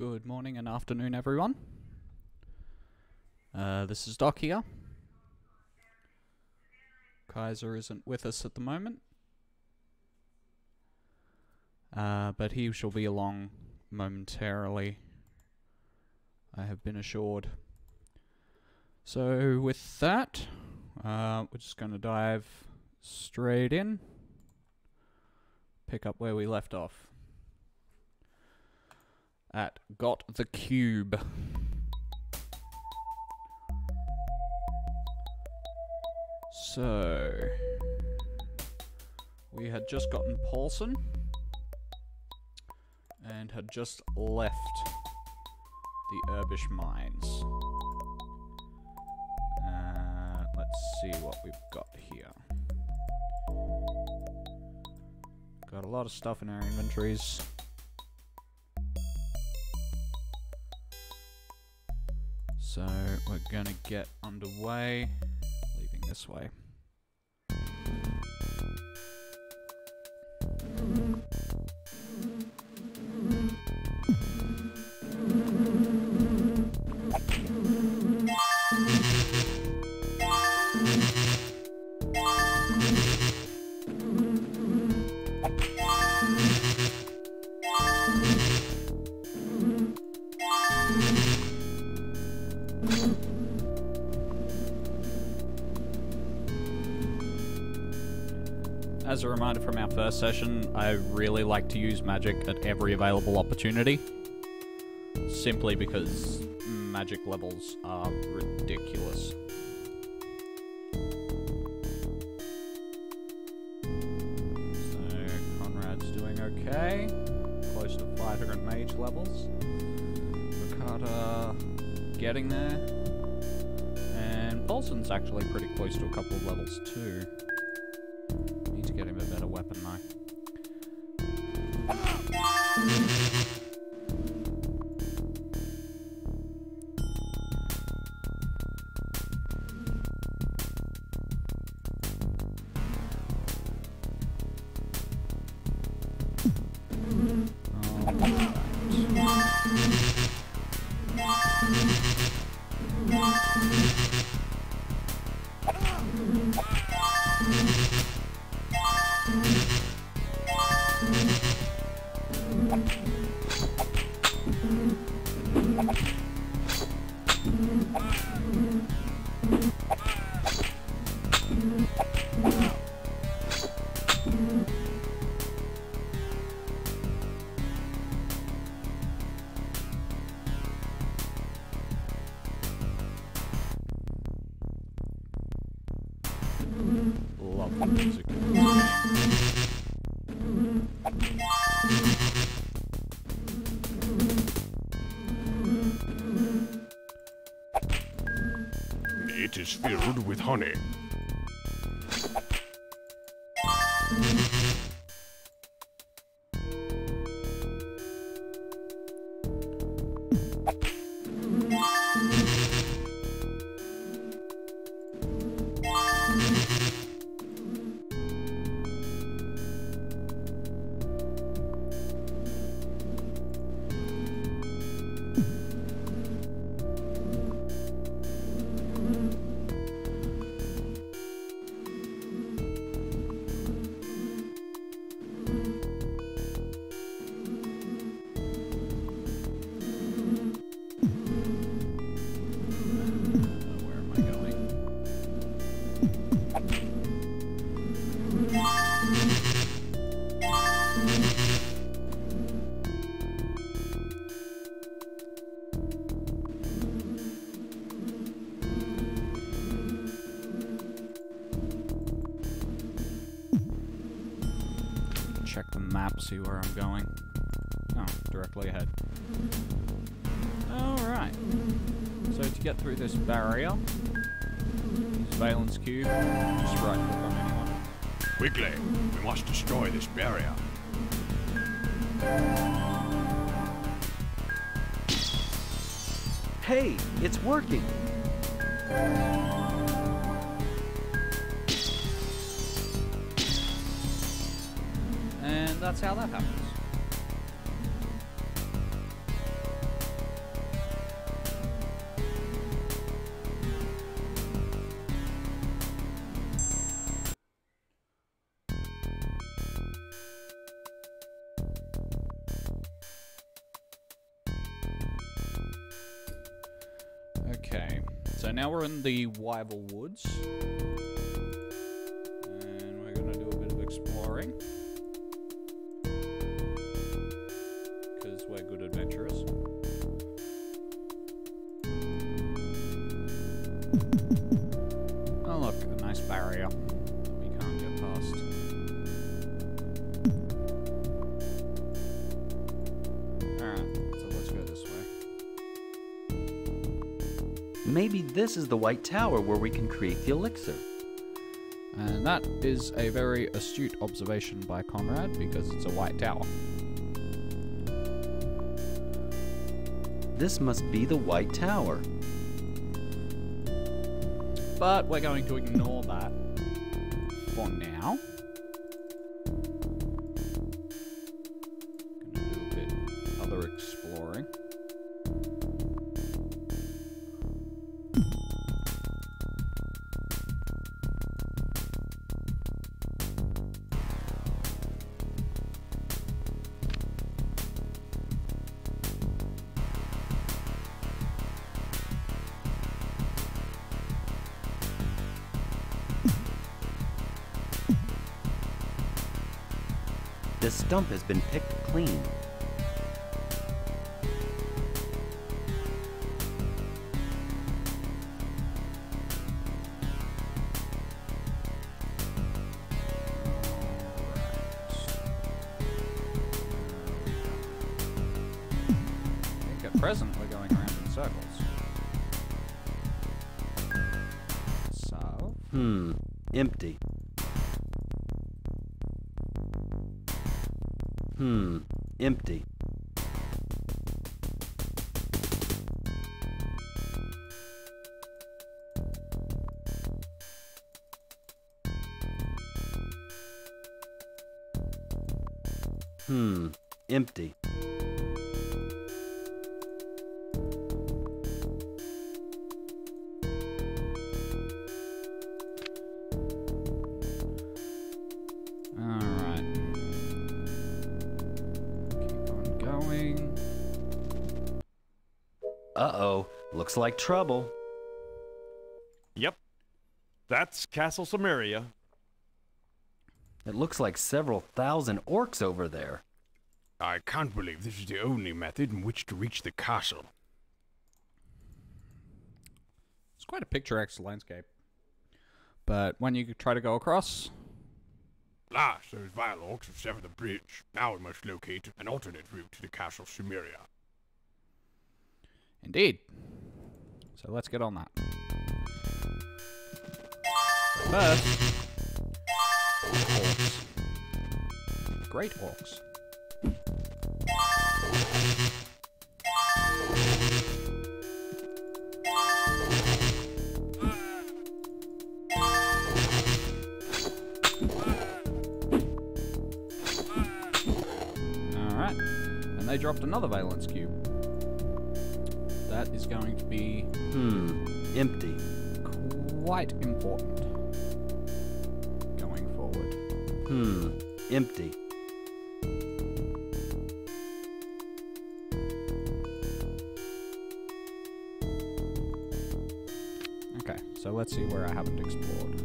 Good morning and afternoon, everyone. This is Doc here. Kaiser isn't with us at the moment, but he shall be along momentarily, I have been assured. So with that, we're just going to dive straight in, pick up where we left off. At Got the Cube. So, we had just gotten Paulson and had just left the Urbish mines. Let's see what we've got here. Got a lot of stuff in our inventories. So we're gonna get underway, leaving this way. As a reminder from our first session, I really like to use magic at every available opportunity, simply because magic levels are ridiculous. So, Conrad's doing okay, close to 500 mage levels. Ricarda getting there, and Paulson's actually pretty close to a couple of levels too. Need to get him a better weapon though. Love the music in this game. It is filled with honey. Check the map, see where I'm going. Oh, directly ahead. Alright. So to get through this barrier, use Valen's cube, just right click on anyone. Quickly, we must destroy this barrier. Hey, it's working! And that's how that happens. Okay, so now we're in the Wyville Woods. And we're gonna do a bit of exploring. Because we're good adventurers. Oh look, a nice barrier that we can't get past. Alright, so let's go this way. Maybe this is the White Tower where we can create the elixir. And that is a very astute observation by Conrad, because it's a white tower. This must be the White Tower. But we're going to ignore that for now. Gonna do a bit other exploring. This stump has been picked clean. I think at present we're going around in circles. So, Empty. Empty. Empty. alright. Keep on going. Uh-oh, looks like trouble. Yep. That's Castle Samaria. It looks like several thousand orcs over there. I can't believe this is the only method in which to reach the castle. It's quite a picturesque landscape. But when you try to go across, Last, those vile orcs have severed the bridge. Now we must locate an alternate route to the castle Sumeria. indeed. So let's get on that. But first, orcs. Great orcs. Alright, and they dropped another valence cube. That is going to be Empty. quite important going forward. Empty. Okay, so let's see where I haven't explored.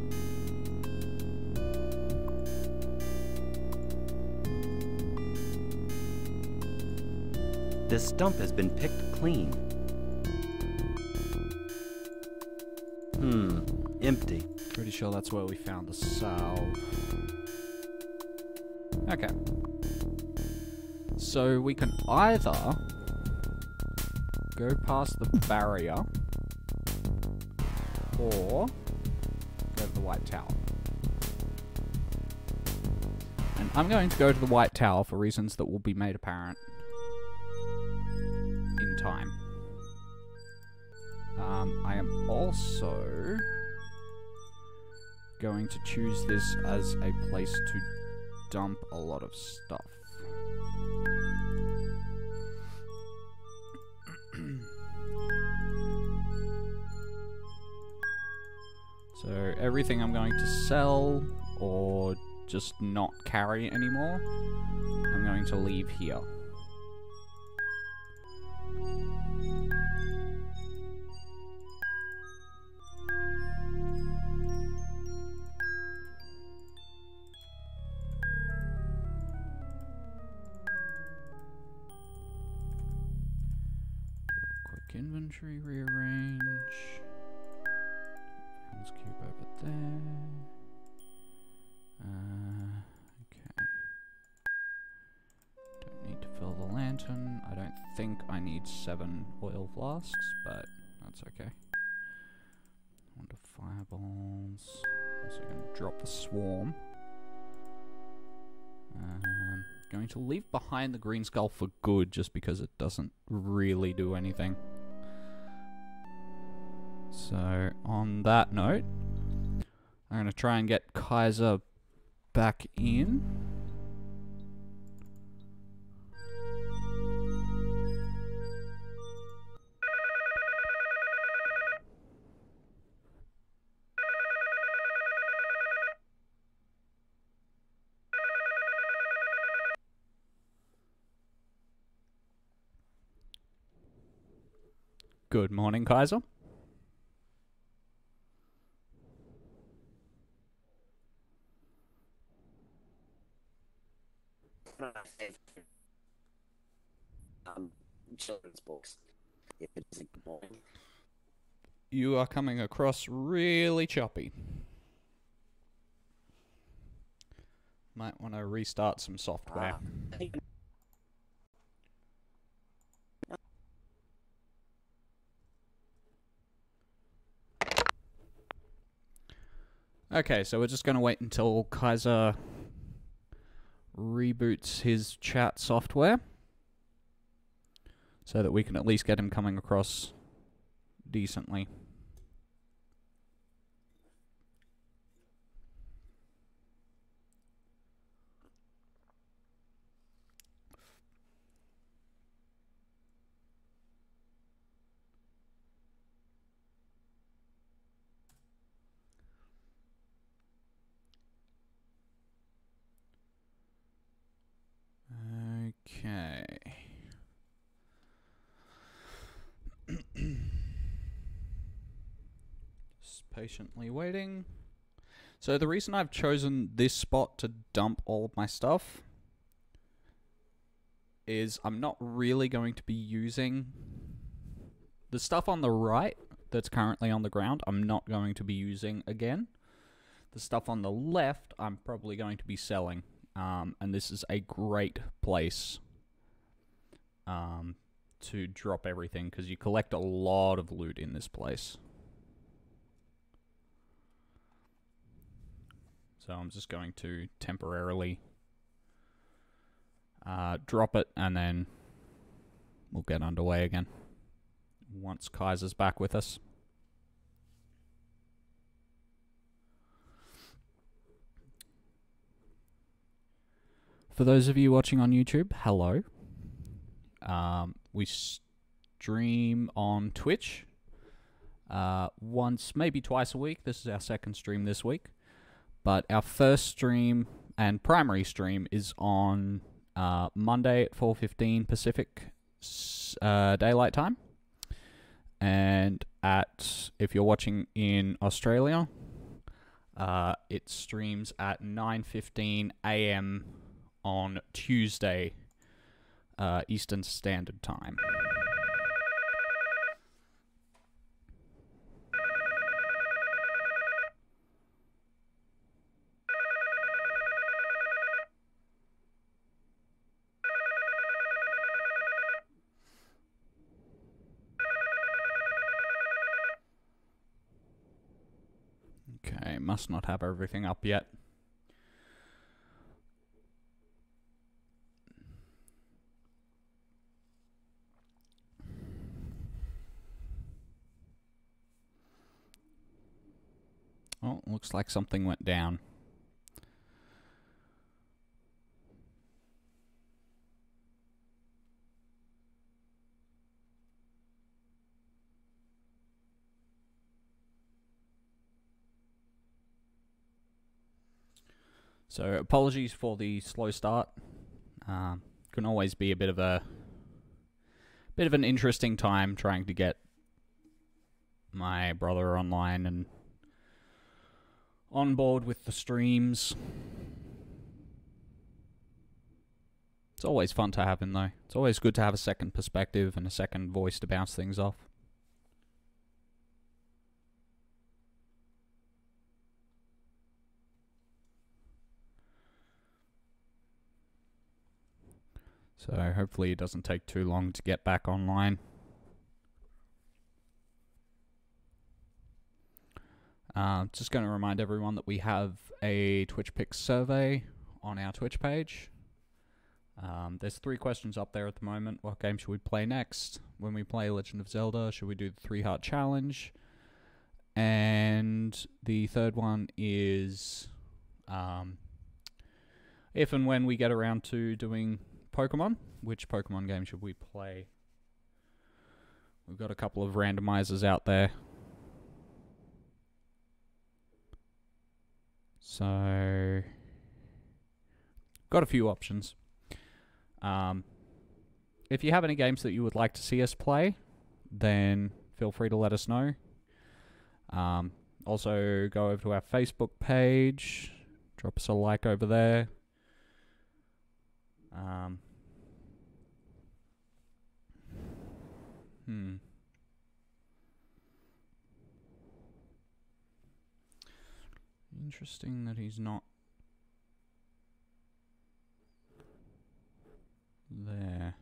This stump has been picked clean. Empty. Pretty sure that's where we found the salve. Okay. So we can either go past the barrier or go to the White Tower. And I'm going to go to the White Tower for reasons that will be made apparent in time. I am also going to choose this as a place to dump a lot of stuff. So everything I'm going to sell or just not carry anymore, I'm going to leave here. Inventory rearrange. Hands cube over there. Okay. Don't need to fill the lantern. I don't think I need 7 oil flasks, but that's okay. Onto fireballs. Also going to drop the swarm. Going to leave behind the green skull for good, just because it doesn't really do anything. So, on that note, I'm going to try and get Kaiser back in. Good morning, Kaiser. Children's books. If it isn't boring. You are coming across really choppy. Might want to restart some software. Okay, so we're just going to wait until Kaiser reboots his chat software, so that we can at least get him coming across decently. Okay. Just patiently waiting. So the reason I've chosen this spot to dump all of my stuff is I'm not really going to be using the stuff on the right that's currently on the ground. I'm not going to be using again. The stuff on the left I'm probably going to be selling. And this is a great place to drop everything, because you collect a lot of loot in this place. So I'm just going to temporarily drop it, and then we'll get underway again once Kaiser's back with us. For those of you watching on YouTube, hello. We stream on Twitch once, maybe twice a week. This is our second stream this week. But our first stream and primary stream is on Monday at 4:15 Pacific Daylight Time. And if you're watching in Australia, it streams at 9:15 AM on Tuesday, Eastern Standard Time. Okay, must not have everything up yet. Oh, looks like something went down. So apologies for the slow start. Can always be a bit of an interesting time trying to get my brother online and on board with the streams. It's always fun to have him, though. It's always good to have a second perspective and a second voice to bounce things off. So hopefully it doesn't take too long to get back online. Just going to remind everyone that we have a Twitch Picks survey on our Twitch page. There's 3 questions up there at the moment. What game should we play next? When we play Legend of Zelda, should we do the 3-heart challenge? And the third one is if and when we get around to doing Pokemon, which Pokemon game should we play? We've got a couple of randomizers out there. So, got a few options. If you have any games that you would like to see us play, then feel free to let us know. Also, go over to our Facebook page, drop us a like over there. Interesting that he's not there.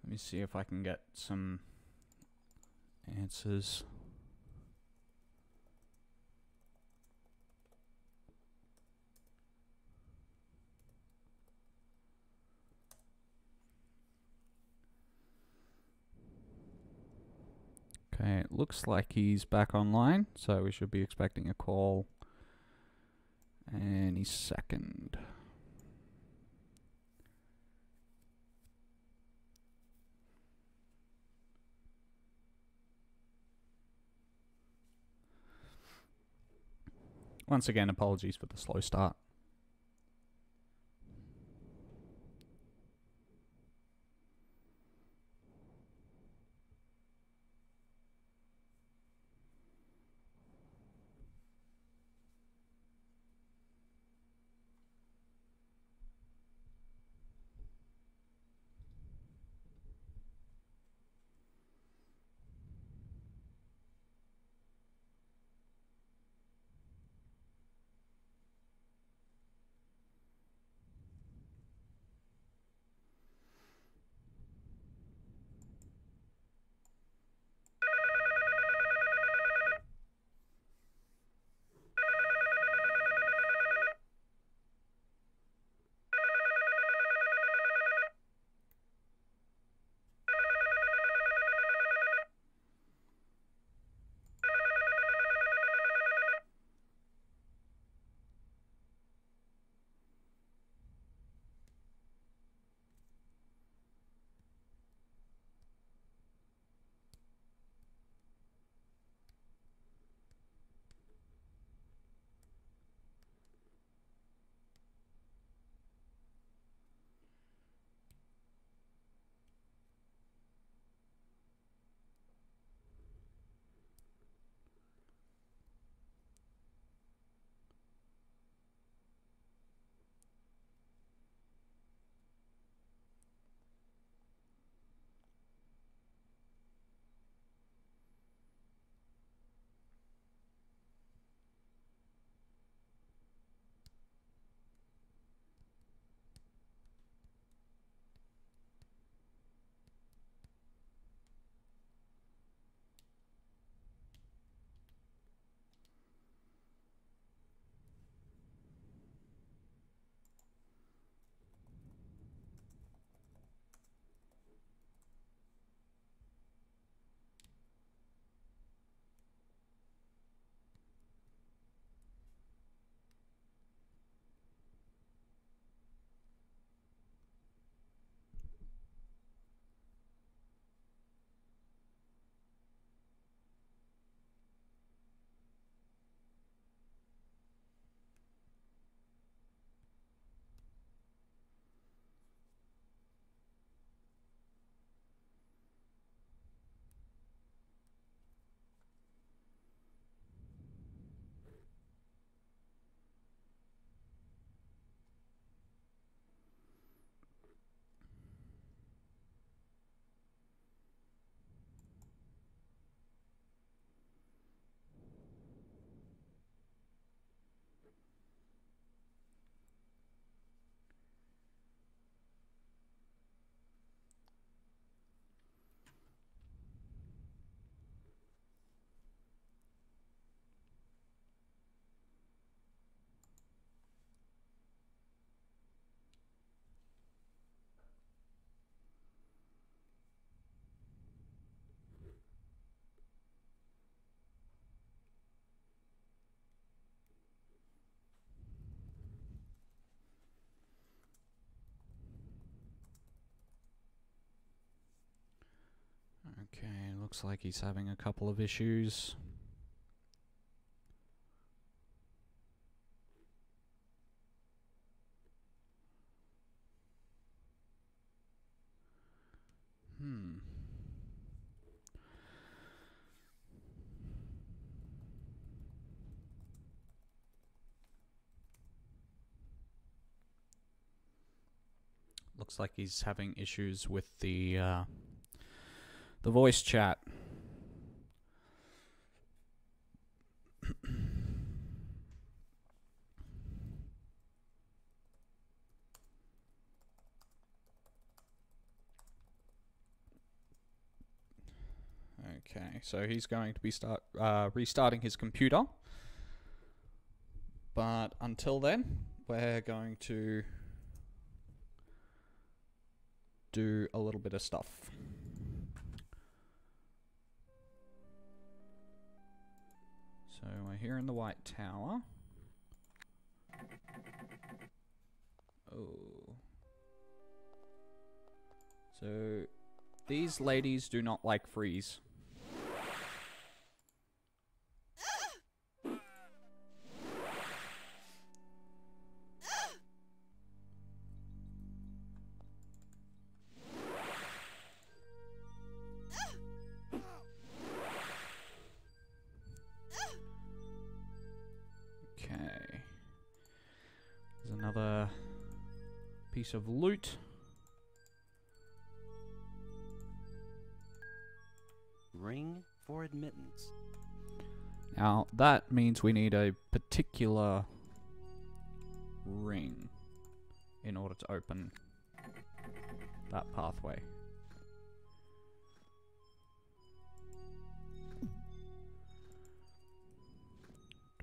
Let me see if I can get some answers. Okay, it looks like he's back online, so we should be expecting a call any second. Once again, apologies for the slow start. Looks like he's having a couple of issues. Looks like he's having issues with the voice chat. Okay, so he's going to be restarting his computer. But until then, we're going to do a little bit of stuff. So we're here in the White Tower. Oh. So these ladies do not like freeze. Okay. There's another piece of loot. Ring for admittance. Now, that means we need a particular ring in order to open that pathway.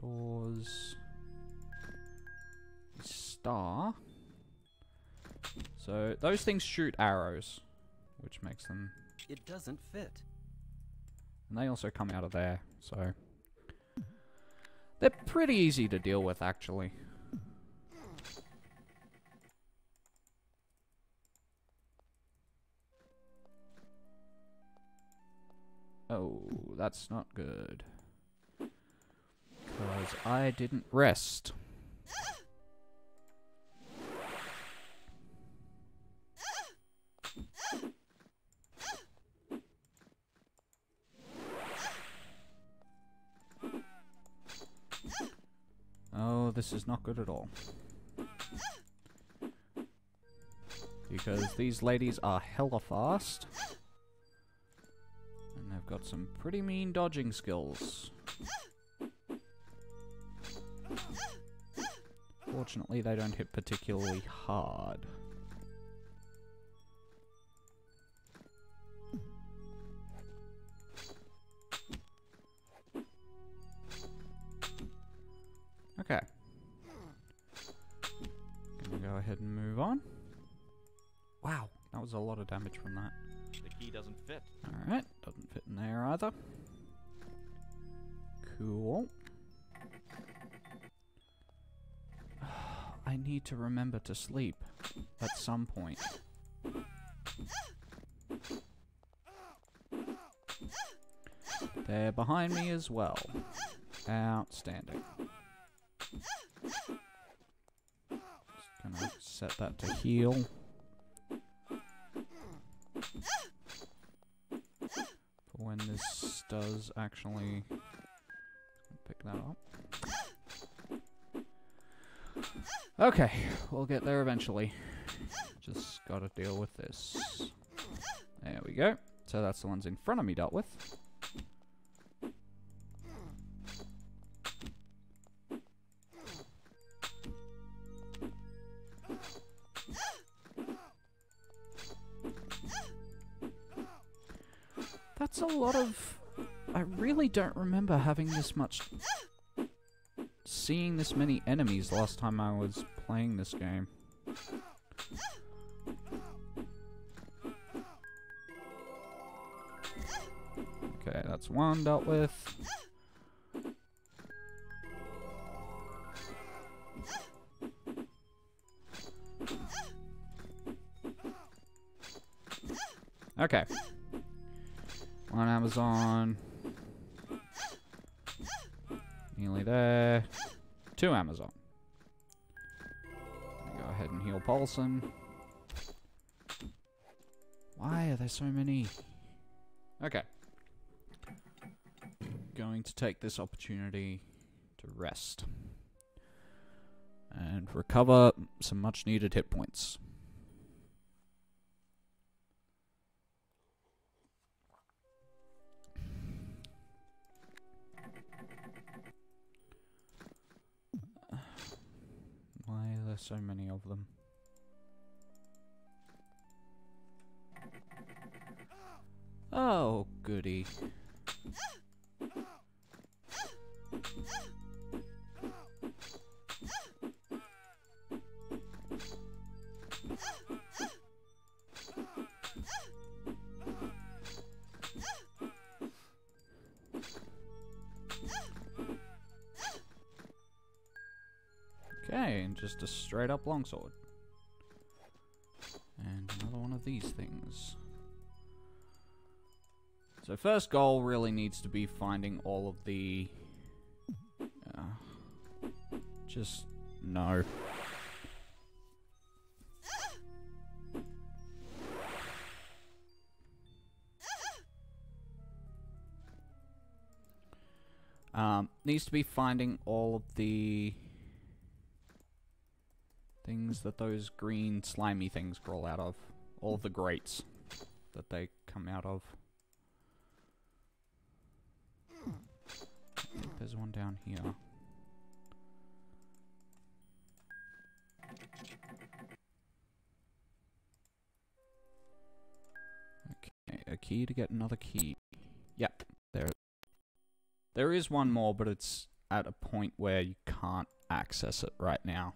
Doors. Star. So, those things shoot arrows, which makes them... It doesn't fit. And they also come out of there, so... They're pretty easy to deal with, actually. Oh, that's not good. Because I didn't rest. Oh, this is not good at all. Because these ladies are hella fast. And they've got some pretty mean dodging skills. Fortunately, they don't hit particularly hard. Okay. Gonna go ahead and move on. Wow, that was a lot of damage from that. The key doesn't fit. Alright, doesn't fit in there either. Cool. I need to remember to sleep at some point. They're behind me as well. Outstanding. Just gonna set that to heal. For when this does actually pick that up. Okay, we'll get there eventually. Just gotta deal with this. There we go. So that's the ones in front of me dealt with. That's a lot of... I really don't remember having this much... seeing this many enemies last time I was playing this game. Okay, that's one dealt with. Okay. One Amazon. Nearly there. 2 Amazon. Go ahead and heal Paulson. Why are there so many? Okay. Going to take this opportunity to rest. And recover some much needed hit points. Why are there so many of them? Oh, goody. Okay, and just a straight up longsword. And another one of these things. So first goal really needs to be finding all of the... just... no. Needs to be finding all of the... things that those green slimy things crawl out of. All of the grates that they come out of. I think there's one down here. Okay, a key to get another key. Yep, there is one more, but it's at a point where you can't access it right now.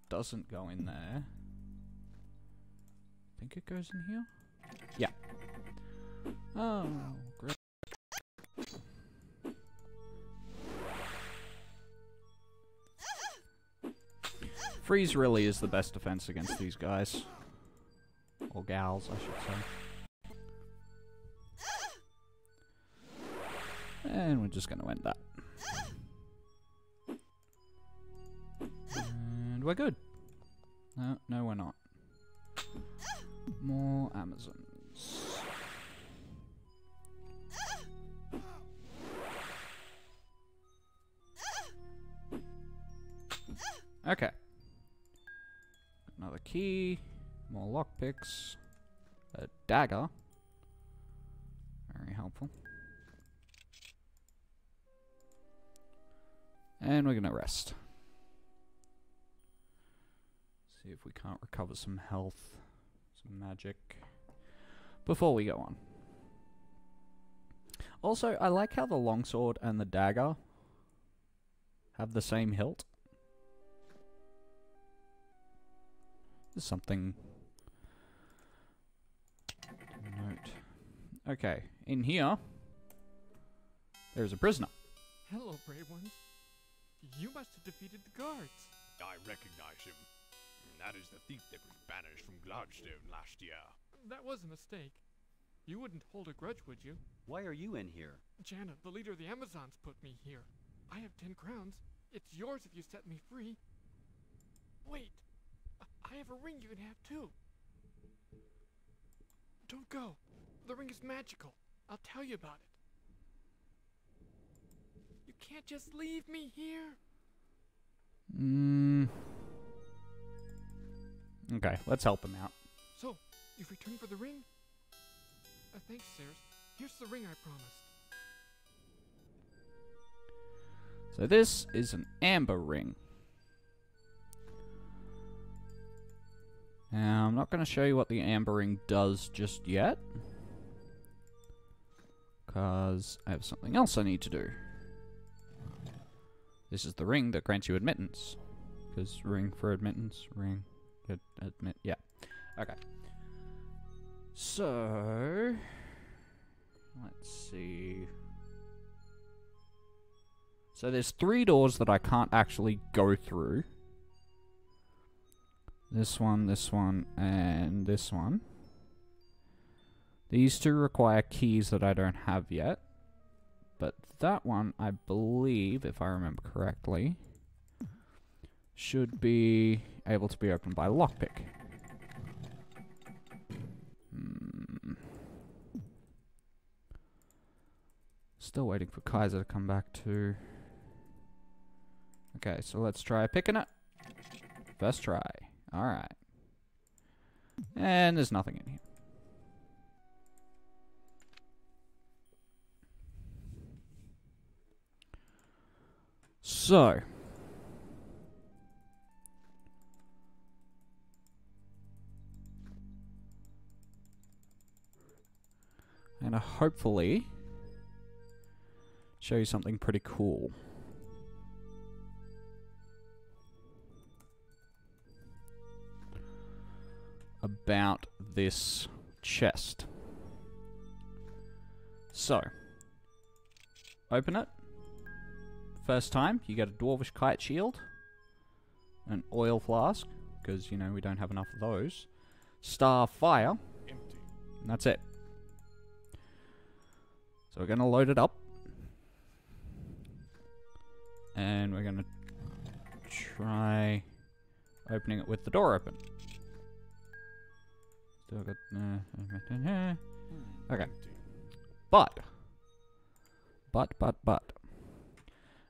Doesn't go in there. I think it goes in here? Yeah. Oh, great. Freeze really is the best defense against these guys. Or gals, I should say. And we're just going to end that. And we're good. No, we're not. More Amazons. Okay. Another key. More lockpicks. A dagger. Very helpful. And we're gonna rest. See if we can't recover some health, some magic, before we go on. Also, I like how the longsword and the dagger have the same hilt. There's something to note. Okay, in here, there's a prisoner. Hello, brave ones. You must have defeated the guards. I recognize him. That is the thief that was banished from Gladstone last year. That was a mistake. You wouldn't hold a grudge, would you? Why are you in here? Jana, the leader of the Amazons, put me here. I have 10 crowns. It's yours if you set me free. Wait. I have a ring you can have too. Don't go. The ring is magical. I'll tell you about it. You can't just leave me here. Okay, let's help him out. So, you've returned for the ring? Thanks, sirs. Here's the ring I promised. So this is an amber ring. Now, I'm not going to show you what the amber ring does just yet, because I have something else I need to do. This is the ring that grants you admittance. Because ring for admittance, ring, admit, yeah. Okay. So, let's see. So there's 3 doors that I can't actually go through. This one, and this one. These two require keys that I don't have yet. But that one, I believe, if I remember correctly, should be able to be opened by lockpick. Still waiting for Kaiser to come back to... Okay, so let's try picking it. First try. Alright. And there's nothing in here. So... I'm gonna hopefully show you something pretty cool. About this chest. So, open it. First time, you get a dwarvish kite shield, an oil flask, because, you know, we don't have enough of those, star fire, Empty. and that's it. So we're going to load it up. And we're going to try opening it with the door open. Still got... okay. But.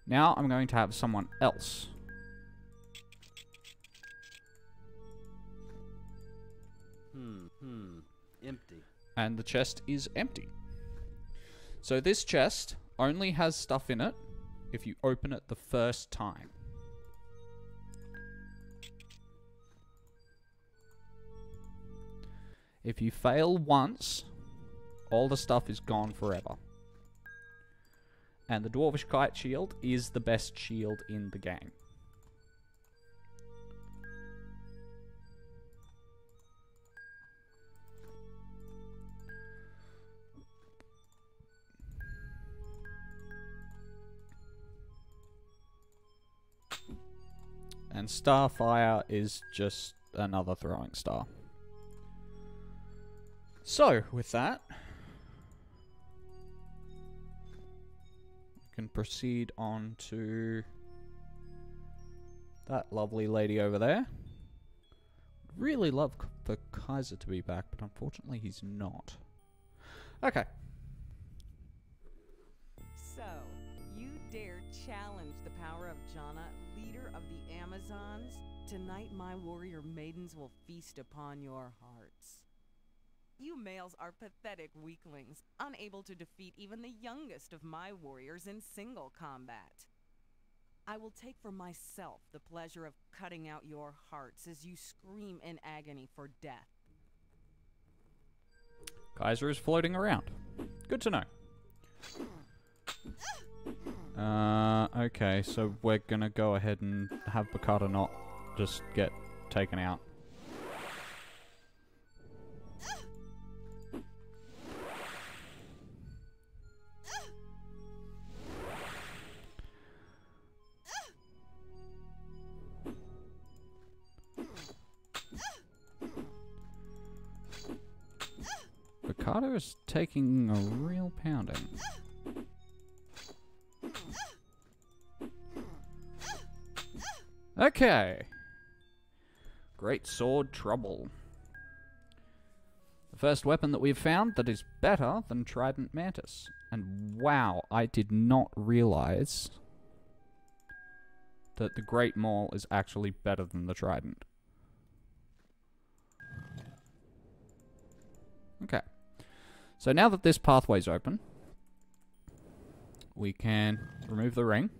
Now I'm going to have someone else. Empty. And the chest is empty. So this chest only has stuff in it if you open it the first time. If you fail once, all the stuff is gone forever. And the Dwarvish Kite Shield is the best shield in the game. And Starfire is just another throwing star. So, with that, we can proceed on to that lovely lady over there. Really love for Kaiser to be back, but unfortunately he's not. Okay. So, you dare challenge the power of Jana, leader of the Amazons? Tonight my warrior maidens will feast upon your hearts. You males are pathetic weaklings, unable to defeat even the youngest of my warriors in single combat. I will take for myself the pleasure of cutting out your hearts as you scream in agony for death. Kaiser is floating around. Good to know. Okay, so we're gonna go ahead and have Bakata not just get taken out. Bakata is taking a real pounding. Okay. Great sword trouble. The first weapon that we've found that is better than Trident Mantis. And wow, I did not realize that the Great Maul is actually better than the Trident. Okay. So now that this pathway's open, we can remove the ring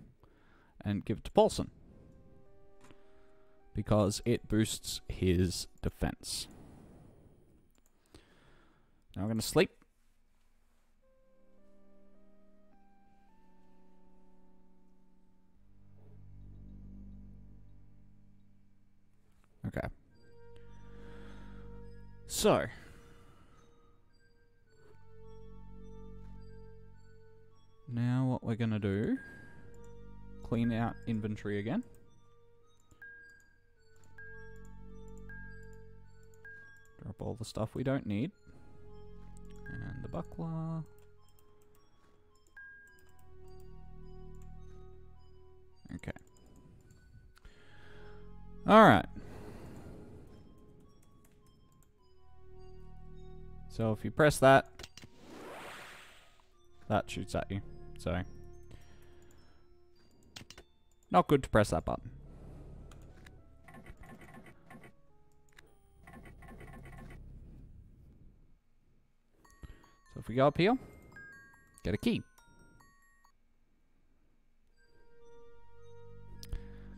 and give it to Paulson, because it boosts his defense. Now we're going to sleep. Okay. So, now what we're going to do, clean out inventory again. Drop all the stuff we don't need. the buckler. Okay. Alright. So if you press that, that shoots at you. So, not good to press that button. So if we go up here, get a key.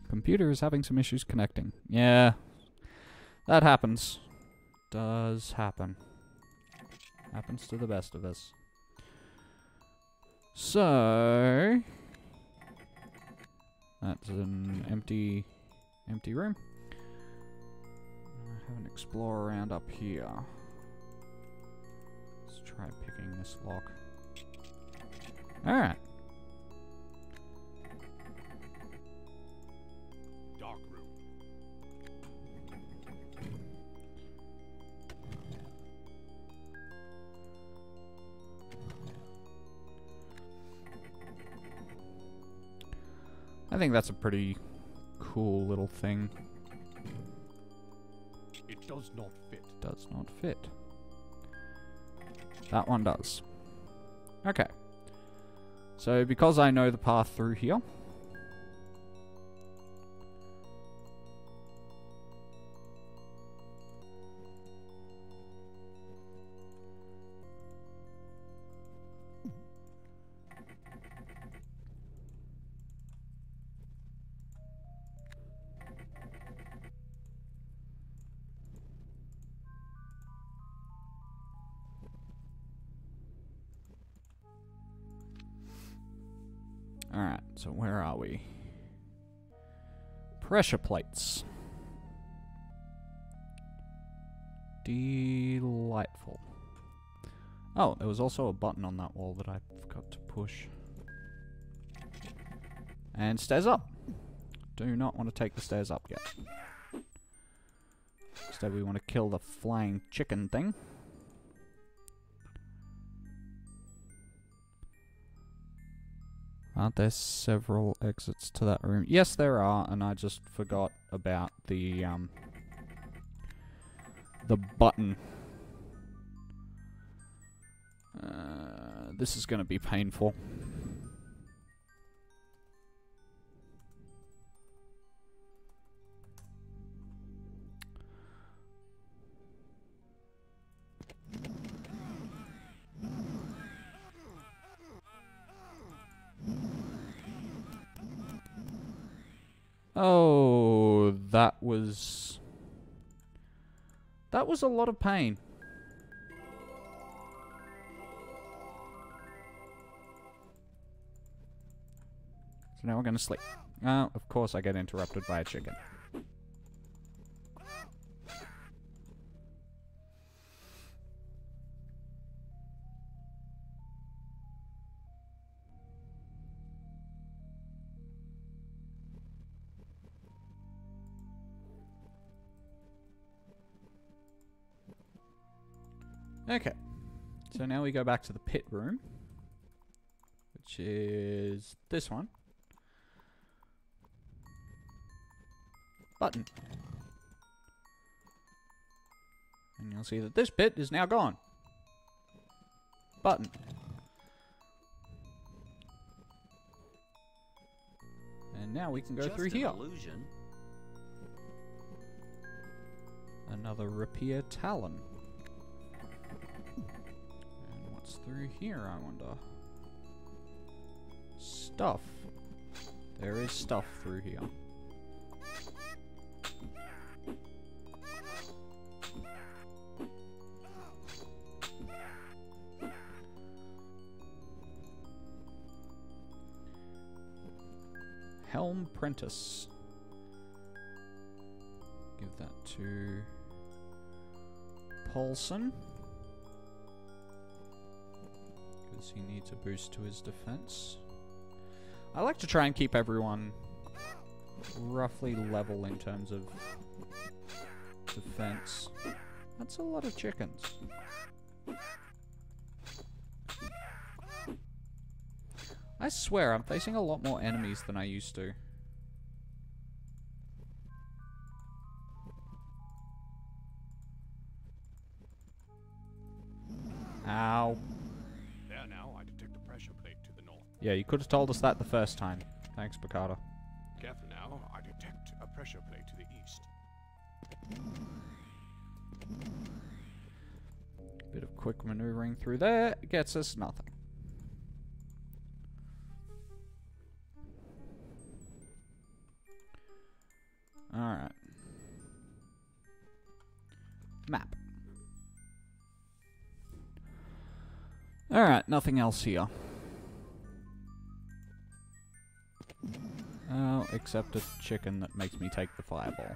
Computer is having some issues connecting. Yeah, that happens. Does happen. Happens to the best of us. So that's an empty room. I have an explore around up here. Let's try picking this lock. Alright. Dark room. I think that's a pretty cool little thing. It does not fit. Does not fit. That one does. Okay. So because I know the path through here, alright, so where are we? Pressure plates. Delightful. Oh, there was also a button on that wall that I forgot to push. And stairs up. Do not want to take the stairs up yet. Instead we want to kill the flying chicken thing. Aren't there several exits to that room? Yes, there are, and I just forgot about the button. This is going to be painful. Oh, that was a lot of pain. So now we're gonna sleep. Oh, of course I get interrupted by a chicken. Okay, so now we go back to the pit room, which is this one. Button. And you'll see that this pit is now gone. Button. And now we can go through here. Illusion. Another rapier talon. And what's through here, I wonder? Stuff. There is stuff through here. Helm Prentice. Give that to Paulson. Because he needs a boost to his defense. I like to try and keep everyone roughly level in terms of defense. That's a lot of chickens. I swear, I'm facing a lot more enemies than I used to. Ow. There now, I detect a pressure plate to the north. Yeah, you could have told us that the first time. Thanks, Bakata. Careful now, I detect a pressure plate to the east. Bit of quick maneuvering through there gets us nothing. Alright. Map. Alright, nothing else here. Oh, except a chicken that makes me take the fireball.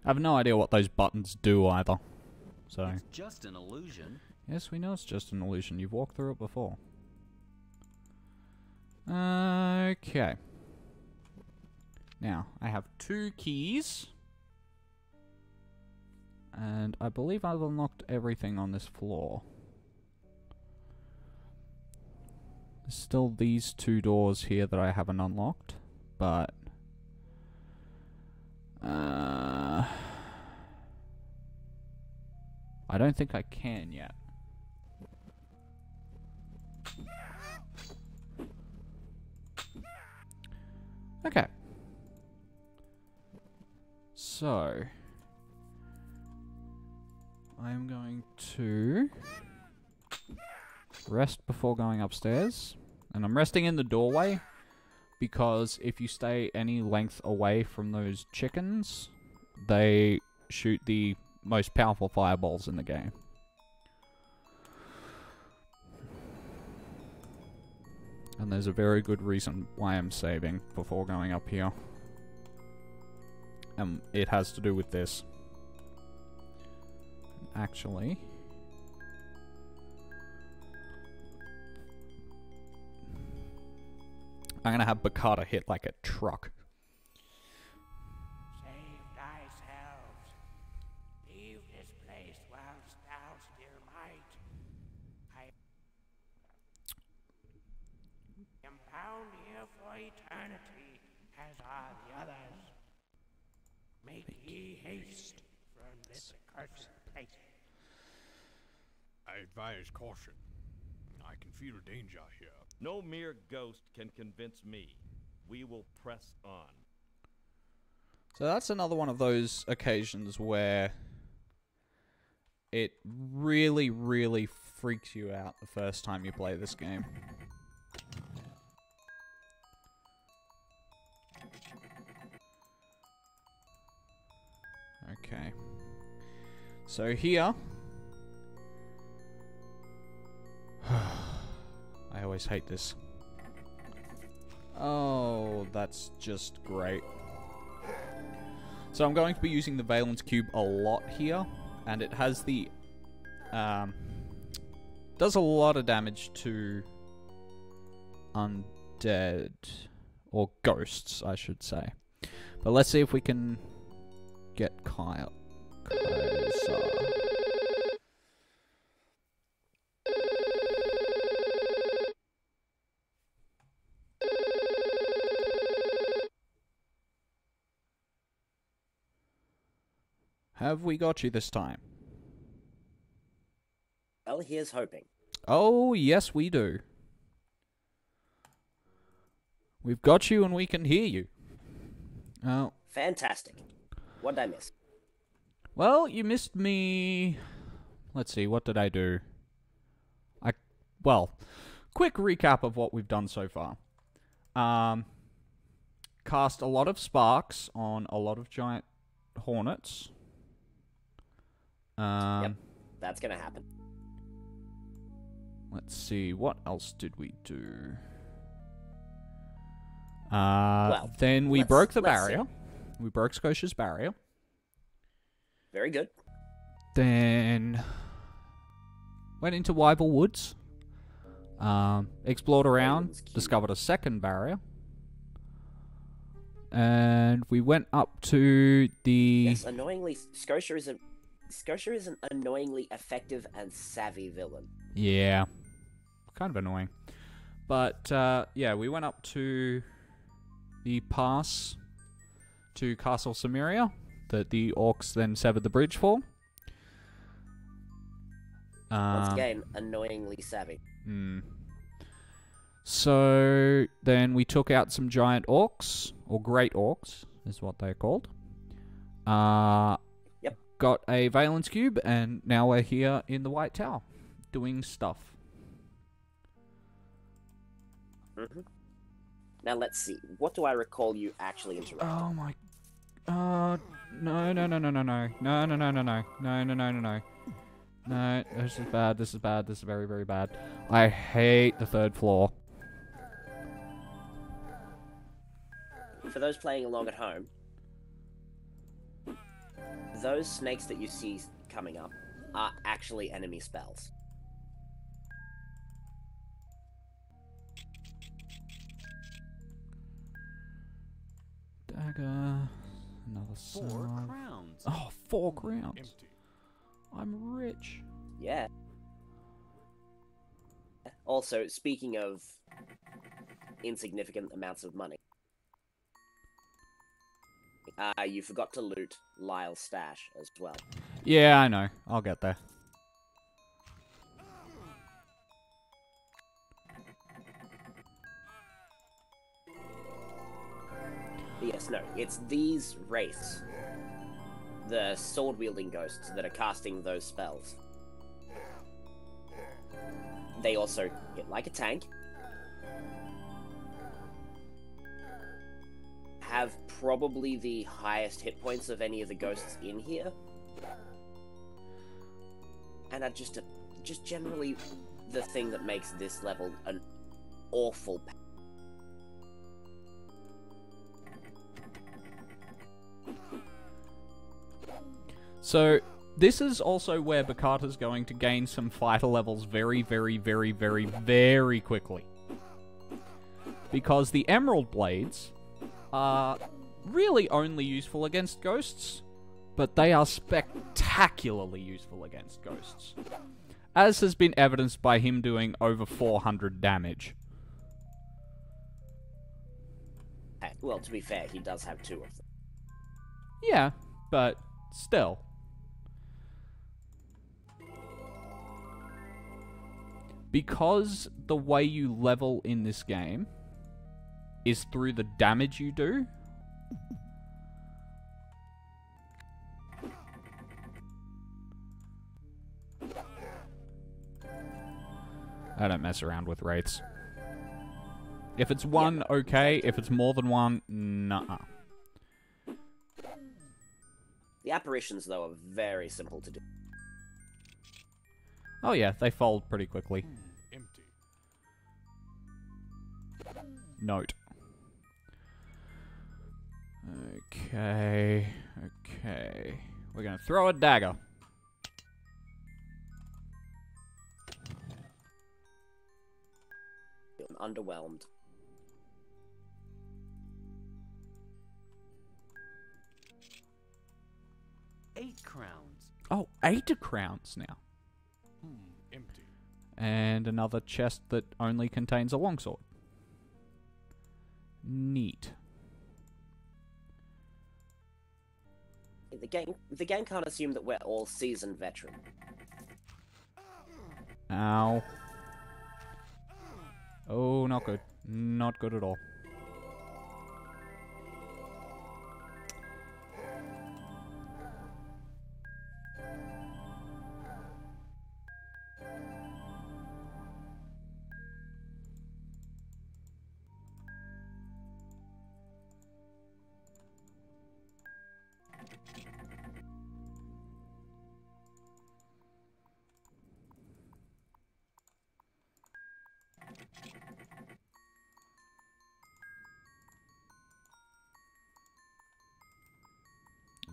I have no idea what those buttons do either. So. It's just an illusion. Yes, we know it's just an illusion. You've walked through it before. Okay. Now, I have 2 keys. And I believe I've unlocked everything on this floor. There's still these 2 doors here that I haven't unlocked. But... I don't think I can yet. Okay. So... I'm going to... rest before going upstairs. And I'm resting in the doorway, because if you stay any length away from those chickens, they shoot the most powerful fireballs in the game. And there's a very good reason why I'm saving before going up here. And it has to do with this. Actually... I'm gonna have Bakata hit like a truck. Save thyself. Leave this place whilst thou still might. I am bound here for eternity, as are the others. Make ye haste from this accursed place. I advise caution. I can feel danger here. No mere ghost can convince me. We will press on. So that's another one of those occasions where it really, really freaks you out the first time you play this game. Okay. So here... I always hate this. Oh, that's just great. So I'm going to be using the Valence Cube a lot here, and it has the... does a lot of damage to undead, or ghosts, I should say. But let's see if we can get Kyle. Have we got you this time? Well, here's hoping. Oh, yes we do. We've got you and we can hear you. Oh. Fantastic. What did I miss? Well, you missed me... Let's see, what did I do? Well, quick recap of what we've done so far. Cast a lot of sparks on a lot of giant hornets. Yep, that's gonna happen. Let's see, what else did we do? Well, then we broke the let's barrier. see. We broke Scotia's barrier. Very good. Then went into Wyville Woods. Explored around, Raven's Cube. discovered a second barrier. And we went up to the... Yes, annoyingly, Scotia is an annoyingly effective and savvy villain. Yeah. Kind of annoying. But, yeah, we went up to the pass to Castle Cimmeria that the orcs then severed the bridge for. Once again, annoyingly savvy. So then we took out some giant orcs, or great orcs, is what they're called. Yep. Got a Valence Cube, and now we're here in the White Tower, doing stuff. Now let's see. What do I recall you actually interrupting? Oh my... No, no, no, no, no, no. No, no, no, no, no. No, no, no, no, no. No, this is bad, this is bad, this is very, very bad. I hate the third floor. For those playing along at home, those snakes that you see coming up are actually enemy spells. Dagger. Another 4 sword. crowns. Oh, 4 crowns. Empty. I'm rich. Yeah. Also, speaking of insignificant amounts of money, you forgot to loot Lyle's stash as well. Yeah, I know. I'll get there. But yes, no, it's these wraiths, the sword-wielding ghosts that are casting those spells. They also hit like a tank, have probably the highest hit points of any of the ghosts in here, and are just generally the thing that makes this level an awful. So, this is also where Bakata's going to gain some fighter levels very, very, very, very, very quickly. Because the Emerald Blades are really only useful against ghosts, but they are spectacularly useful against ghosts. As has been evidenced by him doing over 400 damage. Well, to be fair, he does have 2 of them. Yeah, but still. Because the way you level in this game is through the damage you do, I don't mess around with rates. If it's 1, okay. If it's more than 1, nah. The apparitions, though, are very simple to do. Oh yeah, they fold pretty quickly. Empty. Note. Okay. Okay. We're gonna throw a dagger. I'm underwhelmed. Eight crowns. Oh, 8 crowns now. Empty. And another chest that only contains a longsword. Neat. The game can't assume that we're all seasoned veteran. Ow. Oh, not good. Not good at all.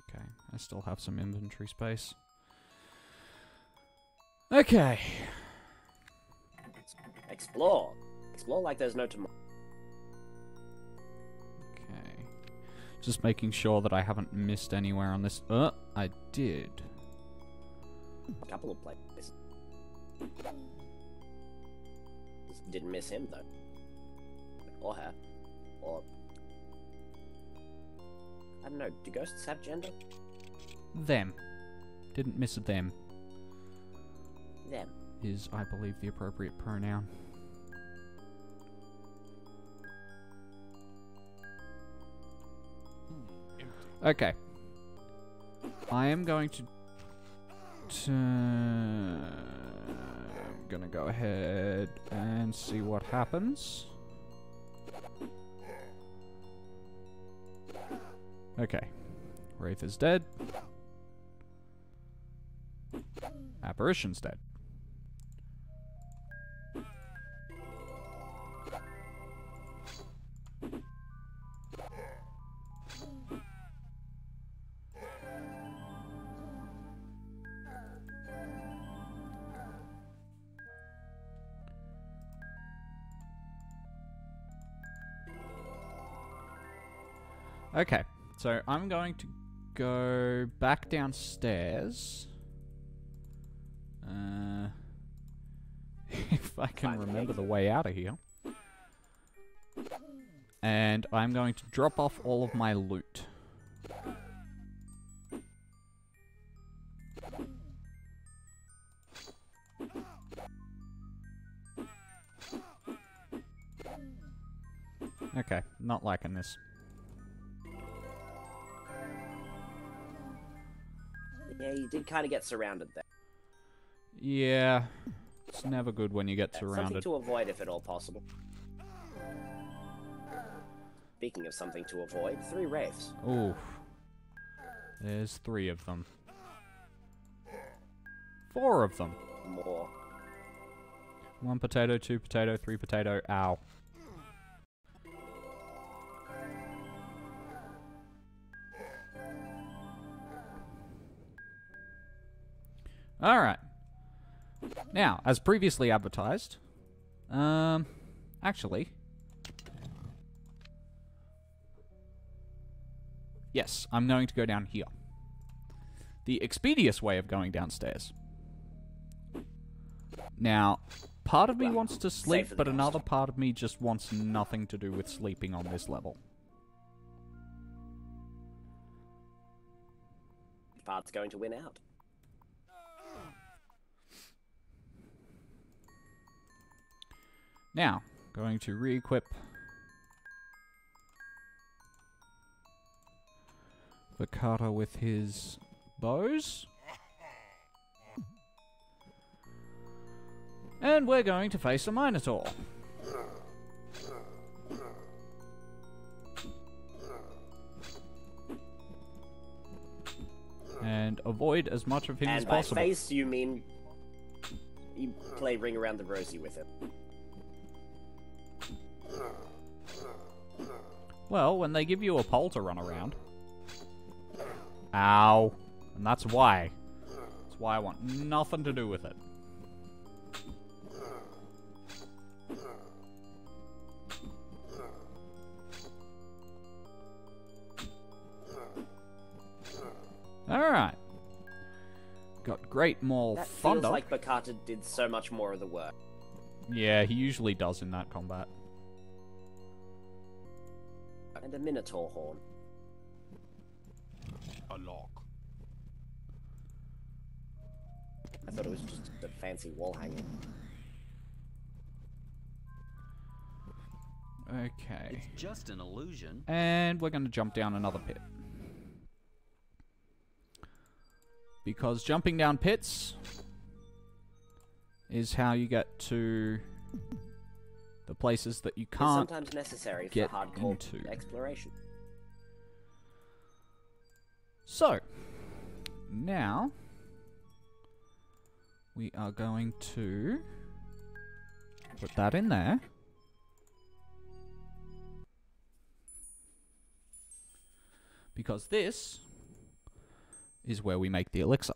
Okay, I still have some inventory space. Okay. Explore. Explore like there's no tomorrow. Okay. Just making sure that I haven't missed anywhere on this. I did. A couple of places. Didn't miss him, though. Or her. Or... I don't know, do ghosts have gender? Them. Didn't miss a them. Them. Is, I believe, the appropriate pronoun. Okay. I am going to... I'm gonna go ahead and see what happens. Okay. Wraith is dead. Apparition's dead. Okay, so I'm going to go back downstairs. If I can remember the way out of here. And I'm going to drop off all of my loot. Okay, not liking this. Yeah, you did kind of get surrounded there. Yeah, it's never good when you get Something surrounded. to avoid if at all possible. Speaking of something to avoid, 3 wraiths. Ooh. There's 3 of them. 4 of them. More. 1 potato, 2 potato, 3 potato. Ow. Alright. Now, as previously advertised, actually, yes, I'm going to go down here. The expeditious way of going downstairs. Now, part of me wants to sleep, safer but than another part of me just wants nothing to do with sleeping on this level. Which part's going to win out? Now, going to re-equip Vakata with his bows. And we're going to face a Minotaur. And avoid as much of him as And by possible. face, you mean you play Ring Around the Rosie with him. Well, when they give you a pole to run around. Ow. And that's why. That's why I want nothing to do with it. Alright. Got Great Maul That Thunder. feels like Bakata did so much more of the work. Yeah, he usually does in that combat. And a Minotaur horn. A lock. I thought it was just a fancy wall hanging. Okay. It's just an illusion. And we're going to jump down another pit. Because jumping down pits is how you get to the places that you It's can't sometimes necessary for get hardcore into. exploration. So, now we are going to put that in there. Because this is where we make the elixir.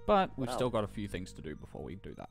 But we've Wow. still got a few things to do before we do that.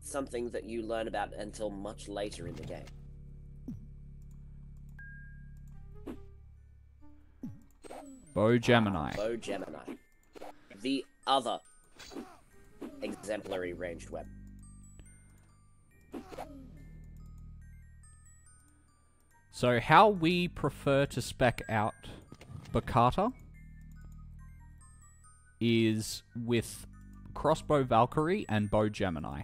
something that you learn about until much later in the game. Bo Gemini. Bo Gemini. The other exemplary ranged weapon. So how we prefer to spec out Bakata is with Crossbow Valkyrie and Bow Gemini.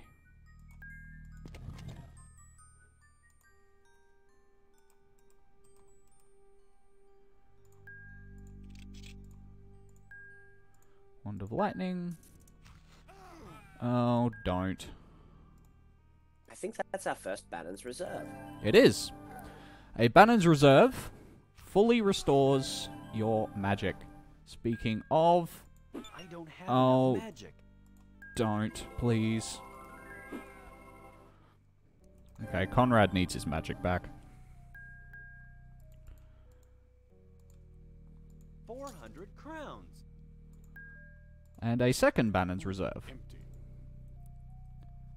Wand of Lightning. Oh, don't. I think that's our first Bannon's Reserve. It is. A Bannon's Reserve fully restores your magic. Speaking of... I don't have Oh, enough magic. don't, please. Okay, Conrad needs his magic back. 400 crowns. And a second Bannon's Reserve. Empty.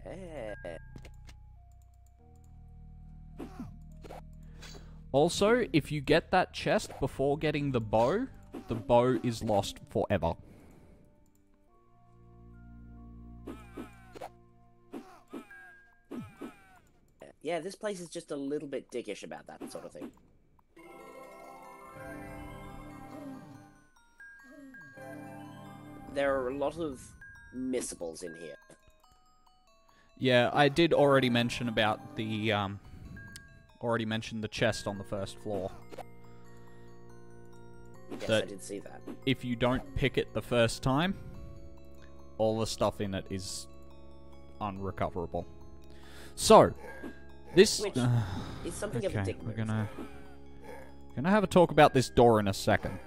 Eh. Also, if you get that chest before getting the bow is lost forever. Yeah, this place is just a little bit dickish about that sort of thing. There are a lot of missables in here. Yeah, I did already mention about the, the chest on the first floor. Yes, That I did see that. if you don't pick it the first time, all the stuff in it is unrecoverable. So, this... Which is something of a okay, dick we're move. gonna have a talk about this door in a second.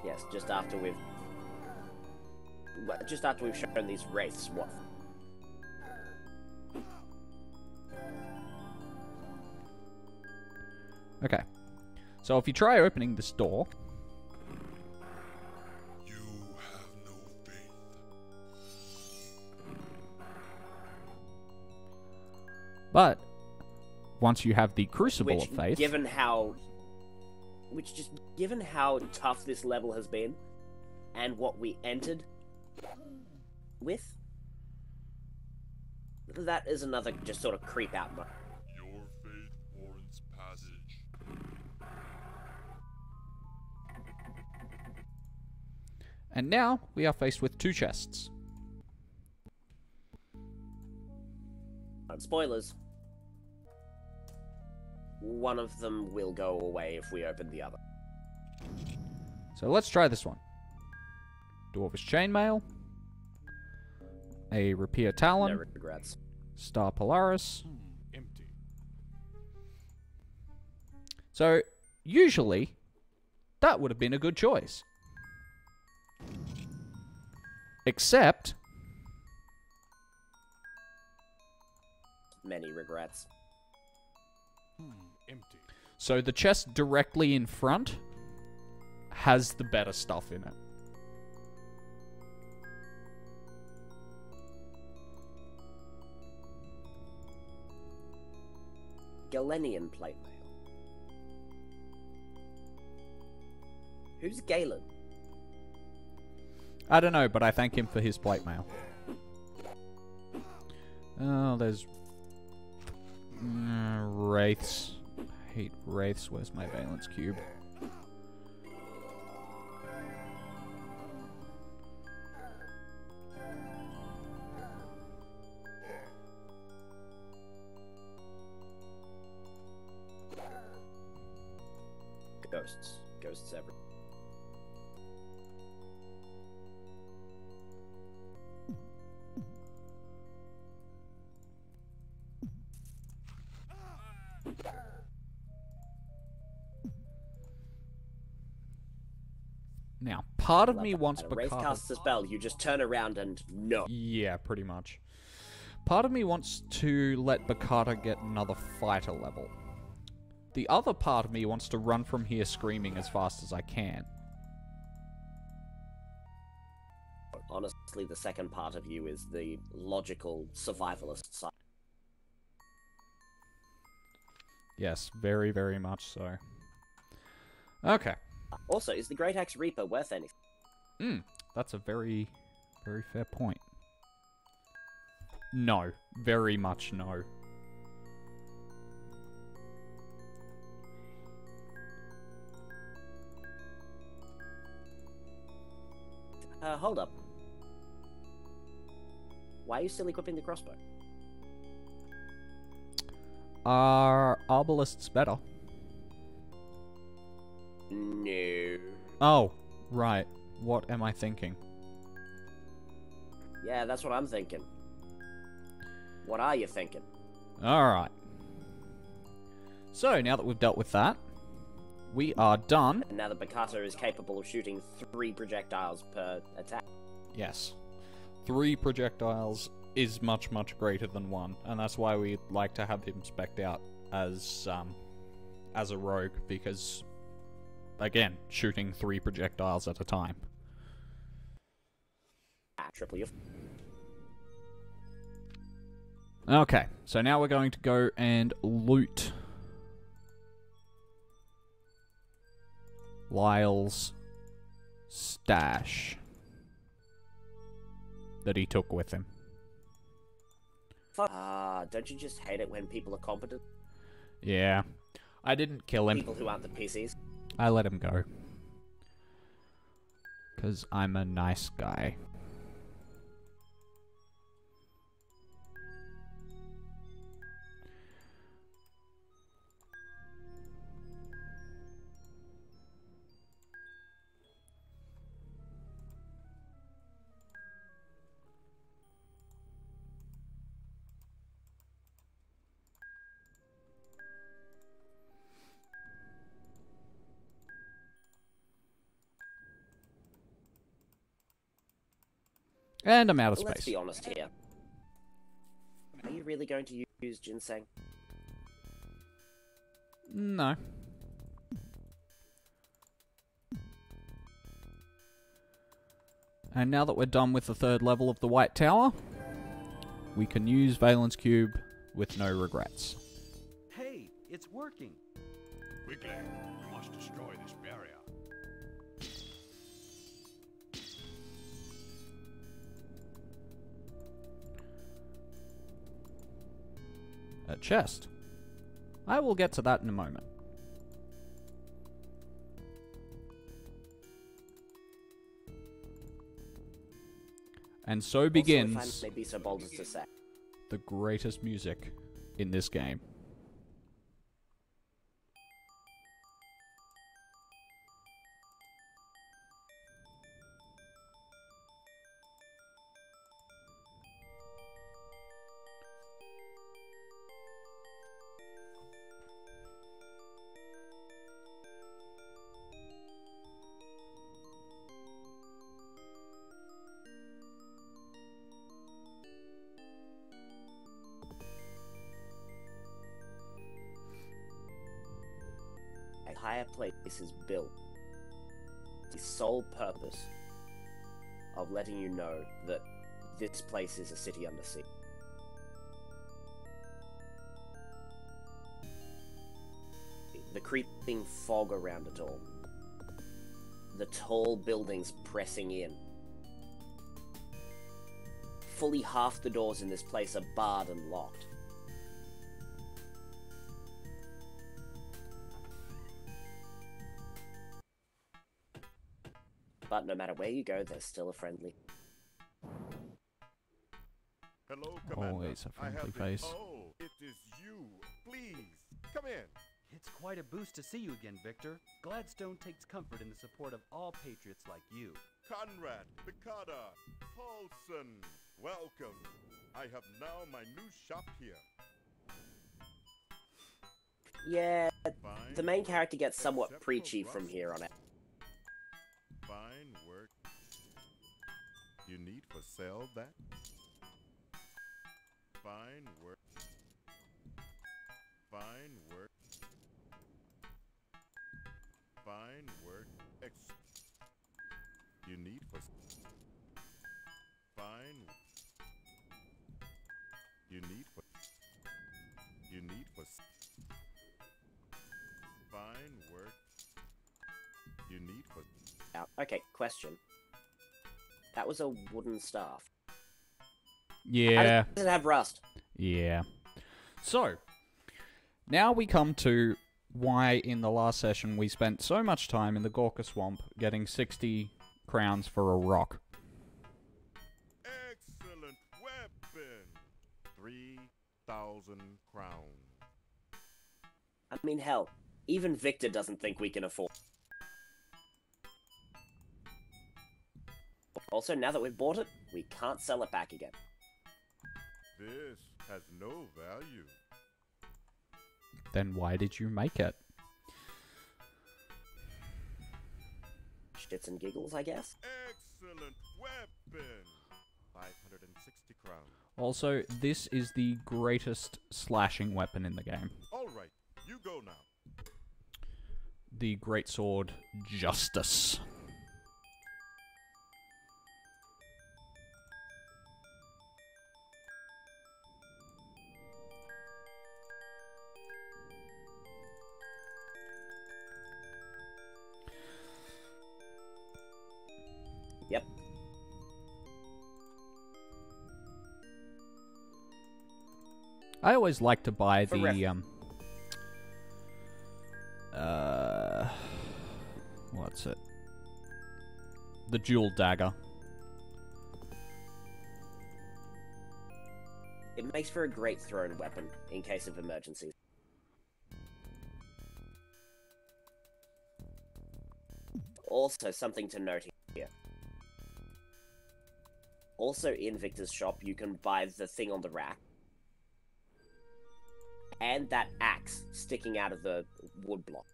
Yes, just after we've shown these wraiths what. Okay. So if you try opening this door... You have no faith. But, once you have the Crucible Which, of Faith... given how tough this level has been, and what we entered with, that is another just sort of creep out mode. Your faith warrants passage. And now, we are faced with two chests. And spoilers. One of them will go away if we open the other. So let's try this one. Dwarvish Chainmail. A Rapier Talon. No regrets. Star Polaris. Empty. So, usually, that would have been a good choice. Except, Many regrets. Empty. so the chest directly in front has the better stuff in it. Galenian plate mail. Who's Galen? I don't know, but I thank him for his plate mail. Oh, there's... wraiths. I hate wraiths. Where's my valence cube? Ghosts. Ghosts everywhere. Now, part of Love me that. wants A wraith Bakata... casts a spell, you just turn around and no. Yeah, pretty much. Part of me wants to let Bakata get another fighter level. The other part of me wants to run from here screaming as fast as I can. honestly, the second part of you is the logical survivalist side. Yes, very, very much so. Okay. Also, is the Great Axe Reaper worth anything? That's a very, very fair point. No. Very much no. Hold up. Why are you still equipping the crossbow? Are arbalists better? No. Oh, right. What am I thinking? Yeah, that's what I'm thinking. What are you thinking? Alright. So, now that we've dealt with that, we are done. And now the Bacata is capable of shooting 3 projectiles per attack. Yes. 3 projectiles is much, much greater than 1, and that's why we like to have him spec'd out as a rogue, because, again, shooting 3 projectiles at a time. Triple your... Okay, so now we're going to go and loot Lyle's stash that he took with him. Don't you just hate it when people are competent? Yeah. I didn't kill him. People who aren't the PCs. I let him go. 'Cause I'm a nice guy. And I'm out of space. Let's be honest here. Are you really going to use ginseng? No. And now that we're done with the 3rd level of the White Tower, we can use Valen's Cube with no regrets. Hey, it's working. Quickly, we must destroy this barrier. A chest. I will get to that in a moment. And so begins Also, if I may be so bold as to say, the greatest music in this game. a higher place is built. The sole purpose of letting you know that this place is a city under siege. The creeping fog around it all. The tall buildings pressing in. Fully half the doors in this place are barred and locked. But no matter where you go, there's still a friendly. Hello, Commander. Always a I have friendly the- face. Oh, it is you. Please, come in. It's quite a boost to see you again, Victor. Gladstone takes comfort in the support of all patriots like you. Conrad, Picada, Paulson, welcome. I have now my new shop here. Yeah, Fine the main work, character gets somewhat except for preachy from rust. here on out. Fine work. You need for sale that? Fine work. Fine work. Fine work. You need for Fine. You need what? You need what? Fine work. You need what? Okay, question. That was a wooden staff. Yeah. How does it have rust? Yeah. So, now we come to why in the last session we spent so much time in the Gorka Swamp getting 60 crowns for a rock. Excellent weapon. 3,000 crowns. I mean, hell, even Victor doesn't think we can afford. Also, now that we've bought it, we can't sell it back again. This has no value. Then why did you make it? Shits and giggles, I guess. Excellent weapon. 560 crowns. Also, this is the greatest slashing weapon in the game. All right, you go now. The greatsword Justice. Yep. I always like to buy For the what's it? The dual dagger. It makes for a great thrown weapon in case of emergencies. Also, something to note here. Also, in Victor's shop, you can buy the thing on the rack. And that axe sticking out of the wood block.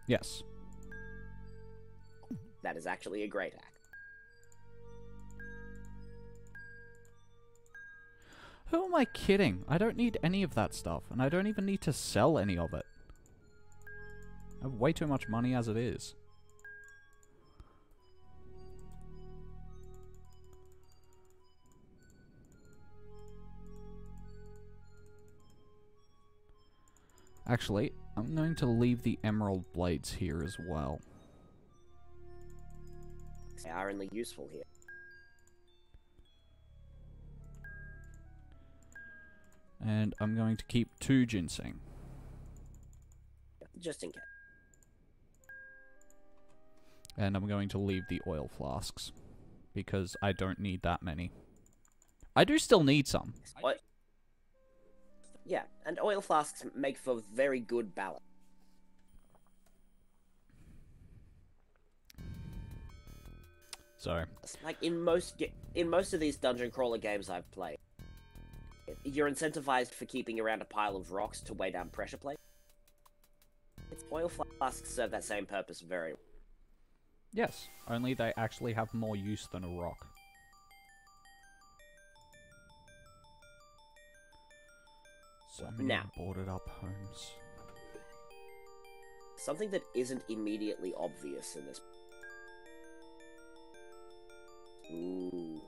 Yes. That is actually a great axe. Who am I kidding? I don't need any of that stuff, and I don't even need to sell any of it. I have way too much money as it is. Actually, I'm going to leave the emerald blades here as well. They are only useful here. And I'm going to keep 2 ginseng. Just in case. And I'm going to leave the oil flasks. Because I don't need that many. I do still need some. What? Yeah, and oil flasks make for very good balance. So, Like in most of these dungeon crawler games I've played, you're incentivized for keeping around a pile of rocks to weigh down pressure plate. Oil flasks serve that same purpose very well. yes, only they actually have more use than a rock. So many Now. boarded up homes. Something that isn't immediately obvious in this. Ooh,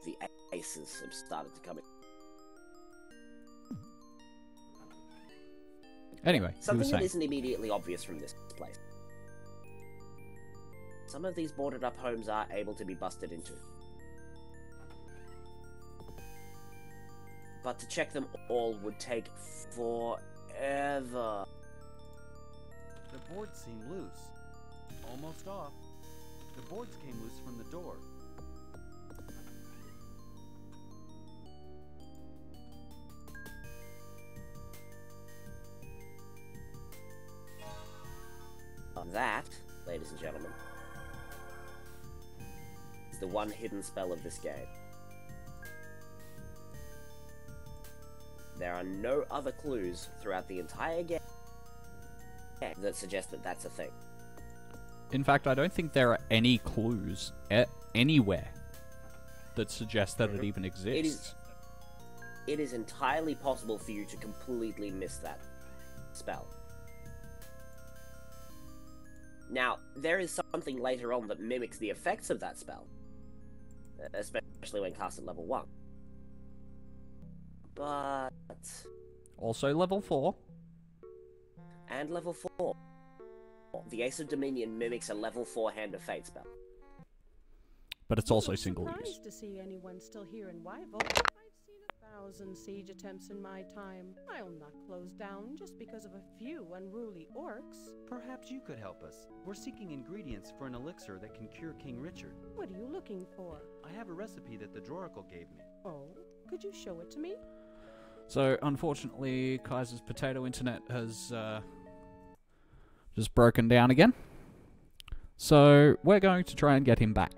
the aces have started to come in. Anyway, you were Something that saying. isn't immediately obvious from this place. Some of these boarded up homes are able to be busted into. But to check them all would take forever. The boards seem loose. Almost off. The boards came loose from the door. That, ladies and gentlemen, is the one hidden spell of this game. There are no other clues throughout the entire game that suggest that that's a thing. In fact, I don't think there are any clues anywhere that suggest that it even exists. It is entirely possible for you to completely miss that spell. Now, there is something later on that mimics the effects of that spell. especially when cast at level 1. But... Also level 4. And level 4. The Ace of Dominion mimics a level 4 Hand of Fate spell. But it's also single surprised use. to see anyone still here in Wyville. I've seen 1,000 siege attempts in my time. I'll not close down just because of a few unruly orcs. Perhaps you could help us. We're seeking ingredients for an elixir that can cure King Richard. What are you looking for? I have a recipe that the Droracle gave me. Oh, could you show it to me? So, unfortunately, Kaiser's potato internet has just broken down again. So, we're going to try and get him back.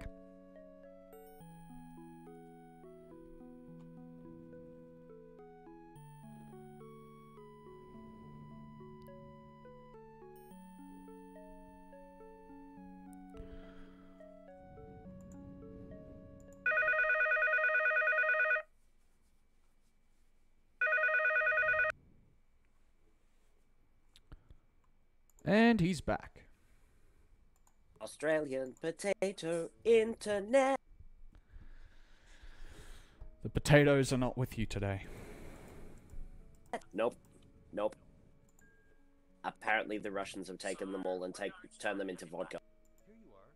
And he's back. Australian potato internet. The potatoes are not with you today. Nope. Nope. Apparently the Russians have taken them all and turned them into vodka. Here you are.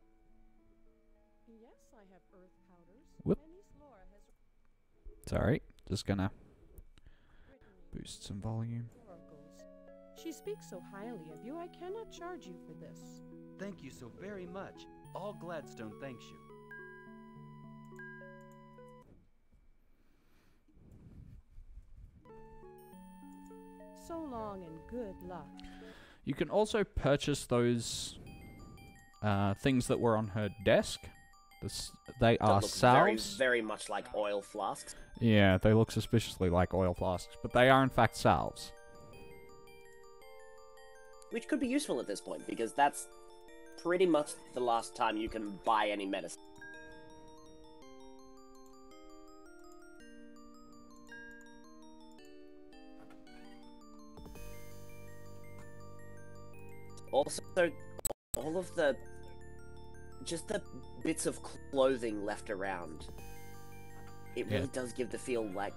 Yes, I have earth powders. Whoop. Denise Laura has Sorry, just gonna written me boost some volume. oracles. She speaks so highly of you, I cannot charge you for this. Thank you so very much. All Gladstone thanks you. So long and good luck. You can also purchase those things that were on her desk. They That are look salves. very, very much like oil flasks. Yeah, they look suspiciously like oil flasks, but they are in fact salves. Which could be useful at this point, because that's pretty much the last time you can buy any medicine. Also, all of just the bits of clothing left around, it really does give the feel like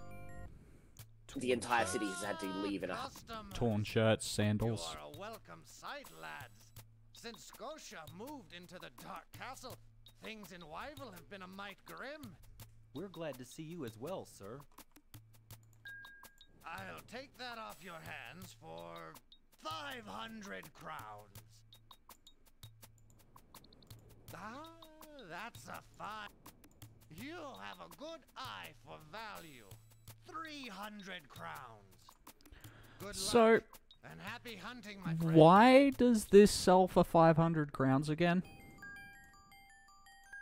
the entire city has had to leave in a... Torn shirts, sandals. You are a welcome sight, lads. Since Scotia moved into the Dark Castle, things in Wyville have been a mite grim. We're glad to see you as well, sir. I'll take that off your hands for 500 crowns. Ah, that's a fine. You have a good eye for value. 300 crowns. Good So, luck and happy hunting, my friend. why does this sell for 500 crowns again?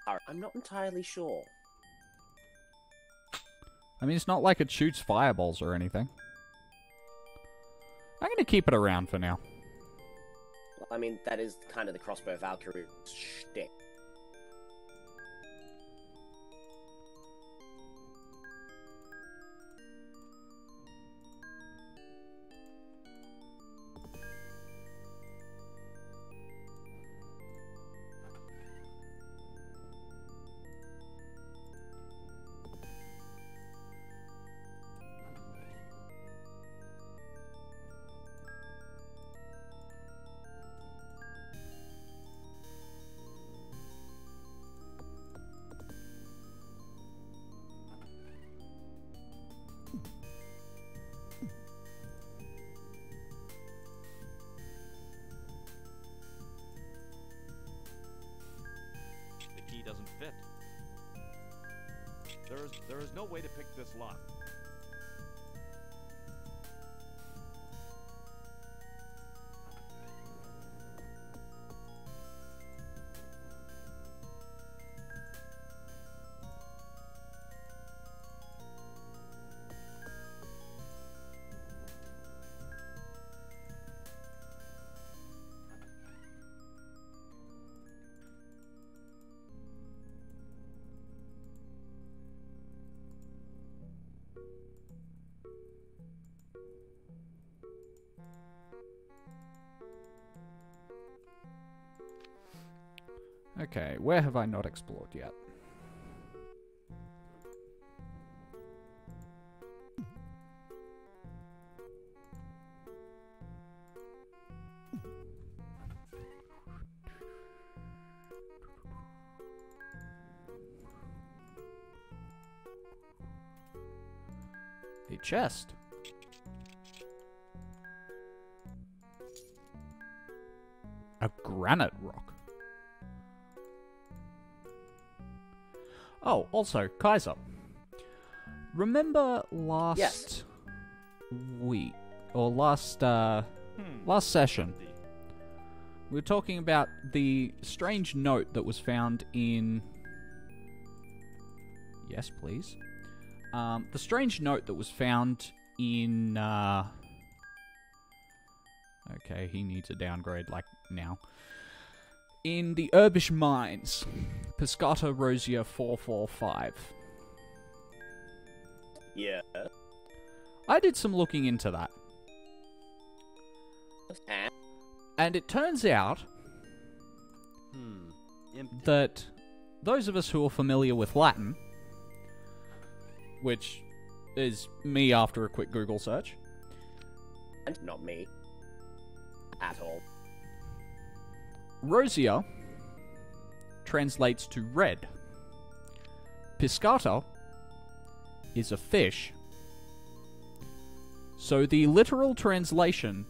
I'm not entirely sure. I mean, it's not like it shoots fireballs or anything. I'm gonna keep it around for now. I mean, that is kind of the crossbow Valkyrie shtick. The key doesn't fit. There is no way to pick this lock. Okay, where have I not explored yet? A chest. A granite rock. Oh, also, Kaiser. Remember last week, or last session, we were talking about the strange note that was found in... Yes, please. The strange note that was found in... Okay, he needs a downgrade, like, now. In the Urbish Mines, Piscata Rosia 445. Yeah. I did some looking into that. And it turns out that those of us who are familiar with Latin, which is me after a quick Google search. And not me. At all. Rosia translates to red. Piscata is a fish. So the literal translation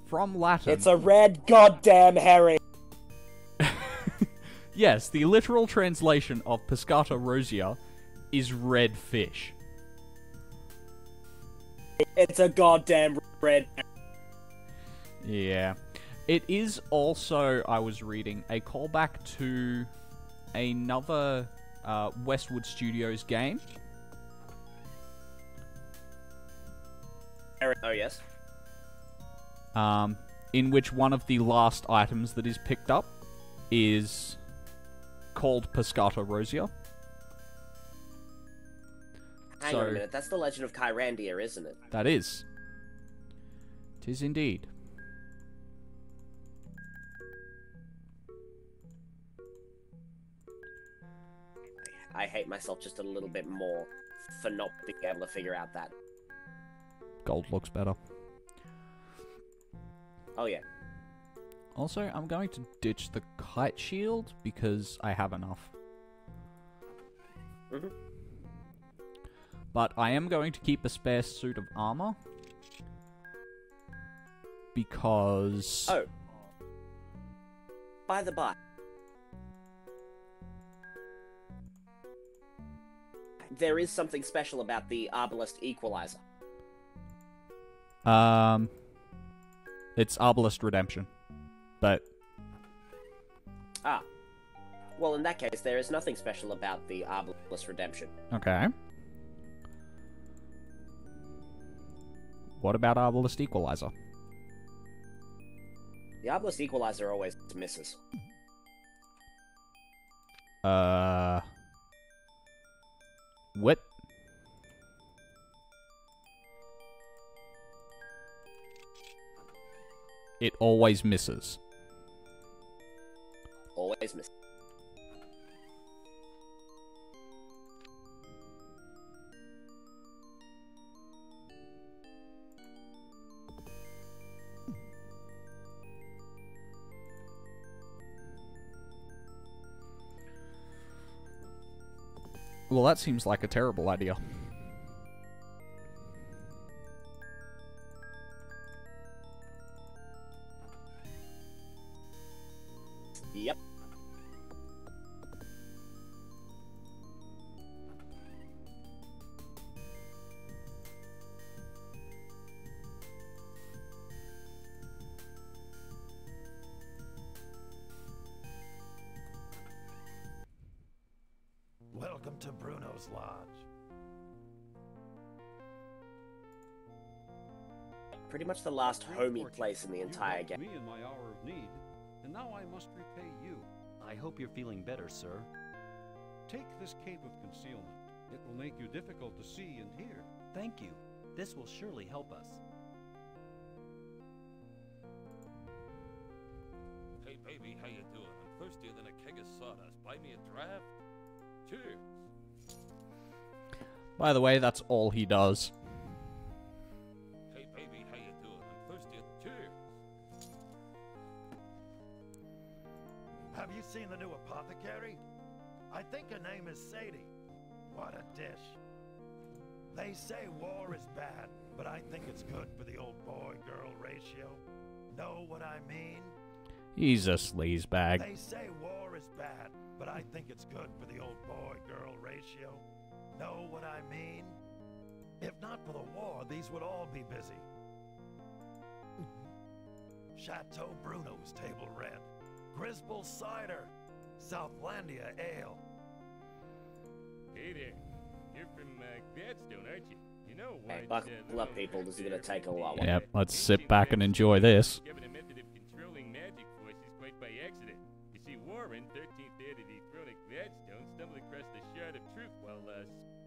from Latin... It's a red goddamn herring! Yes, the literal translation of Piscata Rosia is red fish. It's a goddamn red... Yeah. It is also, I was reading, a callback to another Westwood Studios game. Oh, yes. In which one of the last items that is picked up is called Piscata Rosia. Hang on a minute, that's the Legend of Kyrandia, isn't it? That is. 'Tis indeed. I hate myself just a little bit more for not being able to figure out that. Gold looks better. Oh, yeah. Also, I'm going to ditch the kite shield because I have enough. Mm-hmm. But I am going to keep a spare suit of armor. Because... Oh. By the by. There is something special about the Arbalest Equalizer. It's Arbalest Redemption. But... Ah. Well, in that case, there is nothing special about the Arbalest Redemption. Okay. What about Arbalest Equalizer? The Arbalest Equalizer always misses. What? It always misses. Always misses. Well, that seems like a terrible idea. Yep. Welcome to Bruno's Lodge. Pretty much the last homey place in the entire game. Me in my hour of need, and now I must repay you. I hope you're feeling better, sir. Take this cape of concealment. It will make you difficult to see and hear. Thank you. This will surely help us. Hey baby, how you doing? I'm thirstier than a keg of sawdust. Buy me a draft? Cheers. By the way, that's all he does. Hey baby, how you doing? I'm thirstier. Cheers. Have you seen the new apothecary? I think her name is Sadie. What a dish. They say war is bad, but I think it's good for the old boy-girl ratio. Know what I mean? He's a sleazebag. They say war is bad, but I think it's good for the old boy-girl ratio. Know what I mean? If not for the war, these would all be busy. Chateau Bruno's table red. Grisble cider. Southlandia ale. Hey there. You're from Gladstone, aren't you? You know why? Hey, buckle up, people. This is gonna take a while. Yep, let's sit back and enjoy this. Given a method of controlling magic forces quite by accident. You see, Warren, 13th heir to the throne of Gladstone, stumbled across the Shard of Truth while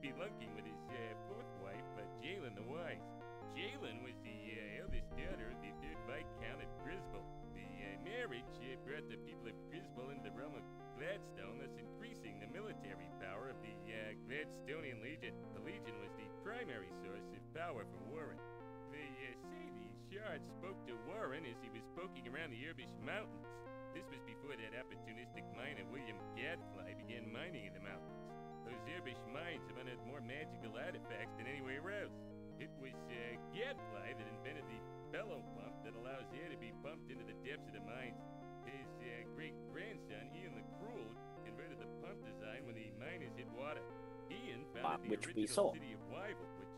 spelunking with his fourth wife, Jalen the Wise. Jalen was the eldest daughter of the third Viscount of Grisble. The marriage brought the people of Grisble into the realm of Gladstone, thus increasing the military power of the Gladstonian Legion. The Legion was the primary source of power for Warren. They say the Shard spoke to Warren as he was poking around the Irbish Mountains. This was before that opportunistic miner William Gadfly began mining in the mountains. Those Irbish mines have unearthed more magical artifacts than anywhere else. It was Gadfly that invented the bellow pump that allows air to be pumped into the depths of the mines. His great-grandson, Ian the Cruel, converted the pump design when the miners hit water. Ian founded the original city of Wyville, which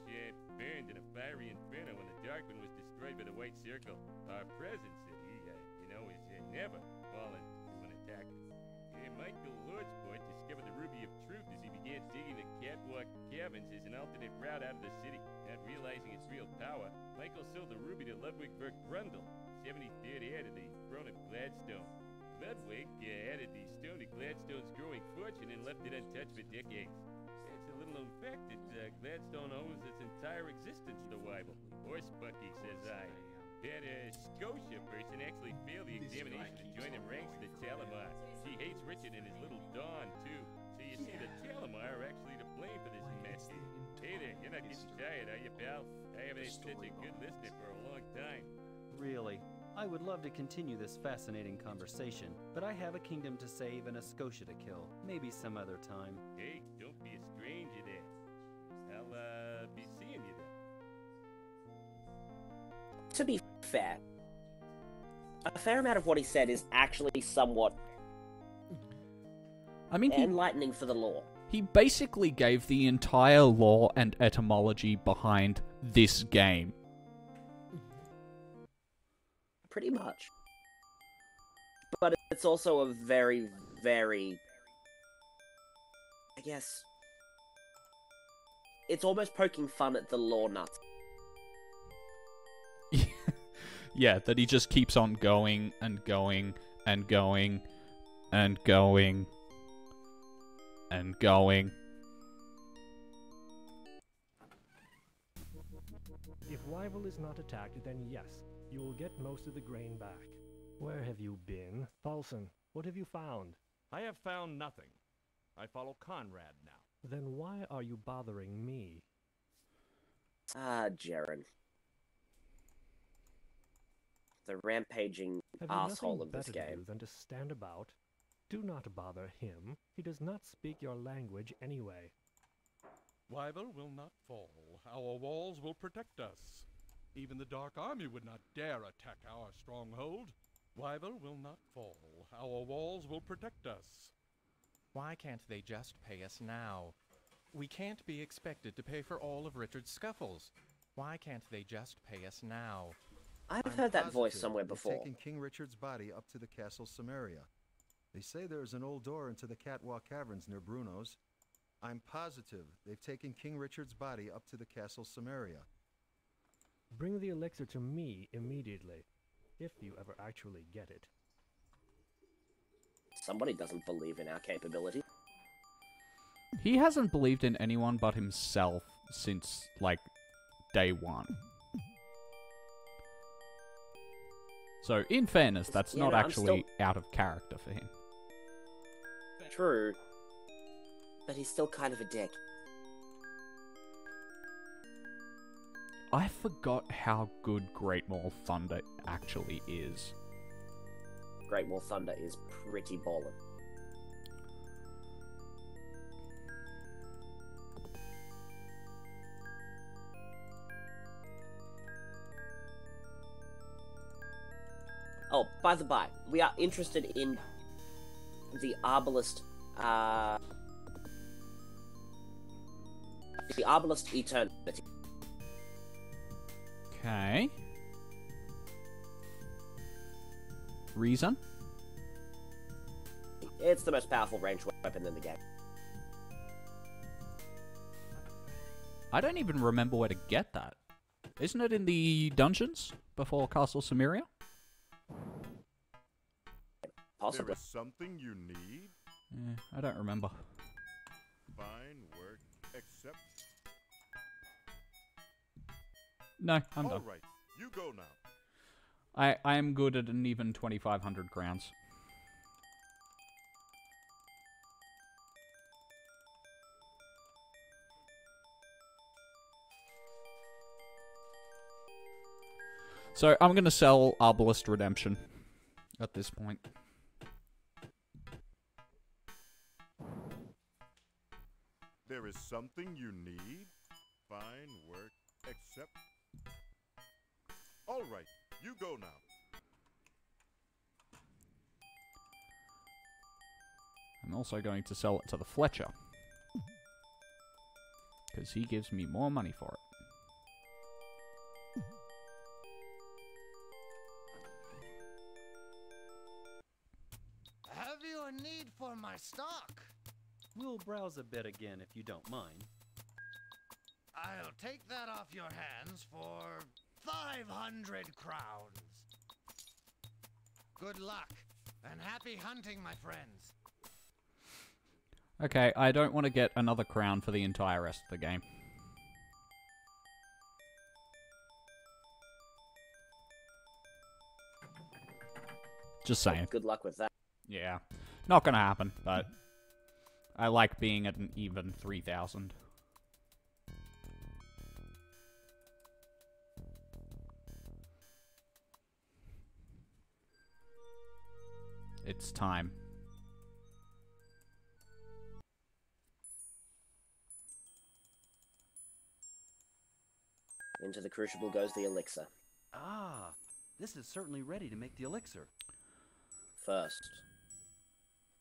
burned in a fiery inferno when the Dark One was destroyed by the White Circle. Our present city, is never fallen to an attacker. Michael Lordsport discovered the Ruby of Truth as he began digging the Catwalk Caverns as an alternate route out of the city. Not realizing its real power, Michael sold the ruby to Ludwig Grundle, 73rd heir to the throne of Gladstone. Ludwig added the stone to Gladstone's growing fortune and left it untouched for decades. It's a little known fact that Gladstone owes its entire existence to Wyville. Horse Bucky, says I. That Scotia person actually failed the examination to join the ranks of the Talamar. She hates Richard and his little Dawn, too. So you see, the Talamar are actually to blame for this mess. Hey there, you're not getting tired, are you, pal? I haven't had such a good listener for a long time. Really, I would love to continue this fascinating conversation, but I have a kingdom to save and a Scotia to kill. Maybe some other time. Hey, don't be a stranger there. I'll be seeing you then. To be fair, a fair amount of what he said is actually somewhat enlightening for the lore. He basically gave the entire lore and etymology behind this game. Pretty much. But it's also a very, very... I guess... It's almost poking fun at the lore nuts. Yeah, that he just keeps on going and going and going and going and going. If Wyville is not attacked, then yes, you will get most of the grain back. Where have you been? Paulson, what have you found? I have found nothing. I follow Conrad now. Then why are you bothering me? Ah, Jaren. The rampaging asshole of this Have you nothing better to game. do than to stand about? Do not bother him. He does not speak your language anyway. Wyville will not fall. Our walls will protect us. Even the Dark Army would not dare attack our stronghold. Wyville will not fall. Our walls will protect us. Why can't they just pay us now? We can't be expected to pay for all of Richard's scuffles. Why can't they just pay us now? I've heard that voice somewhere they've before. taken King Richard's body up to the castle Samaria. They say there is an old door into the Catwalk Caverns near Bruno's. I'm positive they've taken King Richard's body up to the castle Samaria. Bring the elixir to me immediately, if you ever actually get it. Somebody doesn't believe in our capability. He hasn't believed in anyone but himself since, like, day one. So, in fairness, that's not actually out of character for him. True. But he's still kind of a dick. I forgot how good Great Wall Thunder actually is. Great Wall Thunder is pretty ballin'. Oh, by the by, we are interested in the Arbalest, Eternity. Okay. Reason? It's the most powerful ranged weapon in the game. I don't even remember where to get that. Isn't it in the dungeons before Castle Samaria? Possibly. There is something you need? Yeah, I don't remember. Fine work, except... No, I'm done. All right, you go now. I am good at an even 2,500 crowns. So I'm going to sell Arbalest Redemption at this point. There is something you need? Fine work, except... All right, you go now. I'm also going to sell it to the Fletcher, because he gives me more money for it. Have you a need for my stock? We'll browse a bit again if you don't mind. I'll take that off your hands for 500 crowns. Good luck, and happy hunting, my friends. Okay, I don't want to get another crown for the entire rest of the game. Just saying. Good luck with that. Yeah. Not gonna happen, but I like being at an even 3,000. It's time. Into the crucible goes the elixir. Ah, this is certainly ready to make the elixir. First,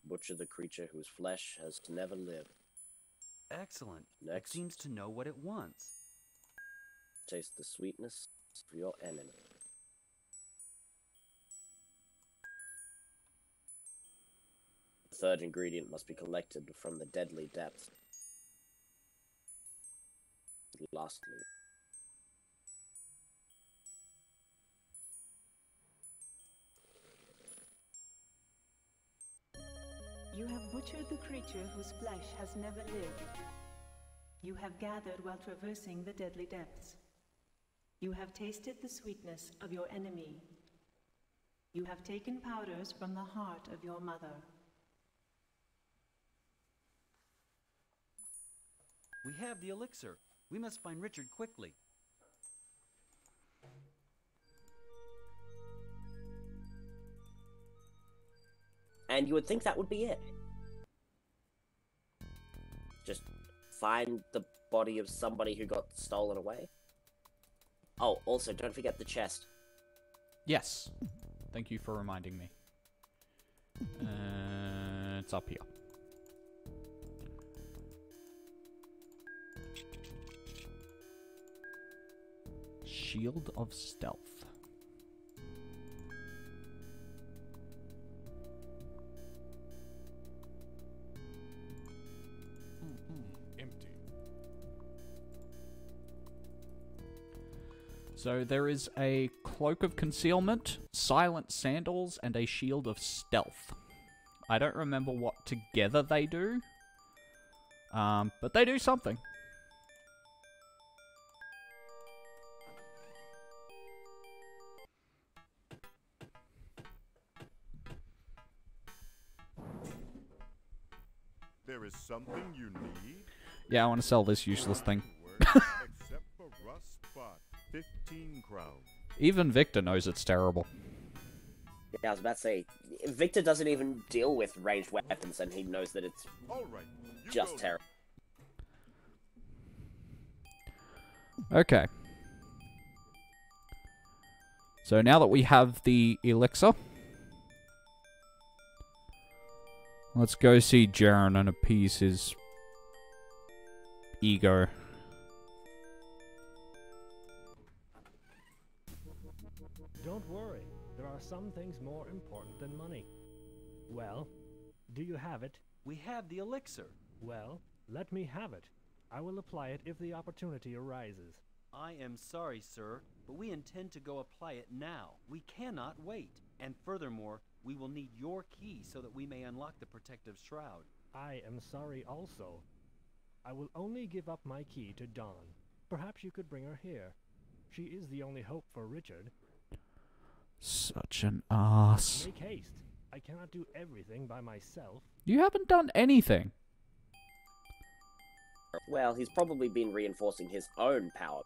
butcher the creature whose flesh has never lived. Excellent. Next. It seems to know what it wants. Taste the sweetness of your enemy. The third ingredient must be collected from the deadly depths. Lastly, you have butchered the creature whose flesh has never lived. You have gathered while traversing the deadly depths. You have tasted the sweetness of your enemy. You have taken powders from the heart of your mother. We have the elixir. We must find Richard quickly. and you would think that would be it. Just find the body of somebody who got stolen away. Oh, also, don't forget the chest. Yes. Thank you for reminding me. It's up here. Shield of Stealth. Empty. So there is a Cloak of Concealment, Silent Sandals, and a Shield of Stealth. I don't remember what together they do, but they do something. There is something you need? Yeah, I want to sell this useless thing. Except for rust spot. 15 crowns. Even Victor knows it's terrible. Yeah, I was about to say, Victor doesn't even deal with ranged weapons, and he knows that it's just terrible. So So now that we have the elixir, let's go see Jaren and appease his ego. Don't worry, there are some things more important than money. Well, do you have it? We have the elixir. Well, let me have it. I will apply it if the opportunity arises. I am sorry, sir, but we intend to go apply it now. We cannot wait. And furthermore, we will need your key so that we may unlock the protective shroud. I am sorry also. I will only give up my key to Dawn. Perhaps you could bring her here. She is the only hope for Richard. Such an ass. Make haste. I cannot do everything by myself. You haven't done anything. Well, he's probably been reinforcing his own power.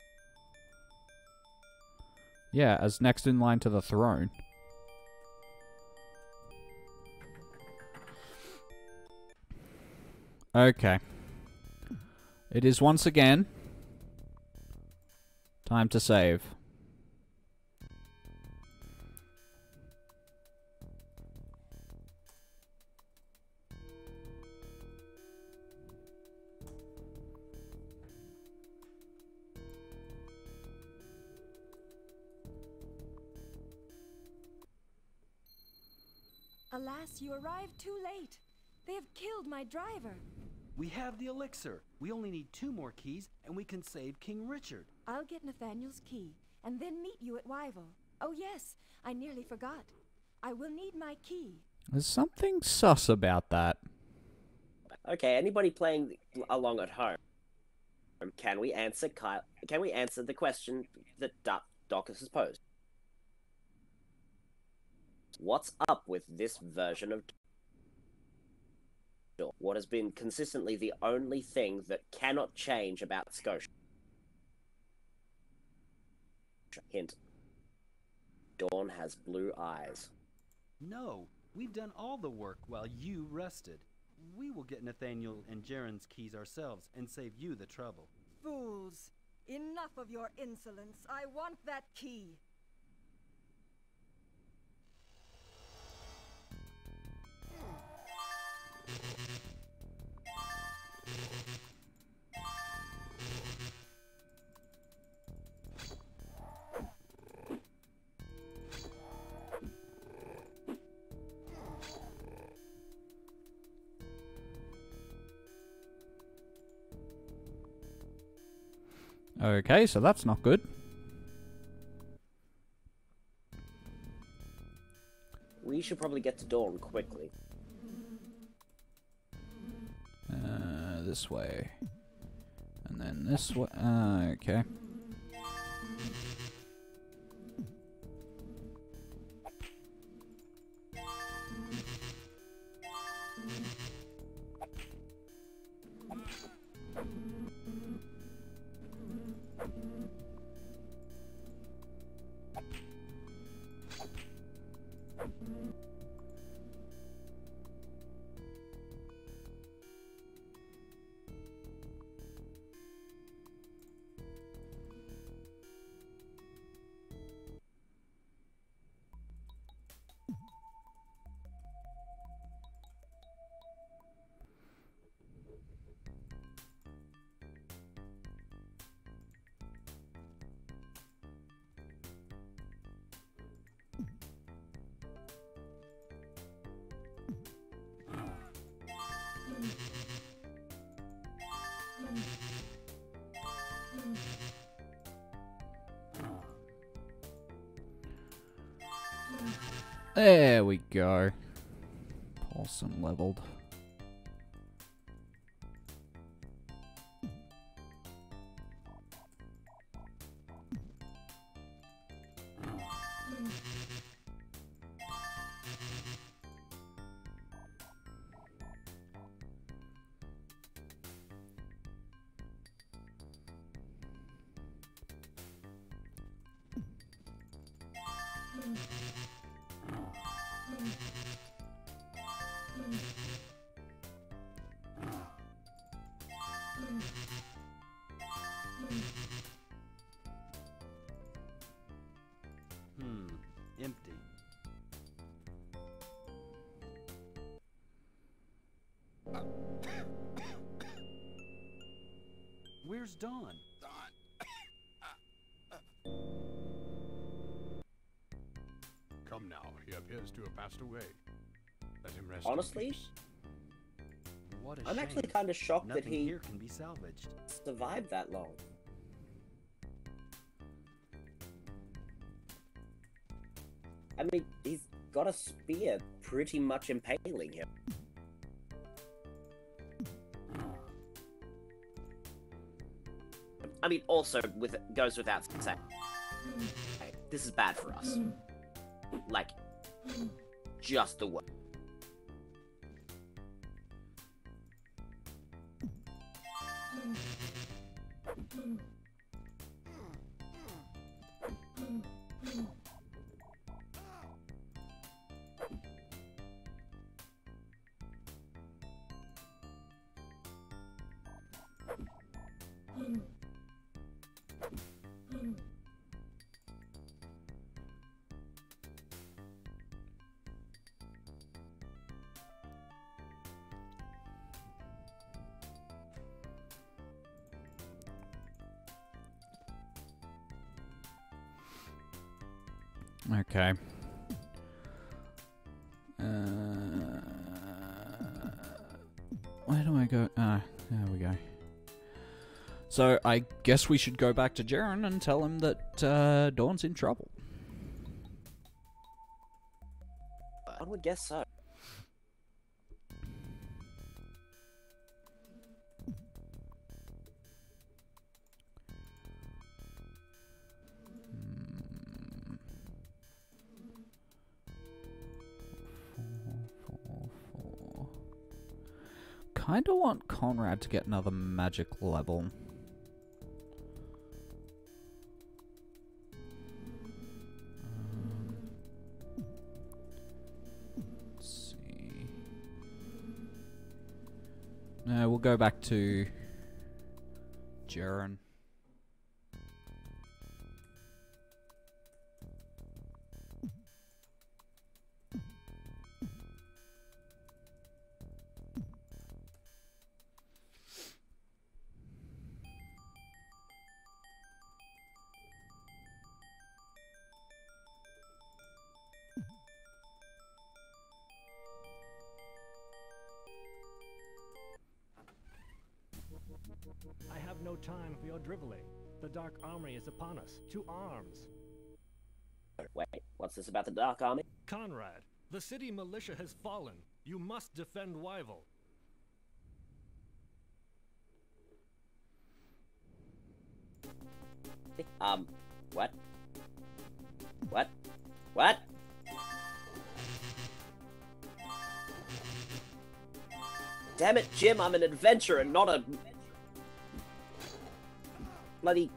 Yeah, as next in line to the throne. Okay. It is once again time to save. Alas, you arrived too late. They have killed my driver. We have the elixir. We only need 2 more keys, and we can save King Richard. I'll get Nathaniel's key, and then meet you at Wyville. Oh yes, I nearly forgot. I will need my key. There's something sus about that. Okay, anybody playing along at home? Can we answer the question that Docus has posed? What's up with this version of what has been consistently the only thing that cannot change about Scotia? Hint. Dawn has blue eyes. No, we've done all the work while you rested. We will get Nathaniel and Jaren's keys ourselves and save you the trouble. Fools! Enough of your insolence. I want that key. Okay, so that's not good. We should probably get to Dawn quickly. This way. And then this way. Okay. There we go. Paulson leveled. Where's Dawn? Come now, he appears to have passed away. Let him rest in Honestly, peace. What a I'm shame. actually kind of shocked that Nothing he here can be salvaged. survived that long. I mean, he's got a spear pretty much impaling him. I mean, also goes without saying, hey, this is bad for us. Like, just the worst. Okay. Where do I go? Ah, there we go. So, I guess we should go back to Jaren and tell him that Dawn's in trouble. I would guess so. Kinda want Conrad to get another magic level. Let's see. No, we'll go back to Jaren. I have no time for your driveling. The Dark Armory is upon us. To arms! Wait, what's this about the Dark Army? Conrad, the city militia has fallen. You must defend Wyville. What? What? What? Damn it, Jim, I'm an adventurer, not a bloody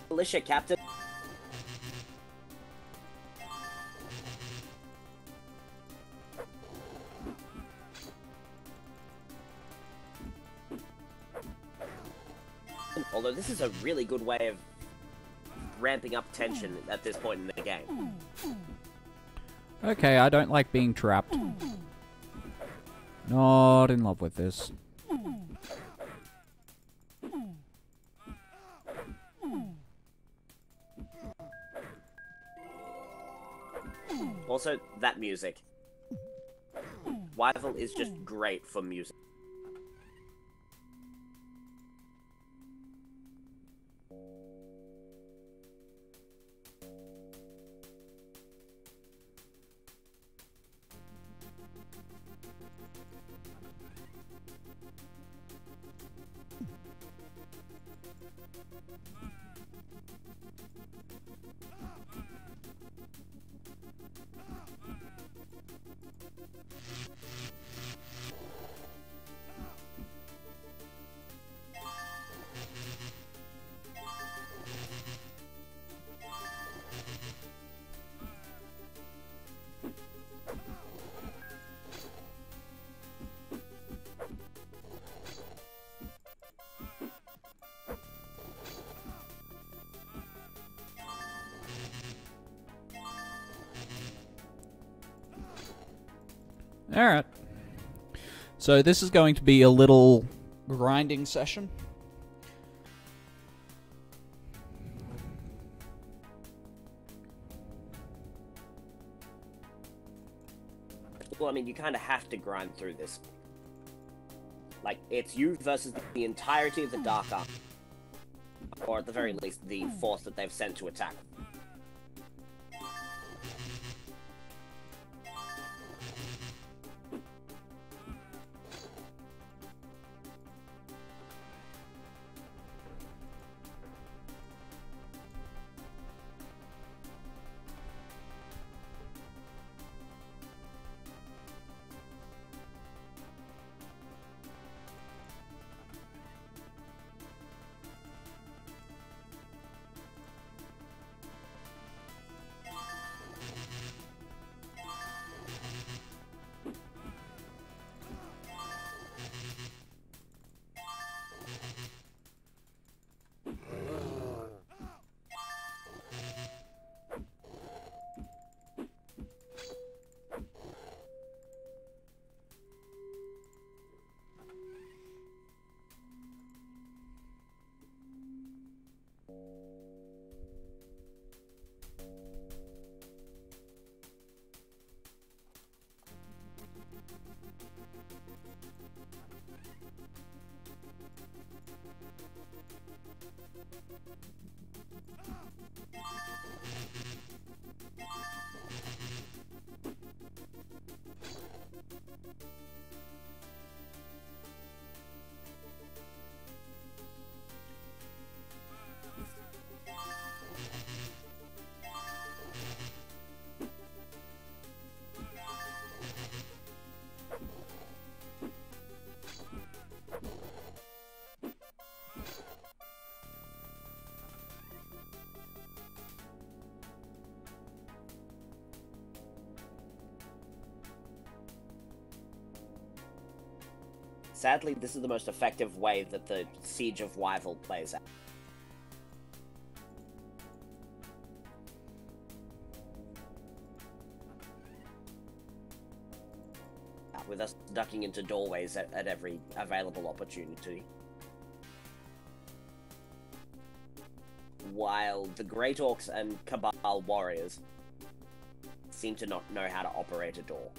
militia captain. Although this is a really good way of ramping up tension at this point in the game. Okay, I don't like being trapped. Not in love with this. Also, that music. Wyville is just great for music. Alright. So this is going to be a little grinding session. Well, I mean, you kind of have to grind through this. Like, it's you versus the entirety of the Dark Army. Or at the very least, the force that they've sent to attack. Sadly, this is the most effective way that the Siege of Wyville plays out. With us ducking into doorways at every available opportunity. While the Great Orcs and Cabal warriors seem to not know how to operate a door.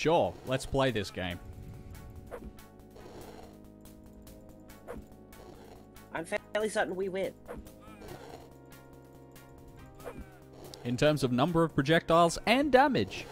Sure, let's play this game. I'm fairly certain we win. In terms of number of projectiles and damage.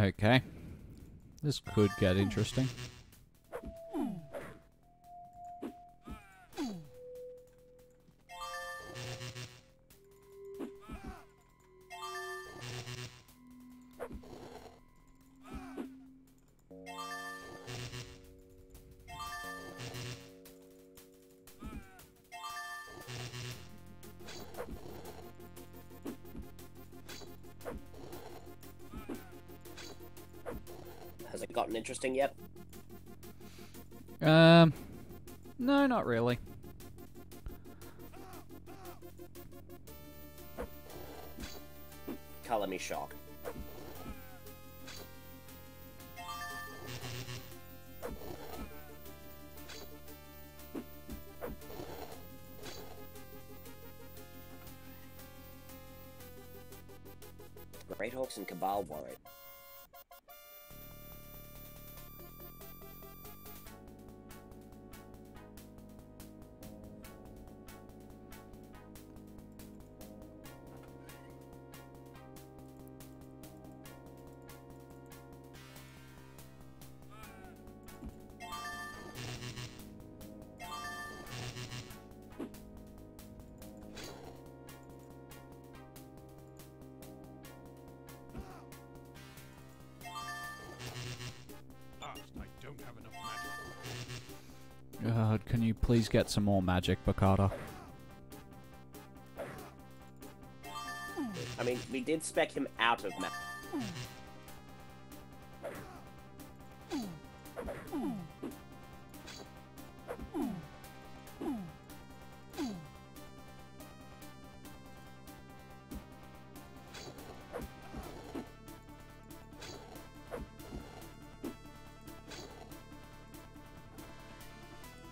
Okay. This could get interesting. Has it gotten interesting yet? No, not really. Color me shocked. Great Hawks and Cabal worried. I don't have enough magic. God, can you please get some more magic, Bakata? I mean, we did spec him out of map.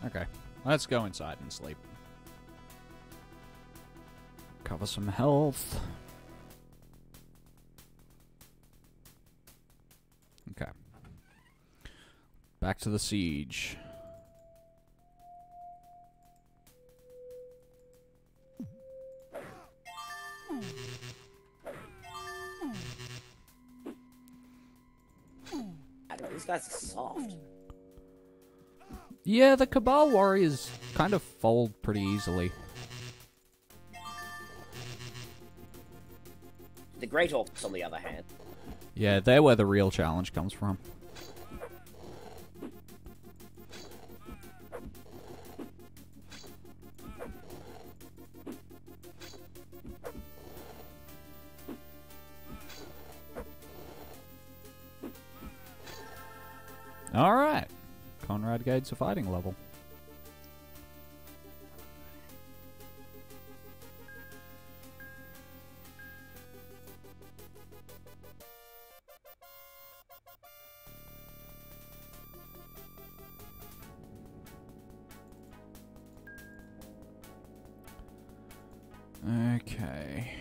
Okay, let's go inside and sleep. Cover some health. Okay. Back to the siege. These guys are soft. Yeah, the Cabal warriors kind of fold pretty easily. The Great Hawks, on the other hand. Yeah, they're where the real challenge comes from. Alright. Conrad gains a fighting level. Okay.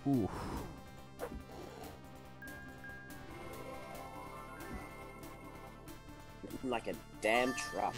Oof. Like a damn truck.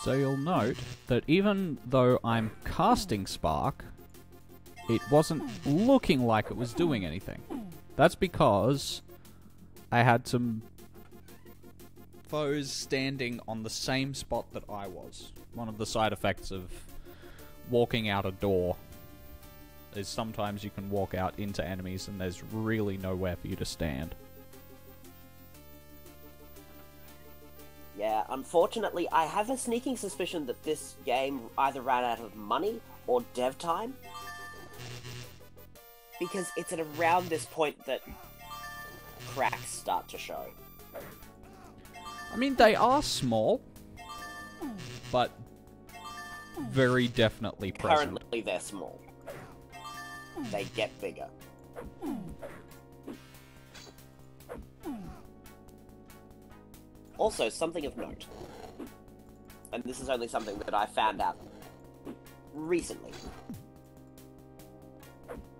So you'll note that even though I'm casting Spark, it wasn't looking like it was doing anything. That's because I had some foes standing on the same spot that I was. One of the side effects of walking out a door is sometimes you can walk out into enemies and there's really nowhere for you to stand. Yeah, unfortunately, I have a sneaking suspicion that this game either ran out of money or dev time. Because it's at around this point that cracks start to show. I mean, they are small, but very definitely present. Currently, they're small. They get bigger. Also, something of note, and this is only something that I found out recently.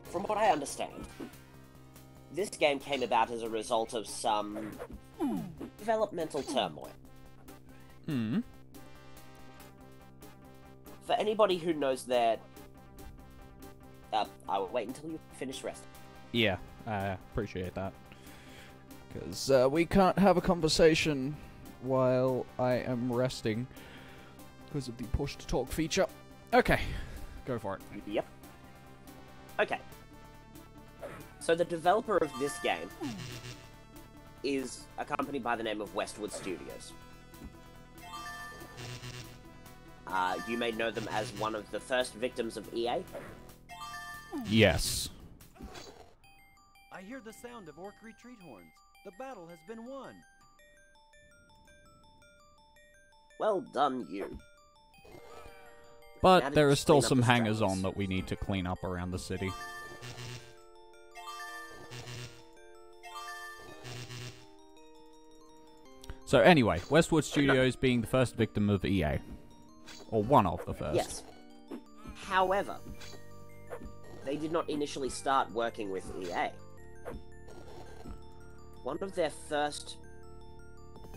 From what I understand, this game came about as a result of some developmental turmoil. Hmm. For anybody who knows their... I will wait until you finish resting. Yeah, I appreciate that. Because we can't have a conversation while I am resting because of the push-to-talk feature. Okay, go for it. Yep. Okay. So the developer of this game is a company by the name of Westwood Studios. You may know them as one of the first victims of EA. Yes. I hear the sound of orc retreat horns. The battle has been won. Well done, you. But there are still some hangers-on that we need to clean up around the city. So anyway, Westwood Studios being the first victim of EA. Or one of the first. Yes. However, they did not initially start working with EA. One of their first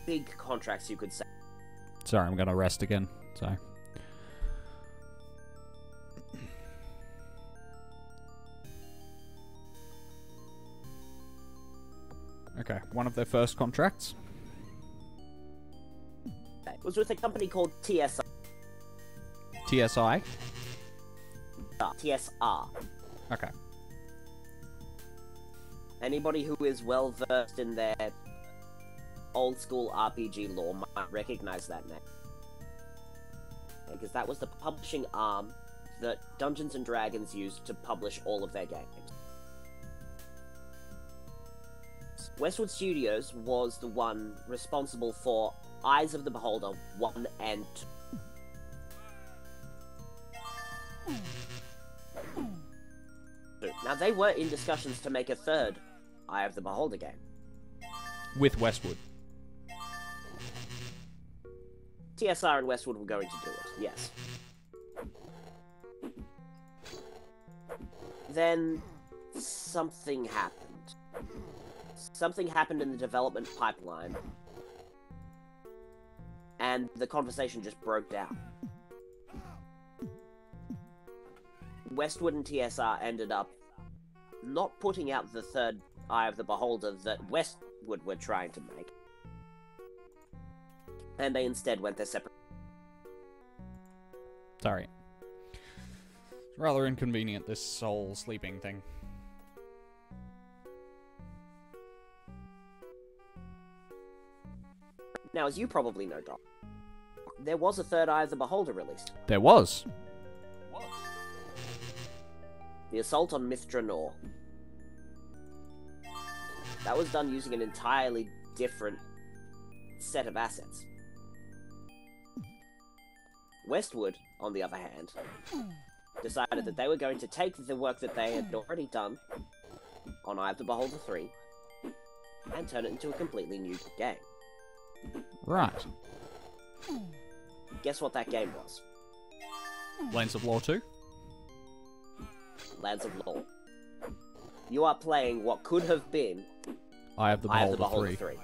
big contracts, you could say. Sorry, I'm gonna rest again. Sorry. Okay, one of their first contracts was with a company called TSR. TSI? TSR. Okay. Anybody who is well versed in their old school RPG lore might recognize that name. Because that was the publishing arm that Dungeons & Dragons used to publish all of their games. Westwood Studios was the one responsible for Eyes of the Beholder 1 and 2. Now, they were in discussions to make a third Eye of the Beholder game. With Westwood. TSR and Westwood were going to do it, yes. Then, something happened. Something happened in the development pipeline, and the conversation just broke down. Westwood and TSR ended up not putting out the third Eye of the Beholder that Westwood were trying to make, and they instead went their separate... Sorry. It's rather inconvenient, this soul sleeping thing. Now, as you probably know, Doc, there was a third Eye of the Beholder released. There was. The Assault on Mithranor. That was done using an entirely different set of assets. Westwood, on the other hand, decided that they were going to take the work that they had already done on Eye of the Beholder 3 and turn it into a completely new game. Right. Guess what that game was? Lands of Lore 2? Lands of Lore. You are playing what could have been Eye of the Beholder 3.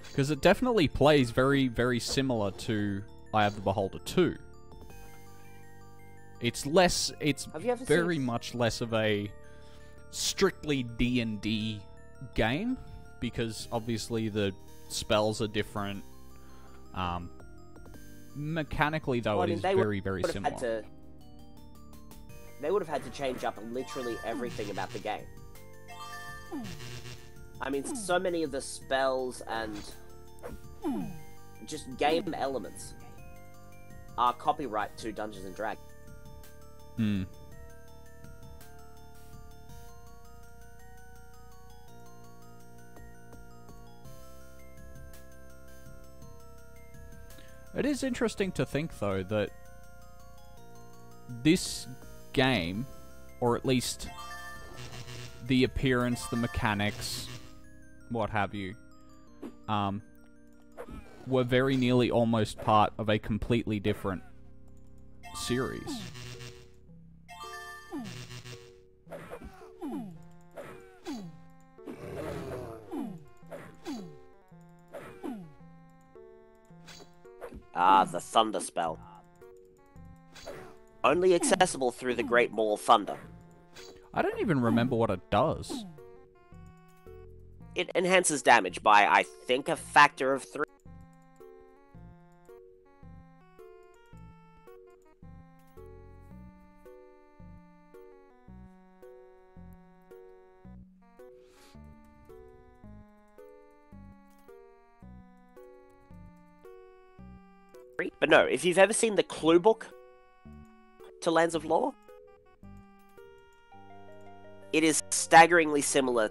Because it definitely plays very, very similar to Eye of the Beholder 2. It's less. It's Have you ever very seen... much less of a strictly D&D game, because obviously the spells are different. Mechanically, though, Well, I it mean, is they very, very would have similar. had to... They would have had to change up literally everything about the game. I mean, so many of the spells and just game elements are copyright to Dungeons and Dragons. Hmm. It is interesting to think, though, that this game, or at least the appearance, the mechanics, what have you, were very nearly almost part of a completely different series. Ah, the Thunder Spell. Only accessible through the Great Maul Thunder. I don't even remember what it does. It enhances damage by, I think, a factor of 3. But no, if you've ever seen the clue book to Lands of Lore, it is staggeringly similar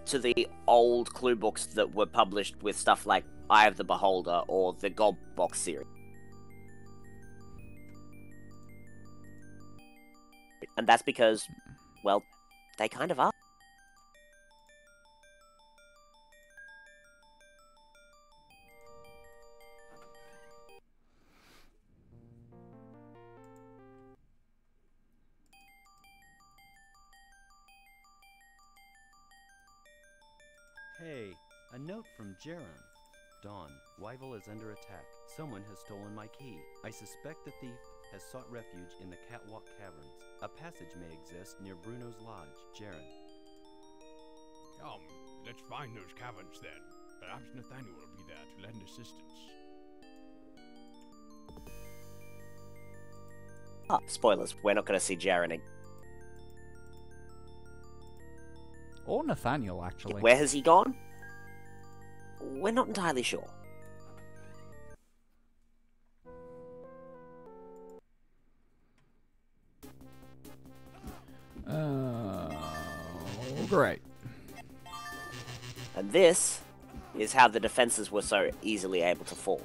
to the old clue books that were published with stuff like Eye of the Beholder or the Gold Box series. And that's because, well, they kind of are. Hey, a note from Jaren. Dawn, Wyvil is under attack. Someone has stolen my key. I suspect the thief has sought refuge in the Catwalk Caverns. A passage may exist near Bruno's lodge. Jaren. Let's find those caverns then. Perhaps Nathaniel will be there to lend assistance. Ah, spoilers, we're not going to see Jaren again. Or Nathaniel, actually. Where has he gone? We're not entirely sure. Great. And this is how the defenses were so easily able to fall.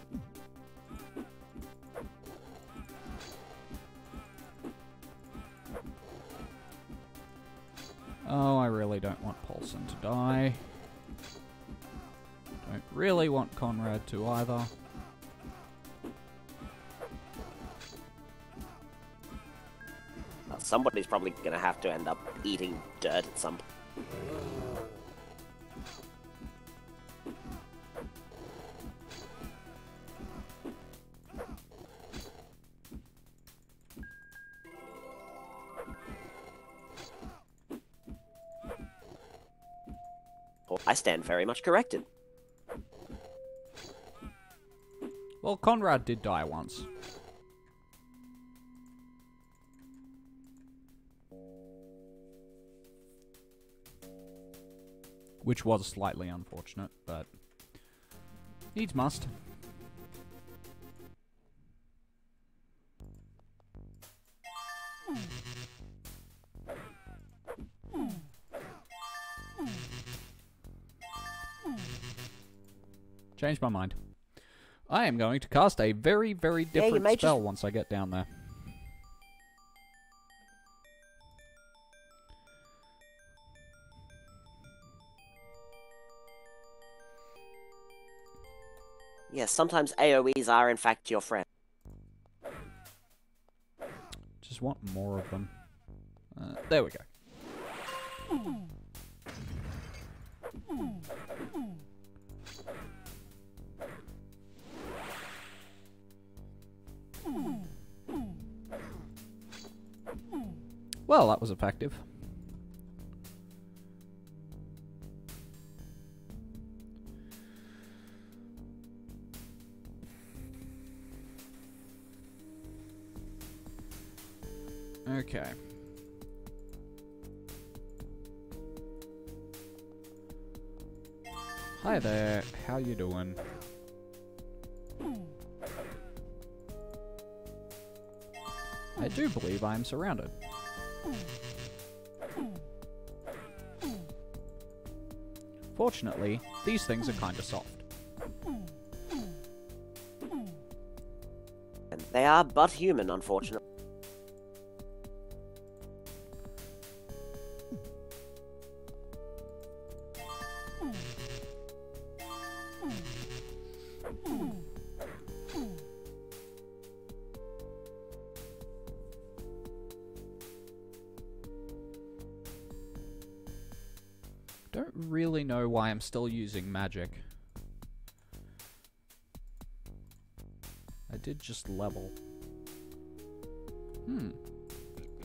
Oh, I really don't want Paulson to die. Don't really want Conrad to either. Well, somebody's probably going to have to end up eating dirt at some point. I stand very much corrected. Well, Conrad did die once. Which was slightly unfortunate, but needs must. Changed my mind. I am going to cast a very, very different spell once I get down there. Yes, sometimes AoEs are in fact your friend. Just want more of them. There we go. Well, that was effective. Okay. Hi there, how you doing? I do believe I am surrounded. Fortunately, these things are kinda soft. And they are but human, unfortunately. Don't really know why I'm still using magic. I did just level.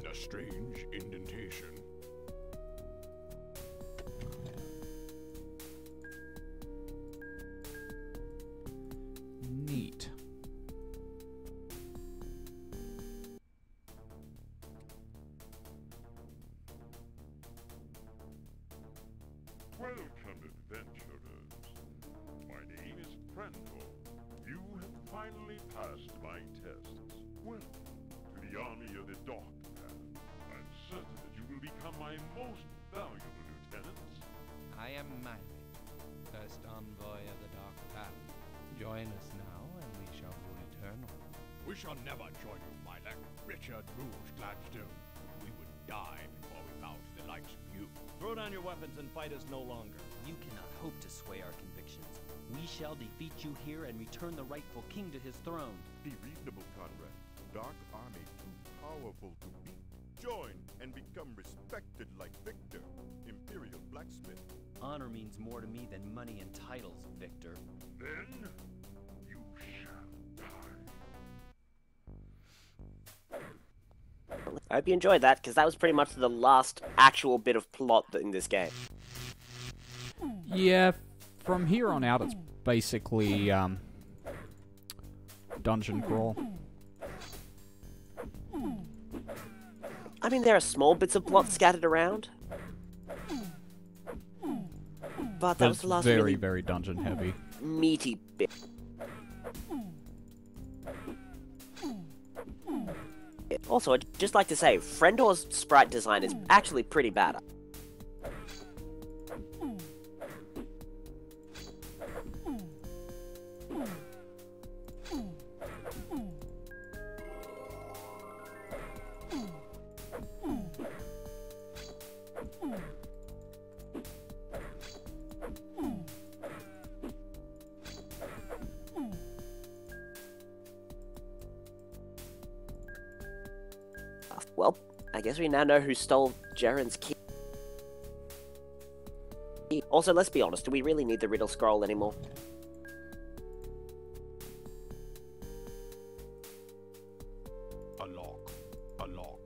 A strange indentation. Neat. Welcome, adventurers. My name is Frendor. You have finally passed my tests. Welcome to the army of the Dark Path. I'm certain that you will become my most valuable lieutenants. I am Miley, first envoy of the Dark Path. Join us now, and we shall rule eternal. We shall never join you, Milek. Richard rules Gladstone. We would die before we bow to the likes of you. Throw down your weapons and fight us no longer. You cannot hope to sway our convictions. We shall defeat you here and return the rightful king to his throne. Be reasonable, Conrad. Dark army too powerful to beat. Join and become respected like Victor, Imperial Blacksmith. Honor means more to me than money and titles, Victor. Then you shall die. I hope you enjoyed that, because that was pretty much the last actual bit of plot in this game. Yeah, from here on out it's basically dungeon crawl. I mean, there are small bits of plot scattered around. But that was the last very, really very dungeon heavy. meaty bit. Also, I'd just like to say, Frendor's sprite design is actually pretty bad. Well, I guess we now know who stole Jaren's key. Also, let's be honest, do we really need the riddle scroll anymore? A lock. A lock.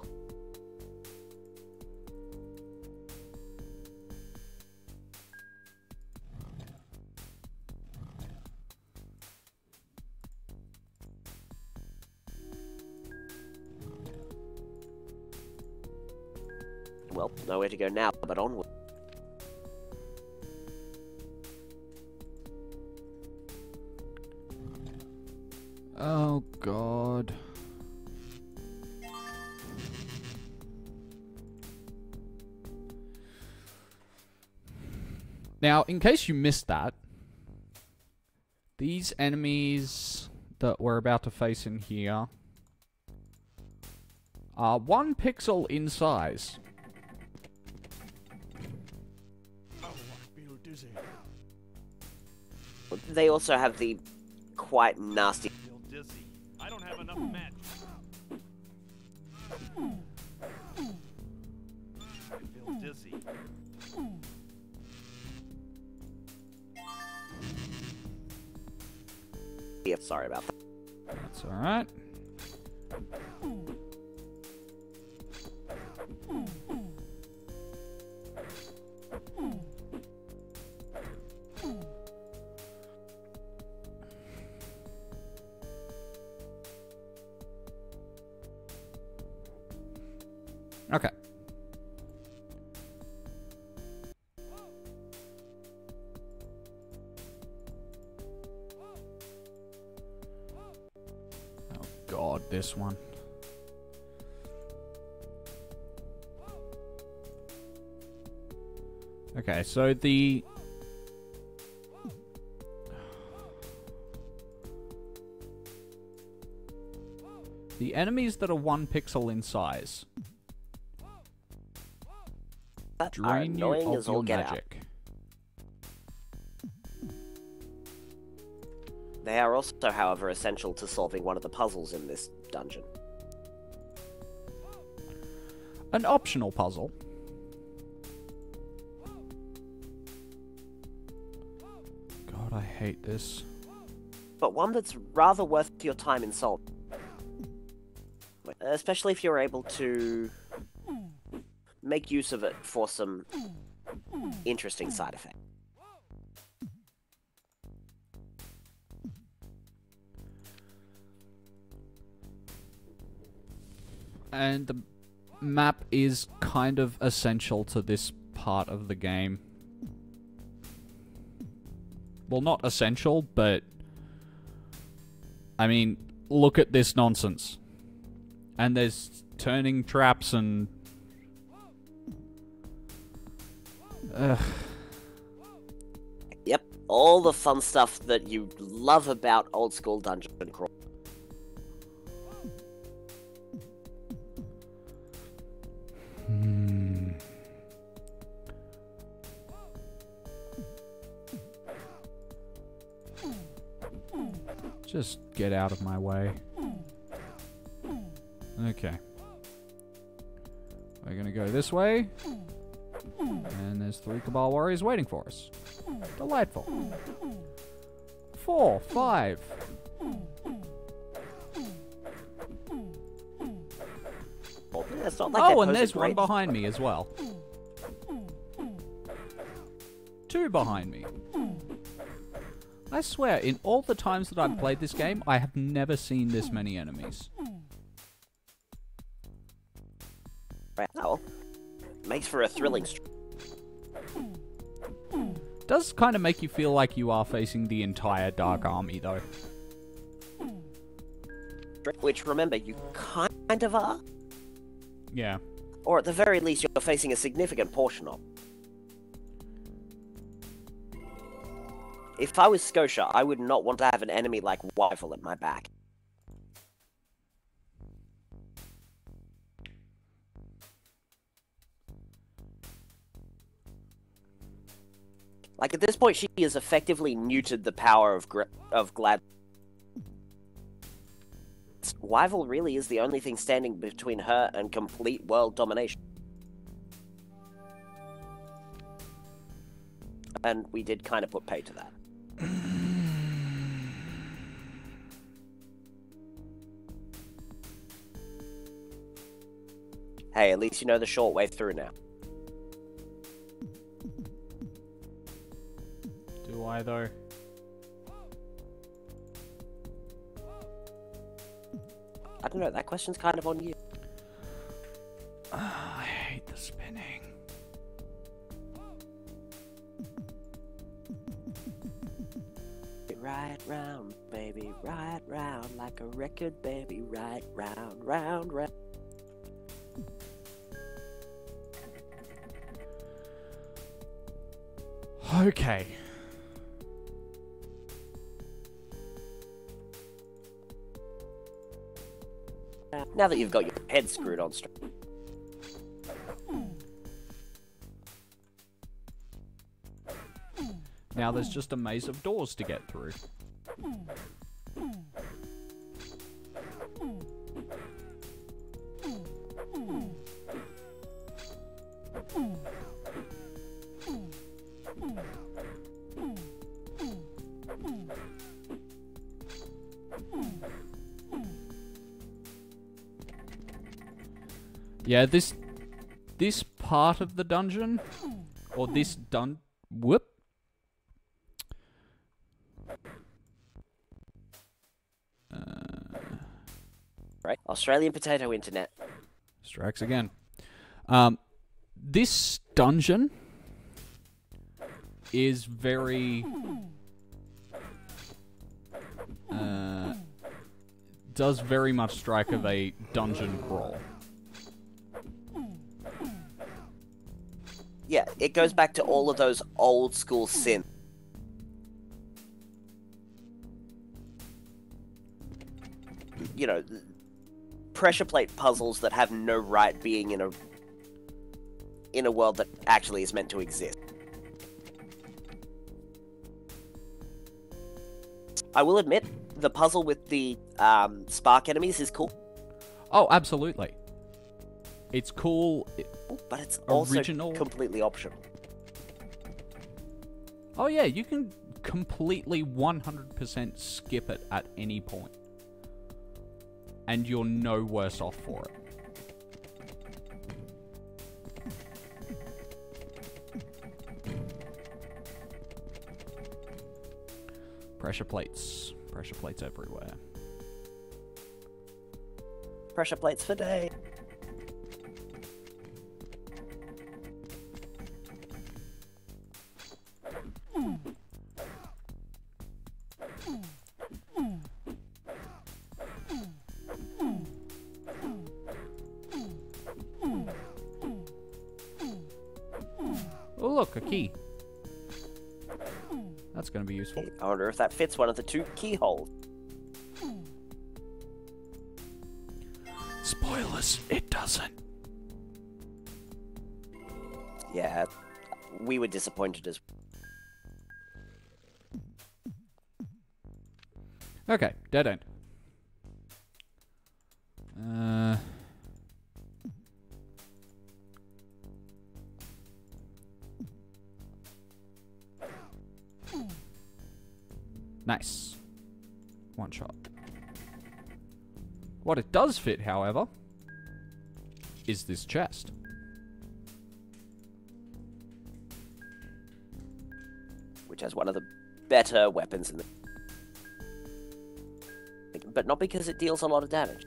Well, nowhere to go now, but onward. Oh god. Now, in case you missed that, these enemies that we're about to face in here are 1 pixel in size. Oh, I feel dizzy. They also have the quite nasty. I feel dizzy. I don't have enough magic. I feel dizzy. Yeah, sorry about that. That's alright. God, this one. Okay, so the enemies that are 1 pixel in size drain you annoying of as all your get out. magic. They are also, however, essential to solving one of the puzzles in this dungeon. An optional puzzle. God, I hate this. But one that's rather worth your time in solving. Especially if you're able to make use of it for some interesting side effects. And the map is kind of essential to this part of the game. Well, not essential, but I mean, look at this nonsense. And there's turning traps and Yep, all the fun stuff that you love about old school dungeon crawl. Just get out of my way. Okay. We're gonna go this way. And there's 3 Cabal Warriors waiting for us. Delightful. 4, 5. It's not like Oh, they and pose a there's one great- behind me as well. 2 behind me. I swear, in all the times that I've played this game, I have never seen this many enemies. Right, well, makes for a thrilling stream. Does kind of make you feel like you are facing the entire Dark Army, though. Which, remember, you kind of are. Yeah. Or at the very least, you're facing a significant portion of. If I was Scotia, I would not want to have an enemy like Wyvil at my back. Like, at this point, she has effectively neutered the power of Glad. Wyvil really is the only thing standing between her and complete world domination. And we did kind of put pay to that. Hey, at least you know the short way through now. Do I, though? I don't know, that question's kind of on you. I hate the spinning. Right round, baby, right round, like a record, baby, right round, round, round. Okay. Now that you've got your head screwed on straight. Now there's just a maze of doors to get through. Yeah, this part of the dungeon, or this whoop. Right, Australian Potato Internet. Strikes again. This dungeon is very... does very much strike of a dungeon crawl. Yeah, it goes back to all of those old school synths. You know, pressure plate puzzles that have no right being in a world that actually is meant to exist. I will admit, the puzzle with the spark enemies is cool. Oh, absolutely. It's cool. But it's also original. completely optional. Oh yeah, you can completely 100% skip it at any point. And you're no worse off for it. Pressure plates. Pressure plates everywhere. Pressure plates for day. Oh look, a key. That's going to be useful. I wonder if that fits one of the two keyholes. Spoilers, it doesn't. Yeah, we were disappointed as Okay, dead end. Nice. One shot. What it does fit, however, is this chest. which has one of the better weapons in the... But not because it deals a lot of damage.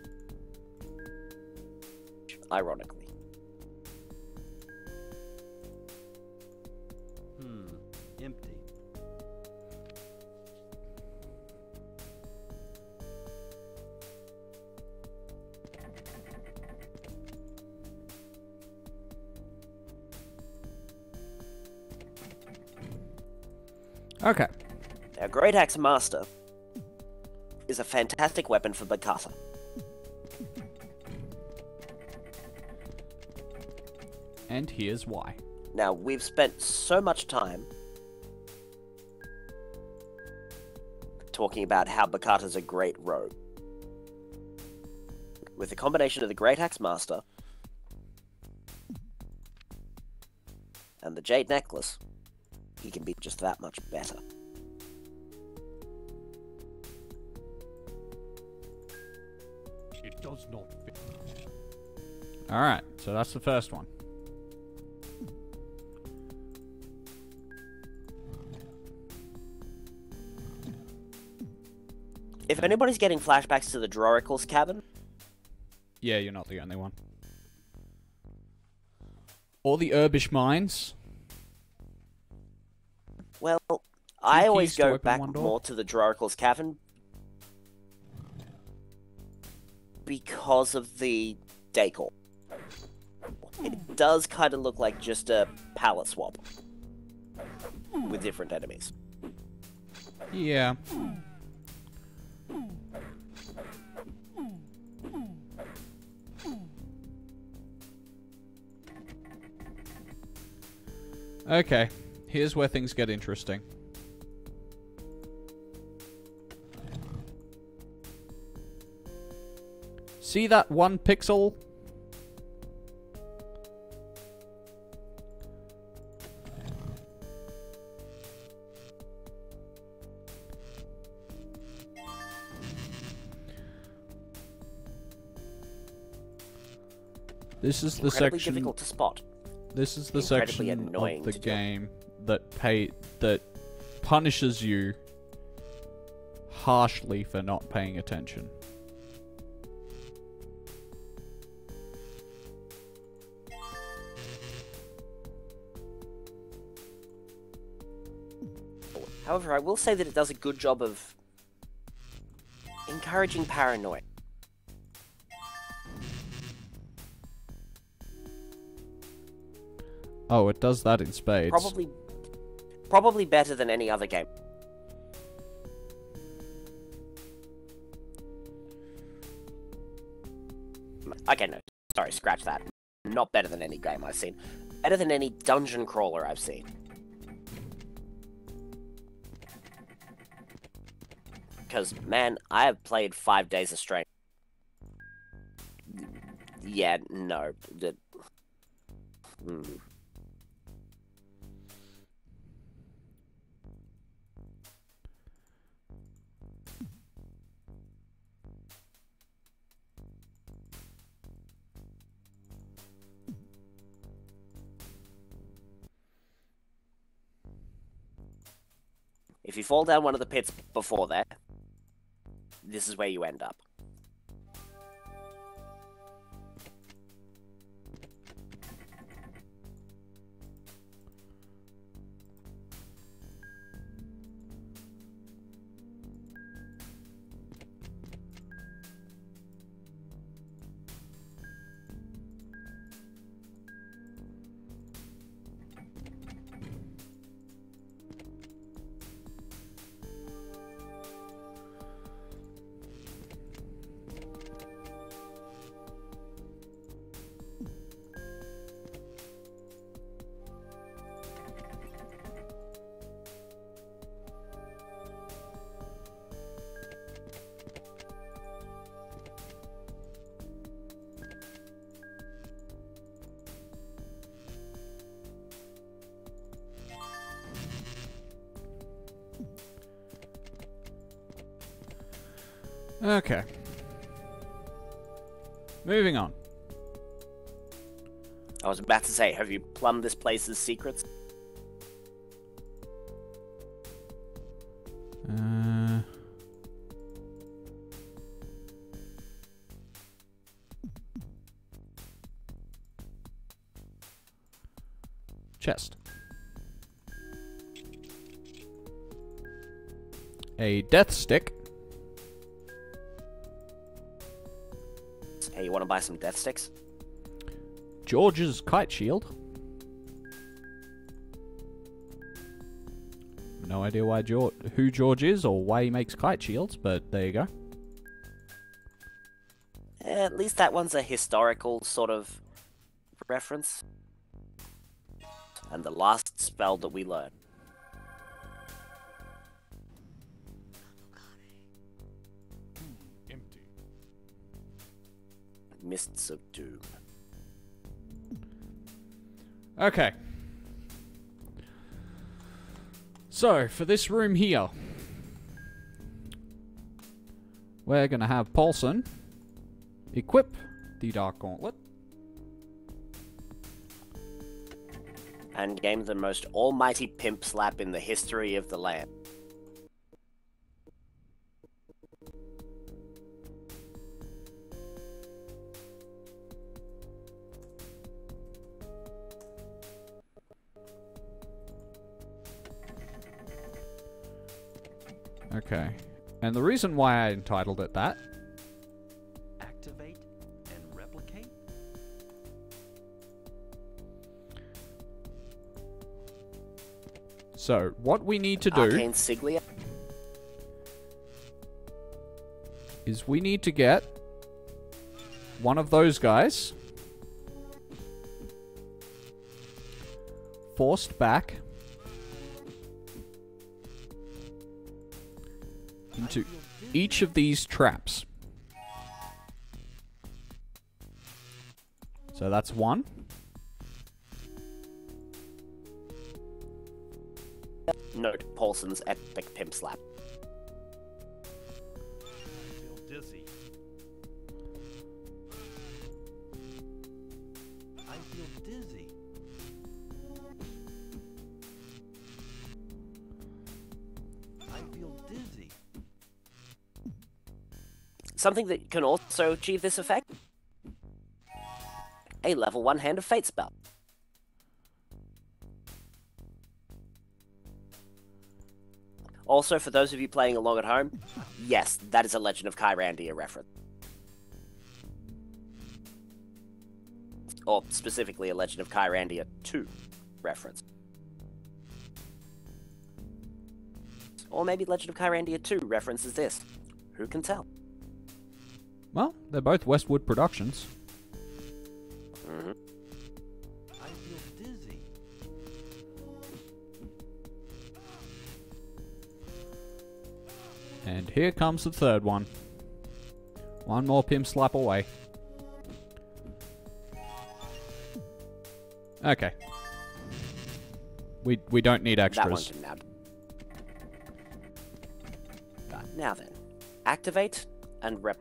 Ironically. Empty. Okay. Now, Great Axe Master is a fantastic weapon for Bakasa. And here's why. Now, we've spent so much time talking about how Bakata's a great rogue. With the combination of the Great Axe Master and the Jade Necklace, he can be just that much better. It does not fit. Alright, so that's the first one. If anybody's getting flashbacks to the Droricle's cabin... Yeah, you're not the only one. Or the Urbish mines. Well, I always keys to go open back one door? more to the Droricle's cavern because of the decor. It does kind of look like just a palette swap with different enemies. Yeah. Okay, here's where things get interesting. See that one pixel? This is the Incredibly section. difficult to spot. This is the Incredibly section annoying of the to do. game that punishes you harshly for not paying attention. However, I will say that it does a good job of encouraging paranoia. Oh, it does that in spades. Probably better than any other game. Okay, no. Sorry, scratch that. Not better than any game I've seen. Better than any dungeon crawler I've seen. Because, man, I have played 5 Days of Strength. Yeah, no. If you fall down one of the pits before that, this is where you end up. Okay. Moving on. I was about to say, have you plumbed this place's secrets? Chest. A death stick. Hey, you want to buy some death sticks? George's kite shield. No idea why who George is or why he makes kite shields, but there you go. At least that one's a historical sort of reference. And the last spell that we learn. Empty. Mists of Doom. Okay. So, for this room here, we're going to have Paulson equip the Dark Gauntlet. And game the most almighty pimp slap in the history of the land. Okay. And the reason why I entitled it that... Activate and replicate? So, what we need to do... Arcane Siglia? Is we need to get one of those guys forced back into each of these traps. So that's one. Note Paulson's epic pimp slap. I feel dizzy. I feel dizzy. I feel dizzy. Something that can also achieve this effect? A level 1 Hand of Fate spell. Also, for those of you playing along at home, yes, that is a Legend of Kyrandia reference. Or specifically a Legend of Kyrandia 2 reference. Or maybe Legend of Kyrandia 2 references this. Who can tell? Well, they're both Westwood Productions. Mm-hmm. I feel dizzy. And here comes the third one. One more pimp slap away. Okay. We don't need That one extras. can now. Now then, activate and rep.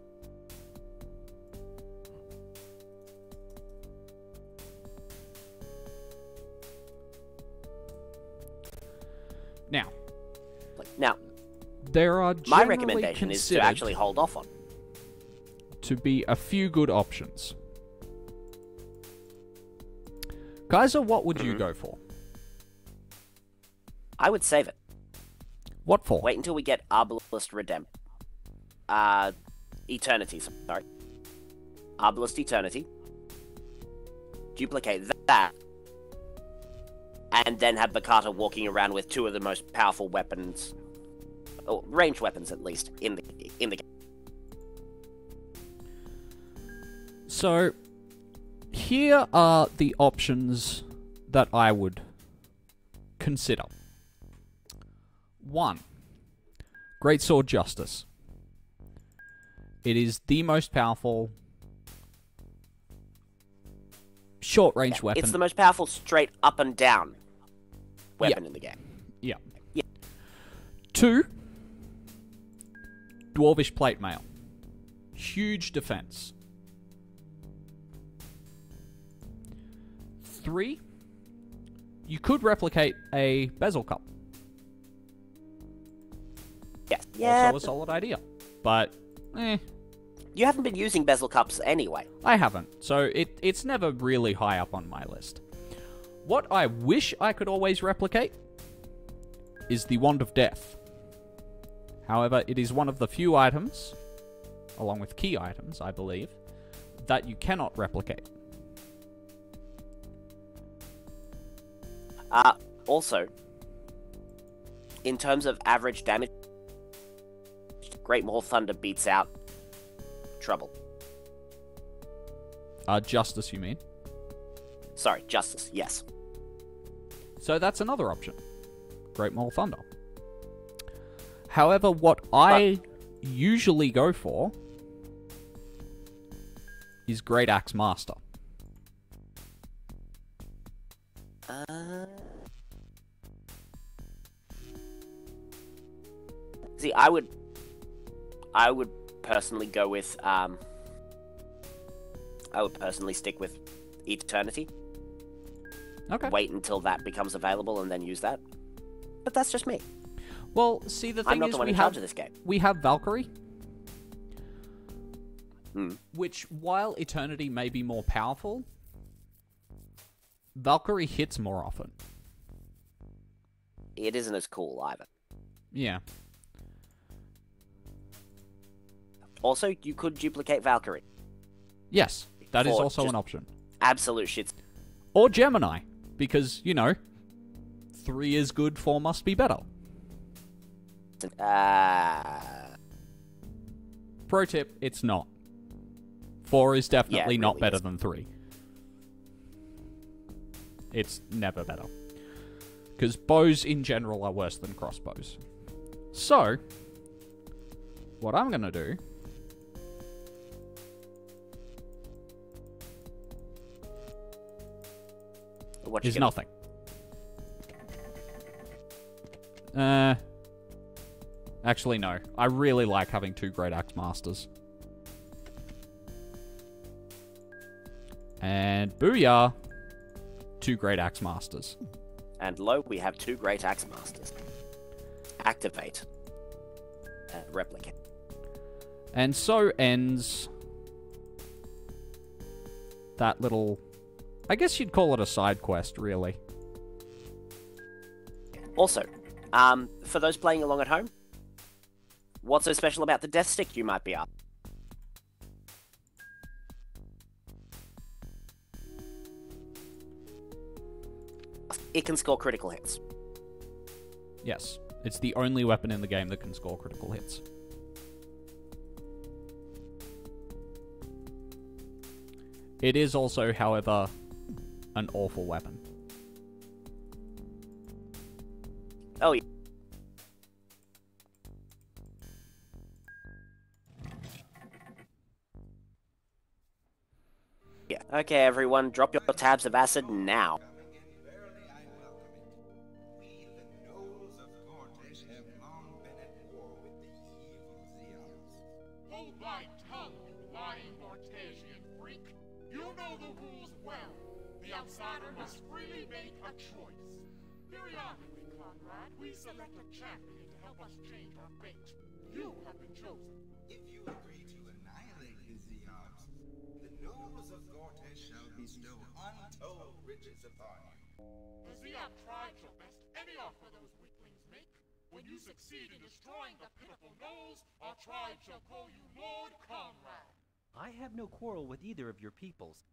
Now, there are my generally recommendation is to considered actually hold off on. to be a few good options. Kaiser, what would you go for? I would save it. What for? Wait until we get Arbalest Redemption. Eternity, sorry. Arbalest Eternity. Duplicate that. And then have Bakata walking around with two of the most powerful weapons, or ranged weapons at least, in the game. So, here are the options that I would consider. 1. Greatsword Justice. It is the most powerful short-range weapon. It's the most powerful straight up and down weapon in the game. Yeah. 2. Dwarvish Plate Mail. Huge defense. 3. You could replicate a Bezel Cup. Yes. Yeah. Also a solid idea. But, You haven't been using Bezel Cups anyway. I haven't, so it's never really high up on my list. What I wish I could always replicate is the Wand of Death. However, it is one of the few items, along with key items, I believe, that you cannot replicate. Also, in terms of average damage, Great Maul Thunder beats out Trouble. Justice, you mean? Sorry, Justice, yes. So that's another option. Great Maul Thunder. However, what I usually go for is Great Axe Master. See, I would personally go with, I would personally stick with Eternity. Okay. Wait until that becomes available and then use that. But that's just me. Well, see, the thing I'm not is, the one in charge of this game. We have Valkyrie, which, while Eternity may be more powerful, Valkyrie hits more often. It isn't as cool either. Yeah. Also, you could duplicate Valkyrie. Yes, that is For also just an option. Absolute shit. Or Gemini, because, 3 is good, 4 must be better. Pro tip, it's not. 4 is definitely not better than 3. It's never better. Because bows in general are worse than crossbows. So, what I'm going to do is nothing. Actually, no. I really like having 2 Great Axe Masters. And booyah! 2 Great Axe Masters. And lo, we have 2 Great Axe Masters. Activate. Replicate. And so ends that little... I guess you'd call it a side quest, really. Also, for those playing along at home, what's so special about the Death Stick, you might be up? it can score critical hits. Yes, it's the only weapon in the game that can score critical hits. It is also, however, an awful weapon. Oh, yeah. Yeah. Okay, everyone, drop your tabs of acid now. Hold thy tongue, you lying Mortasian freak! You know the rules well. The outsider must freely make a choice. Periodically, Conrad, we select a champion to help us change our fate. You have been chosen. If you agree to annihilate the Zeobs, the nobles of Gortes shall bestow untold riches upon you. The Zeob tribe shall best any offer those weaklings make. When you succeed in destroying the pitiful gnolls, our tribe shall call you Lord Conrad. I have no quarrel with either of your peoples.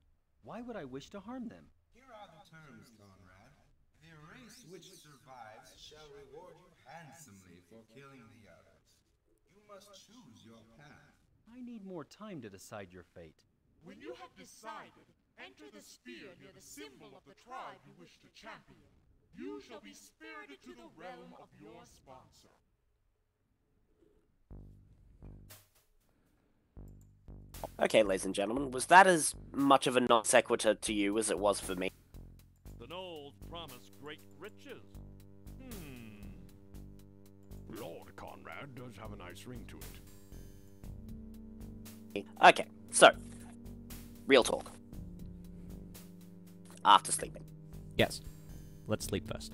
Why would I wish to harm them? Here are the terms, Conrad. The race which survives shall reward you handsomely for killing the others. You must choose your path. I need more time to decide your fate. When you have decided, enter the sphere near the symbol of the tribe you wish to champion. You shall be spirited to the realm of your sponsor. Okay, ladies and gentlemen, was that as much of a non sequitur to you as it was for me? The gnolls promise great riches. Lord Conrad does have a nice ring to it. Okay, so, real talk. After sleeping. Yes. Let's sleep first.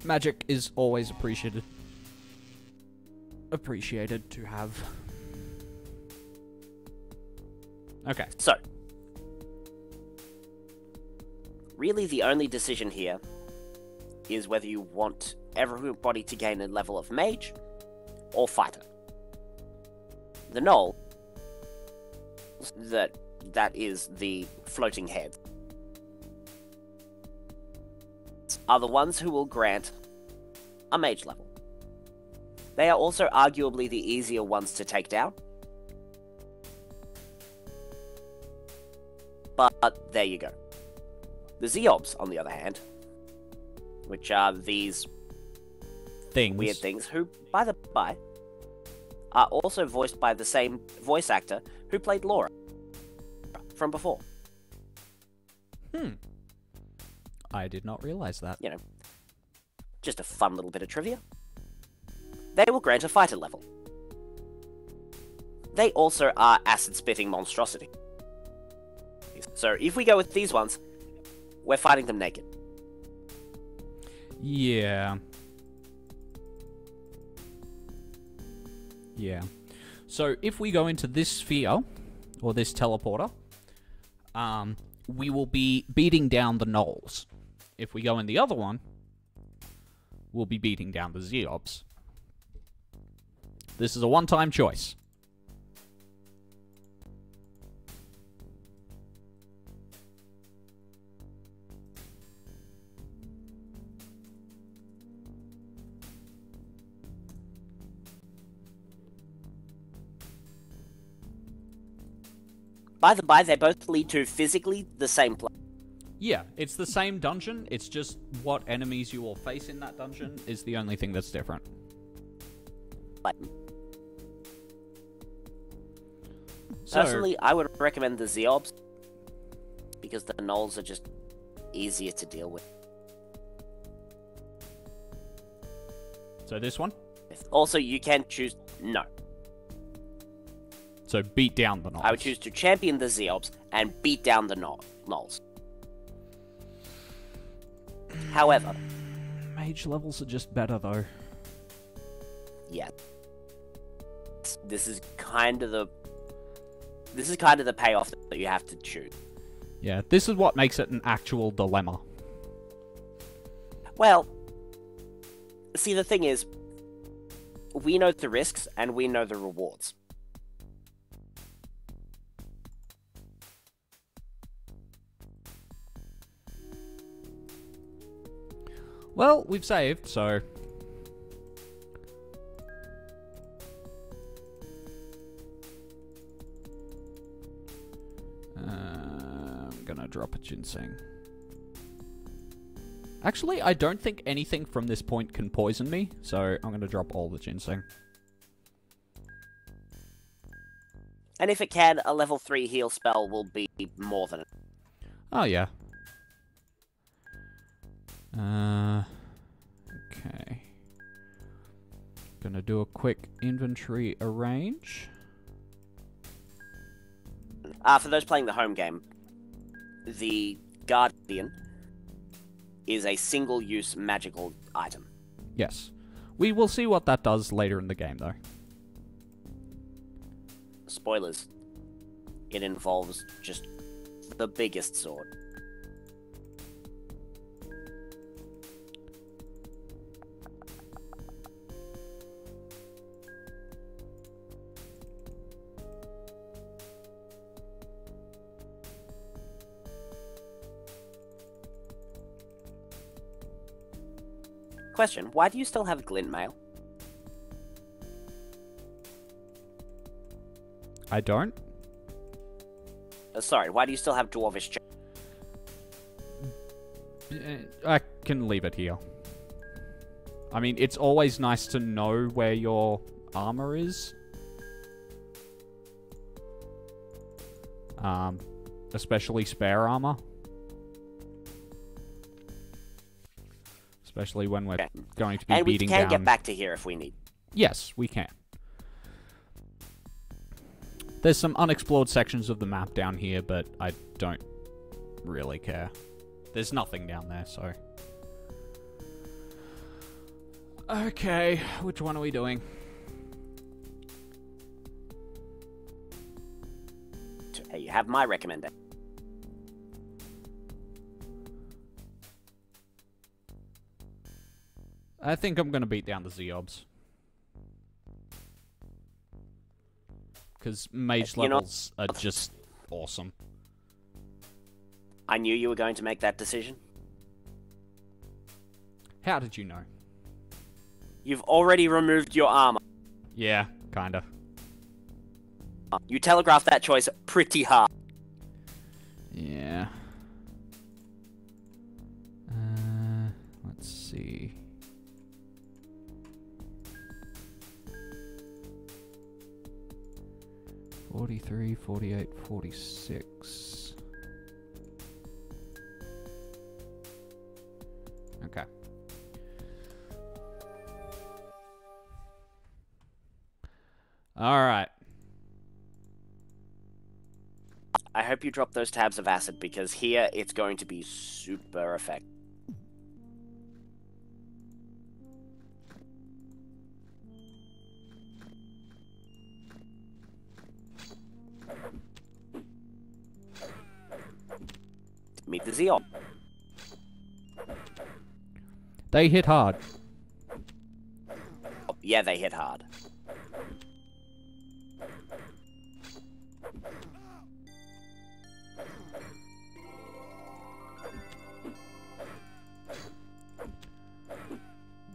Magic is always appreciated. Appreciated to have. Okay. So, really the only decision here is whether you want everybody to gain a level of mage or fighter. The gnoll, that is the floating head, are the ones who will grant a mage level. They are also arguably the easier ones to take down. But there you go. The Zeobs, on the other hand, which are these weird things, who, by the by, are also voiced by the same voice actor who played Laura from before. I did not realize that. You know, just a fun little bit of trivia. They will grant a fighter level. They also are acid-spitting monstrosity. So if we go with these ones, we're fighting them naked. Yeah. Yeah. So if we go into this sphere, or this teleporter, we will be beating down the gnolls. If we go in the other one, we'll be beating down the Zeobs. This is a one-time choice. By the by, they both lead to physically the same place. Yeah, it's the same dungeon, it's just what enemies you will face in that dungeon is the only thing that's different. Personally, I would recommend the Zeobs, because the gnolls are just easier to deal with. So this one? Also, you can choose... No. So beat down the gnolls. I would choose to champion the Zeobs and beat down the gnolls. However... Mage levels are just better, though. Yeah. This is kind of the payoff that you have to choose. Yeah, this is what makes it an actual dilemma. Well, see, the thing is, we know the risks and we know the rewards. Well, we've saved, so... I'm gonna drop a ginseng. Actually, I don't think anything from this point can poison me, so I'm gonna drop all the ginseng. And if it can, a level 3 heal spell will be more than it. Oh, yeah. Okay. Gonna do a quick inventory arrange. For those playing the home game, the Guardian is a single-use magical item. Yes. We will see what that does later in the game, though. Spoilers. It involves just the biggest sword. Question, why do you still have glint mail? I don't? Sorry, why do you still have dwarvish? I can leave it here. I mean, it's always nice to know where your armor is. Especially spare armor. Especially when we're going to be beating down... And we can get back to here if we need. Yes, we can. There's some unexplored sections of the map down here, but I don't really care. There's nothing down there, so... Okay, which one are we doing? Hey, you have my recommendation. I think I'm going to beat down the Zeobs. Because mage levels are just awesome. I knew you were going to make that decision. How did you know? You've already removed your armor. Yeah, kinda. You telegraphed that choice pretty hard. Yeah. Let's see. $43, $48, $46. Okay. All right. I hope you drop those tabs of acid because here it's going to be super effective. Meet the Zeon. They hit hard. Oh, yeah, they hit hard.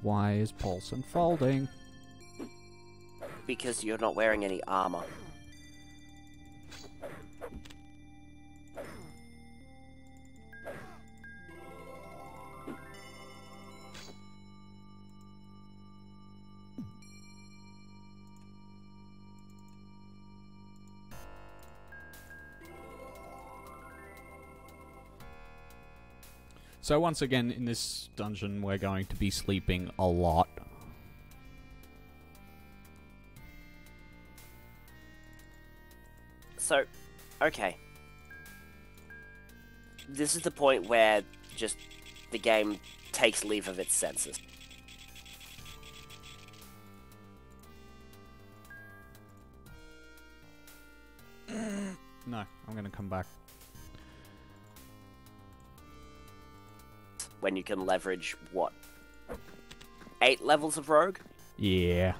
Why is Paulson folding? Because you're not wearing any armor. So once again, in this dungeon, we're going to be sleeping a lot. So, okay. This is the point where just the game takes leave of its senses. No, I'm going to come back. When you can leverage, what? 8 levels of rogue? Yeah.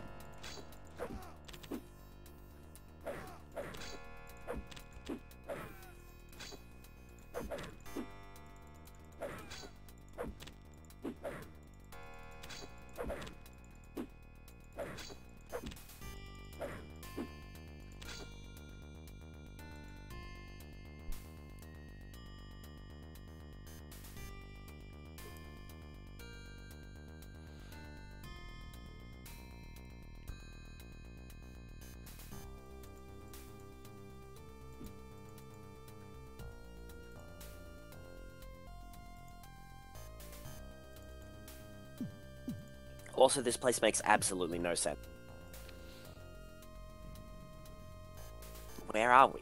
Also, this place makes absolutely no sense. Where are we?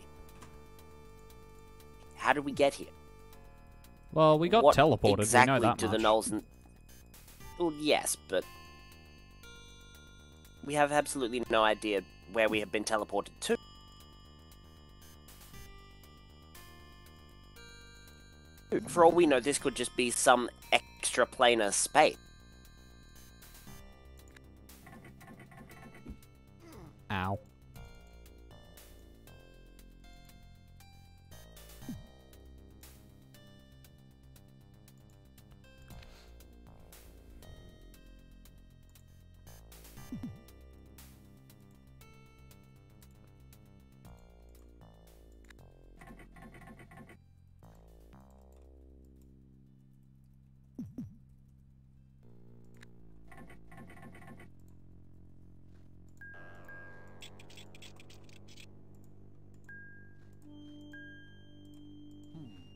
How did we get here? Well, we got What teleported, exactly we know that do much. the Knolls... Well, yes, but... we have absolutely no idea where we have been teleported to. For all we know, this could just be some extraplanar space. Ow.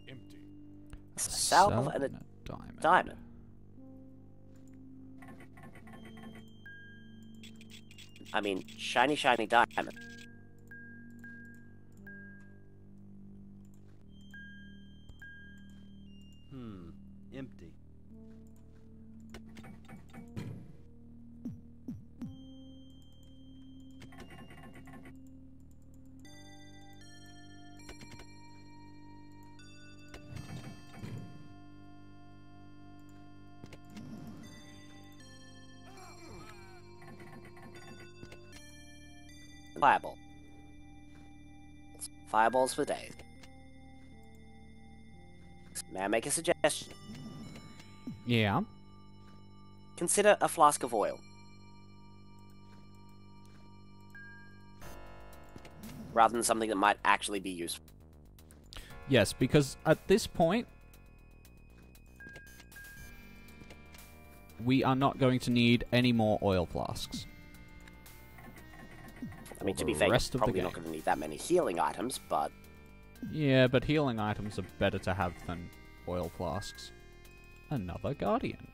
Empty. A salve and a diamond. I mean, shiny, shiny diamond. Empty. Fireball. Fireballs for days. May I make a suggestion? Yeah. Consider a flask of oil. Rather than something that might actually be useful. Yes, because at this point, we are not going to need any more oil flasks. I mean, to be the fair, rest you're of the probably not game. going to need that many healing items, but... Yeah, but healing items are better to have than oil flasks. Another Guardian.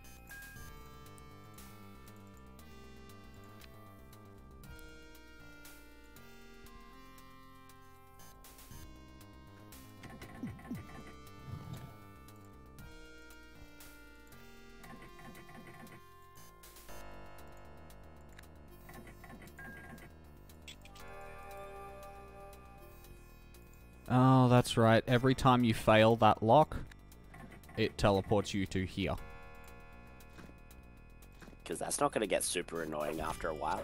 Oh, that's right. Every time you fail that lock, it teleports you to here. Because that's not going to get super annoying after a while.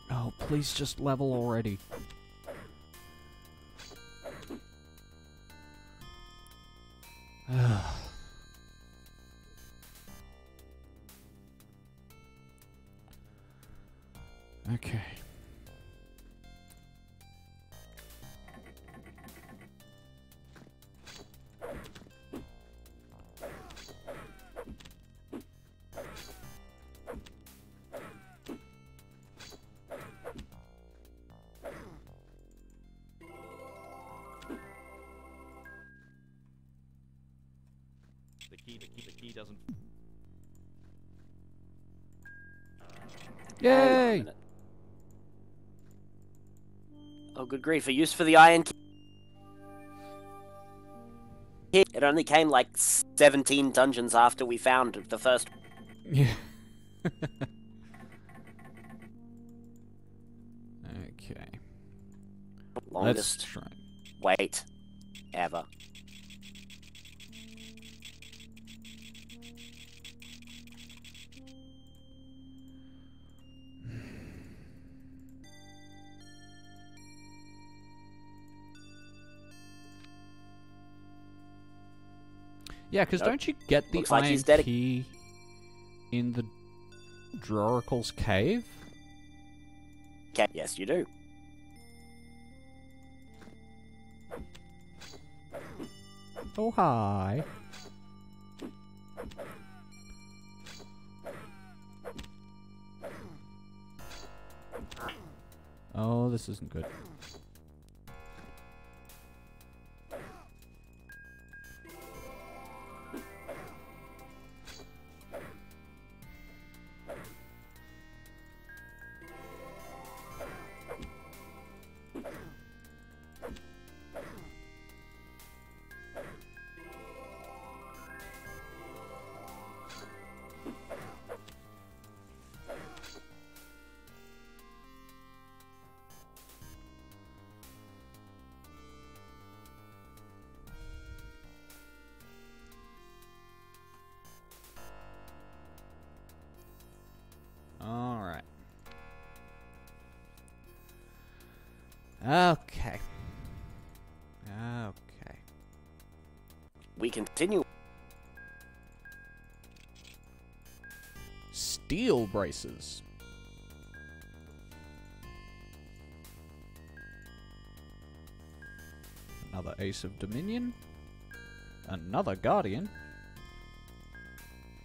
Oh, please just level already. Okay. The key doesn't... Yay! Oh, good grief. A use for the iron key. It only came like 17 dungeons after we found the first. Yeah. Okay. Longest Let's try. wait ever. Yeah, because Nope. don't you get the Looks like iron he's dedic- key in the Droracle's cave? Okay, yes, you do. Oh, hi. Oh, this isn't good. Alright. Okay. Okay. We continue. Steel braces. Another Ace of Dominion. Another Guardian.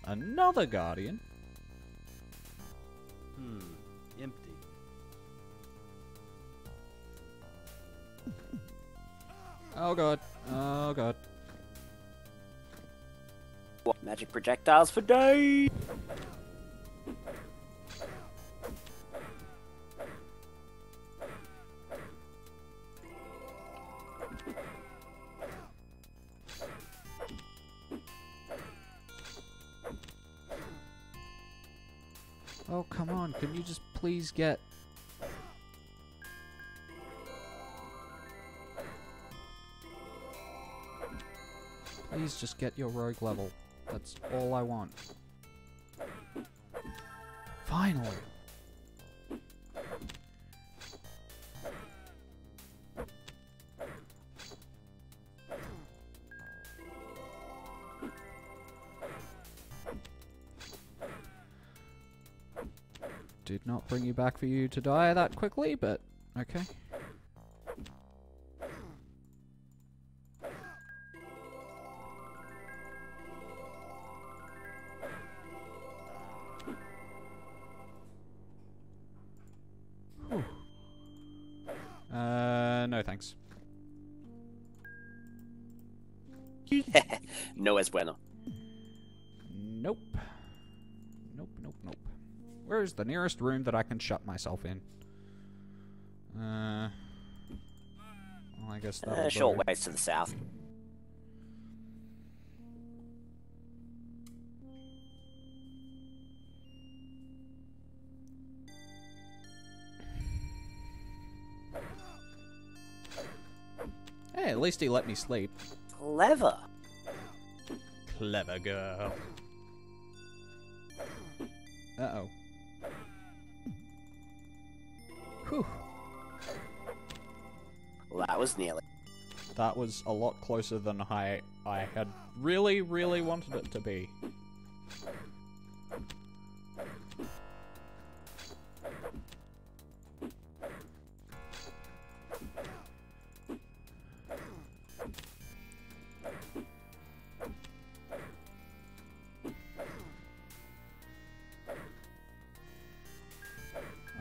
Another Guardian. Empty. Oh god. Oh god. What magic projectiles for days? Oh, come on. Can you just please get... Please just get your rogue level. That's all I want. Finally! Did not bring you back for you to die that quickly, but okay. Whew. No thanks. No es bueno. Nope. Nope, nope, nope. Where's the nearest room that I can shut myself in? Well, I guess that'll Short do. ways to the south. Hey, at least he let me sleep. Clever. Clever girl. Uh-oh. Whew. Well, that was nearly. That was a lot closer than I had really, really wanted it to be.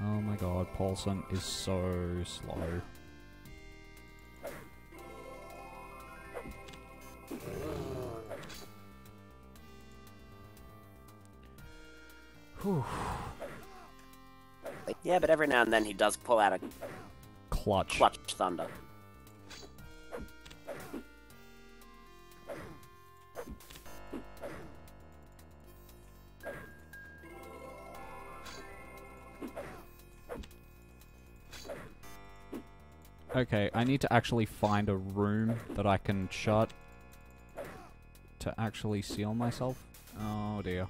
Oh my god, Paulson is so slow. Whew. Yeah, but every now and then he does pull out a Clutch. clutch thunder. Okay, I need to actually find a room that I can shut to actually seal myself. Oh dear.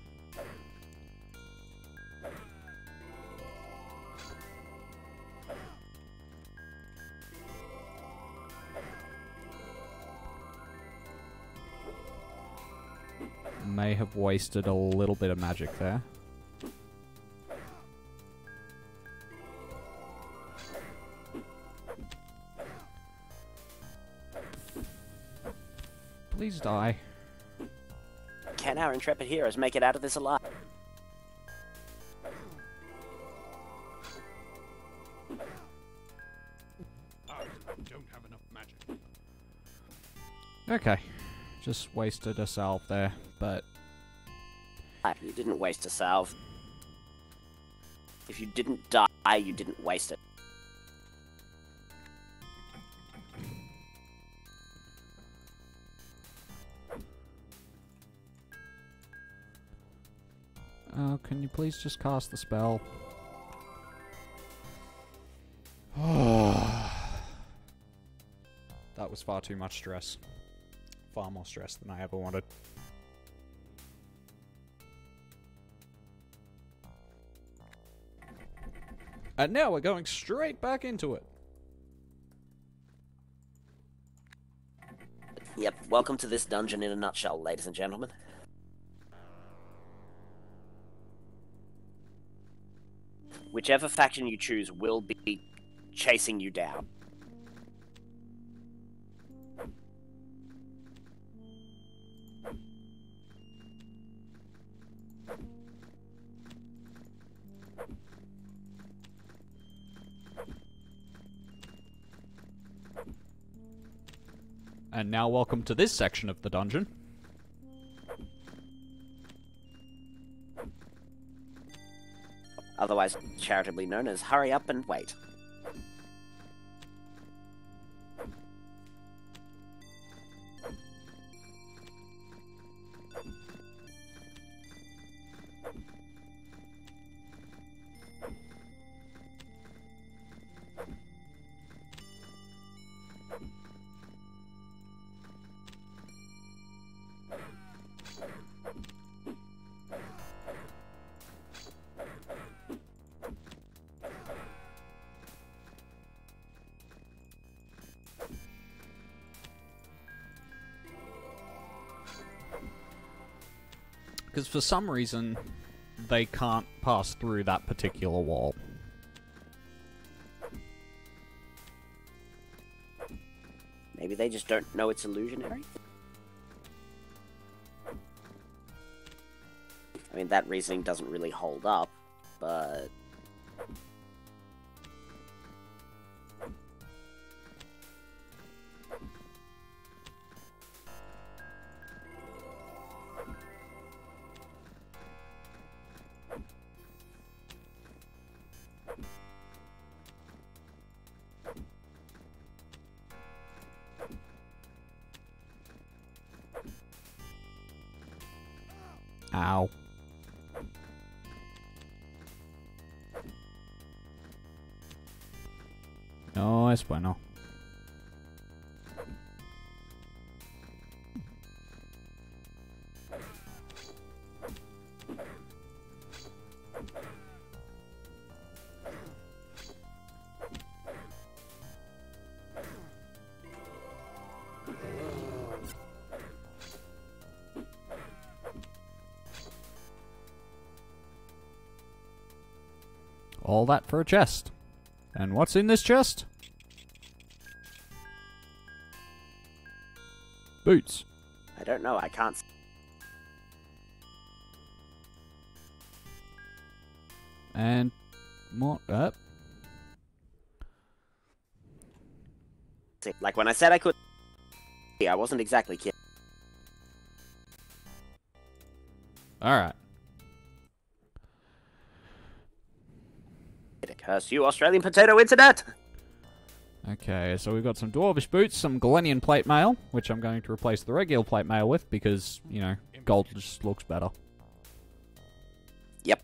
may have wasted a little bit of magic there. Please die. Can our intrepid heroes make it out of this alive? I don't have enough magic. Okay. Just wasted a salve there, but... You didn't waste a salve. If you didn't die, you didn't waste it. Oh, can you please just cast the spell? That was far too much stress. Far more stress than I ever wanted. And now we're going straight back into it. Yep, welcome to this dungeon in a nutshell, ladies and gentlemen. Whichever faction you choose will be chasing you down. And now welcome to this section of the dungeon. Otherwise charitably known as Hurry Up and Wait. Because for some reason, they can't pass through that particular wall. Maybe they just don't know it's illusionary? I mean, that reasoning doesn't really hold up, but... Ow. No es bueno. All that for a chest. And what's in this chest? Boots. I don't know, I can't... And more... Like when I said I could... I wasn't exactly kidding. Alright. Curse you, Australian potato internet! Okay, so we've got some dwarvish boots, some Galenian plate mail, which I'm going to replace the regular plate mail with because, you know, gold just looks better. Yep.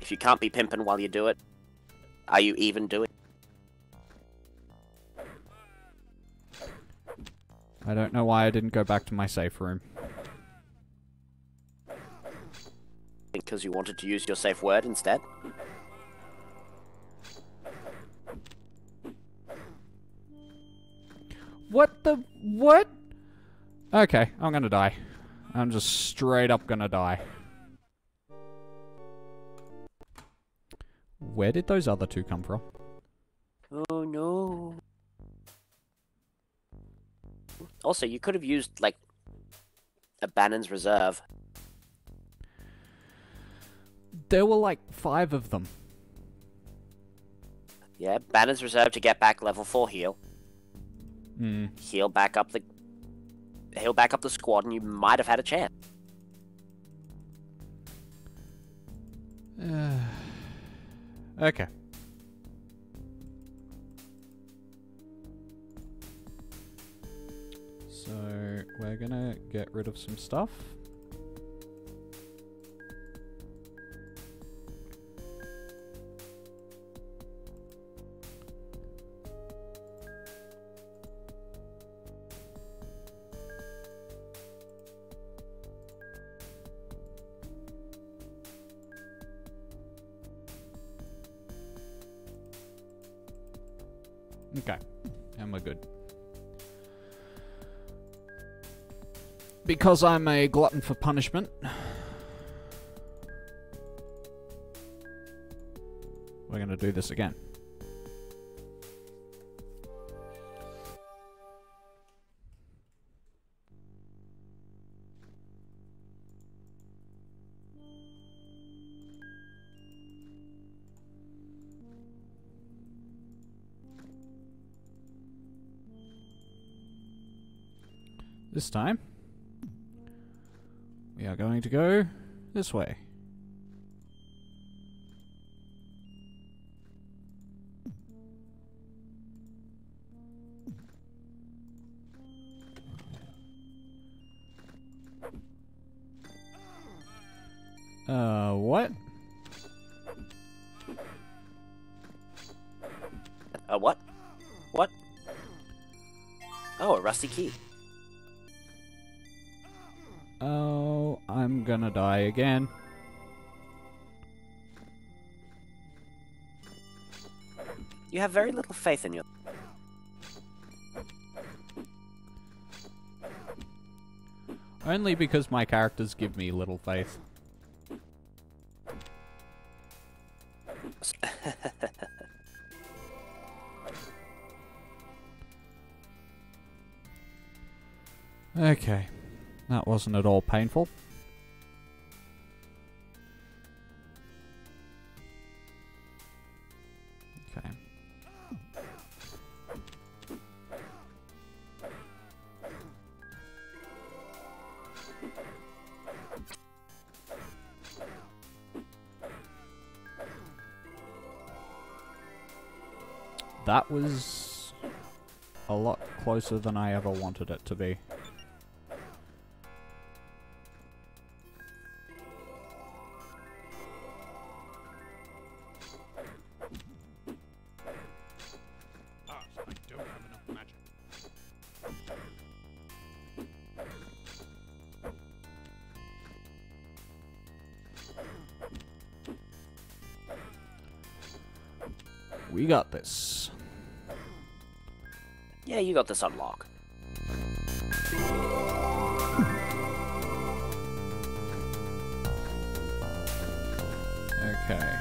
If you can't be pimping while you do it, are you even doing it? I don't know why I didn't go back to my safe room. Because you wanted to use your safe word instead? What the... What? Okay, I'm gonna die. I'm just straight up gonna die. Where did those other two come from? Oh no. Also, you could have used, like, a Bannon's Reserve. There were like 5 of them. Yeah, Bannon's Reserve to get back level 4 heal. Heal back up the squad, and you might have had a chance. Okay. So, we're gonna get rid of some stuff. Okay, and we're good. Because I'm a glutton for punishment, we're going to do this again. This time, we are going to go this way. What? What? What? Oh, a rusty key. Oh, I'm gonna die again. You have very little faith in your... Only because my characters give me little faith. Okay. That wasn't at all painful. Okay. That was a lot closer than I ever wanted it to be. We got this. Yeah, you got this on lock. Okay.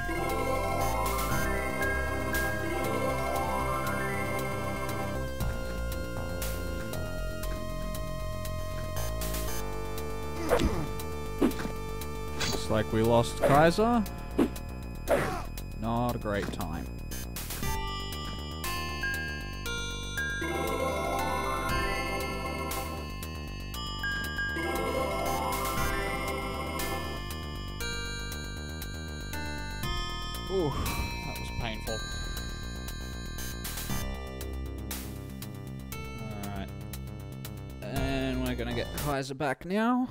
Looks like we lost Kaiser. Not a great time. Ooh, that was painful. Alright. And we're gonna get Kaiser back now.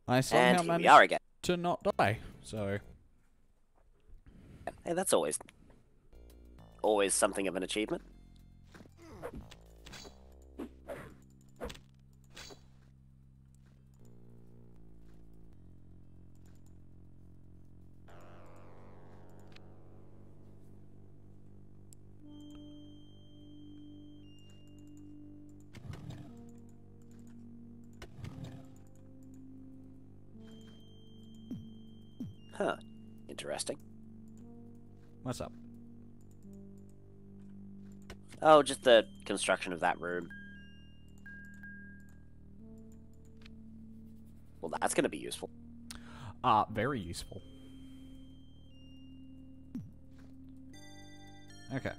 I somehow managed to not die, so... Hey, that's always something of an achievement. Huh. Interesting. What's up? Oh, just the construction of that room. Well, that's going to be useful. Very useful. Okay.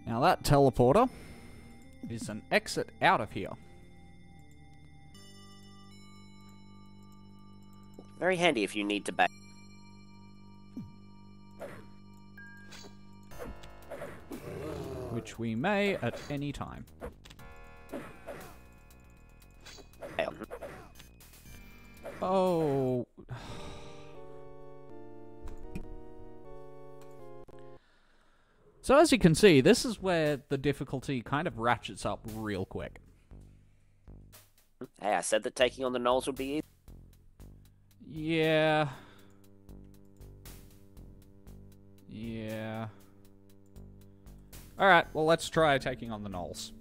Now that teleporter is an exit out of here. Very handy if you need to back. Which we may at any time. Oh. So as you can see, this is where the difficulty kind of ratchets up real quick. Hey, I said that taking on the gnolls would be easy. Yeah. Yeah. Alright, well let's try taking on the gnolls.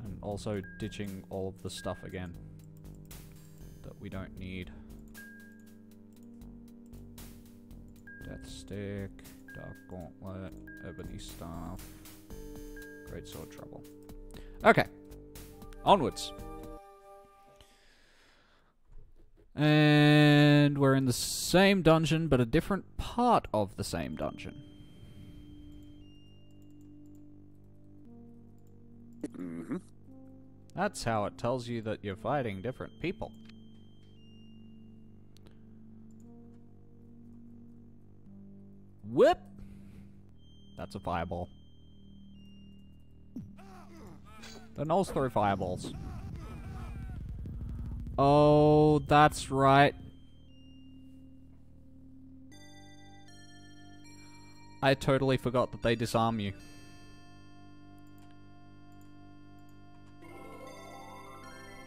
And also ditching all of the stuff again that we don't need. Death Stick, Dark Gauntlet, Ebony Staff, Great Sword Trouble. Okay, onwards. And we're in the same dungeon, but a different part of the same dungeon. Mm-hmm. That's how it tells you that you're fighting different people. Whip! That's a fireball. The gnolls throw fireballs. Oh, that's right. I totally forgot that they disarm you.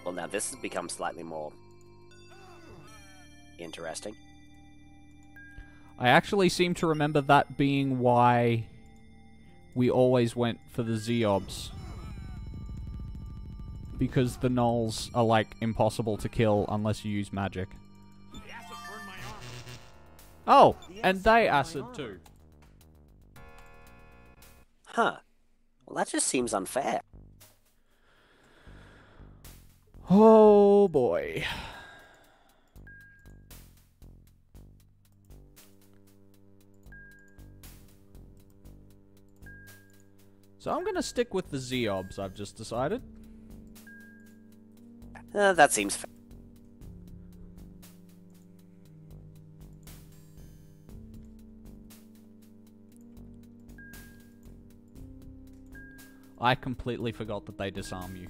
Well, now this has become slightly more interesting. I actually seem to remember that being why we always went for the Zeobs. Because the gnolls are, like, impossible to kill unless you use magic. Oh, and they acid too. Huh. Well, that just seems unfair. Oh boy. So I'm gonna stick with the Zeobs, I've just decided. That seems fair. I completely forgot that they disarm you.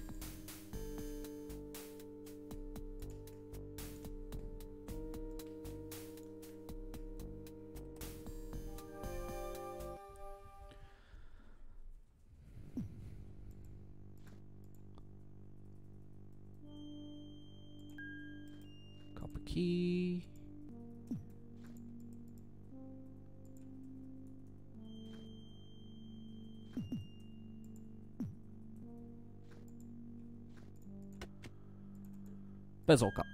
Copper key. Bezel cup.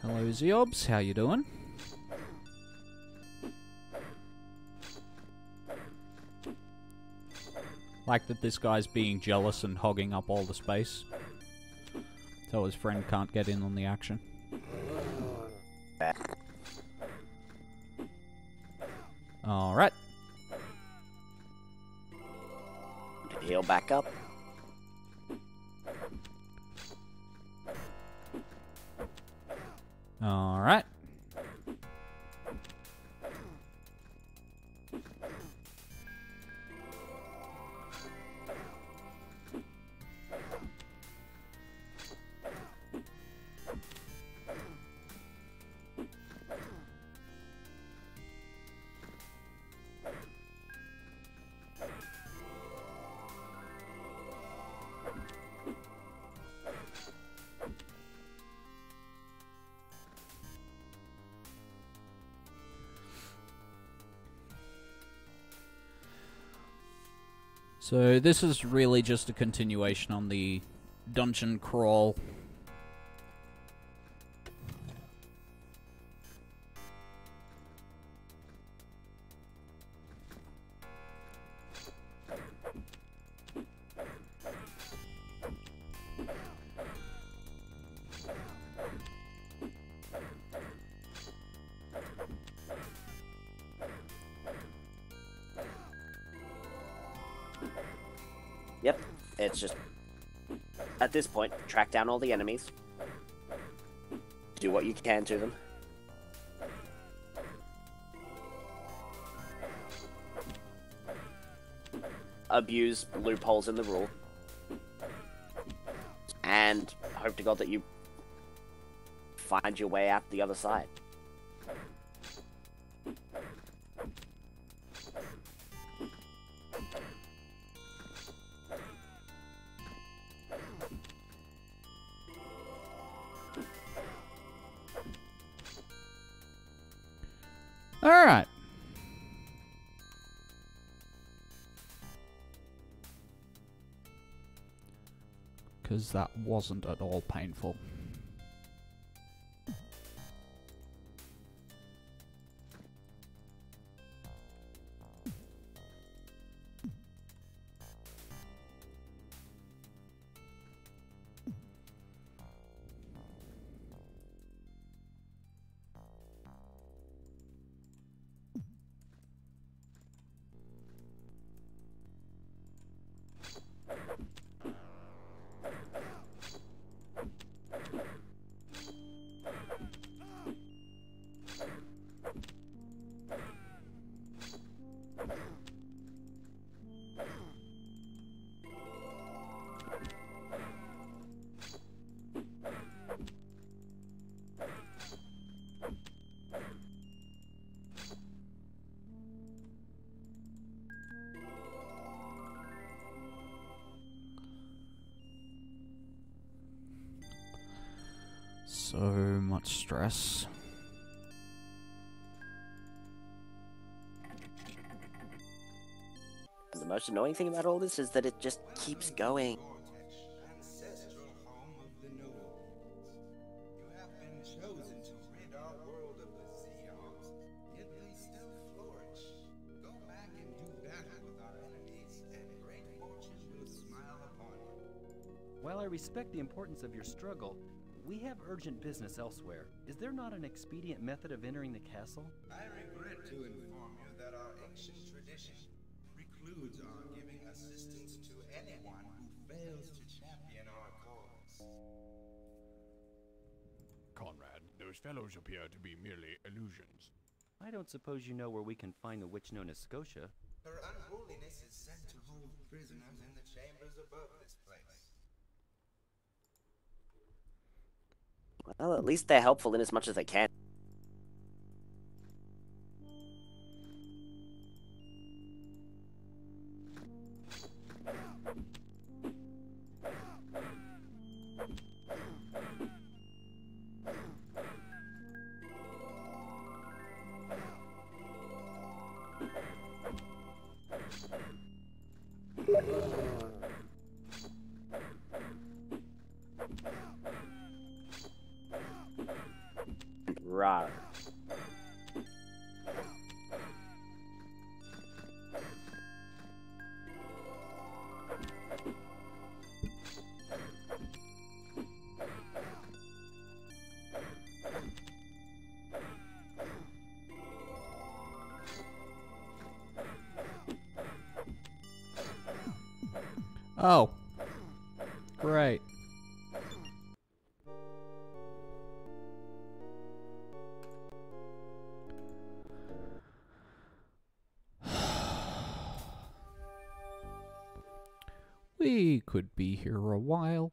Hello, Zeobs. How you doing? Like that this guy's being jealous and hogging up all the space, so his friend can't get in on the action. Alright. Heal back up. Alright. So this is really just a continuation on the dungeon crawl. Yep, it's just, at this point, track down all the enemies, do what you can to them, abuse loopholes in the rule, and hope to God that you find your way out the other side. Alright. Because that wasn't at all painful. So much stress. The most annoying thing about all this is that it just keeps going. Ancestral home of the Nobles. You have been chosen to rid our world of the Seahawks, yet they still flourish. Go back and do battle with our enemies, and great fortune will smile upon you. While I respect the importance of your struggle, we have urgent business elsewhere. Is there not an expedient method of entering the castle? I regret to inform you that our ancient tradition precludes our giving assistance to anyone who fails to champion our cause. Conrad, those fellows appear to be merely illusions. I don't suppose you know where we can find the witch known as Scotia. Her unholiness is sent to hold prisoners in the chambers above this place. Well, at least they're helpful in as much as they can. Right. Oh. Great. We could be here a while.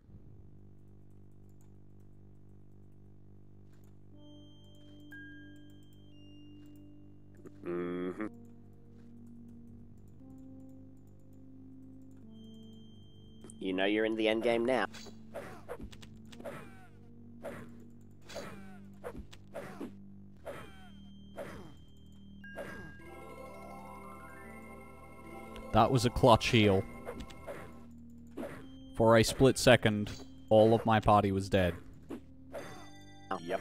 Mm-hmm. You know you're in the end game now. That was a clutch heal. For a split second, all of my party was dead. Yep.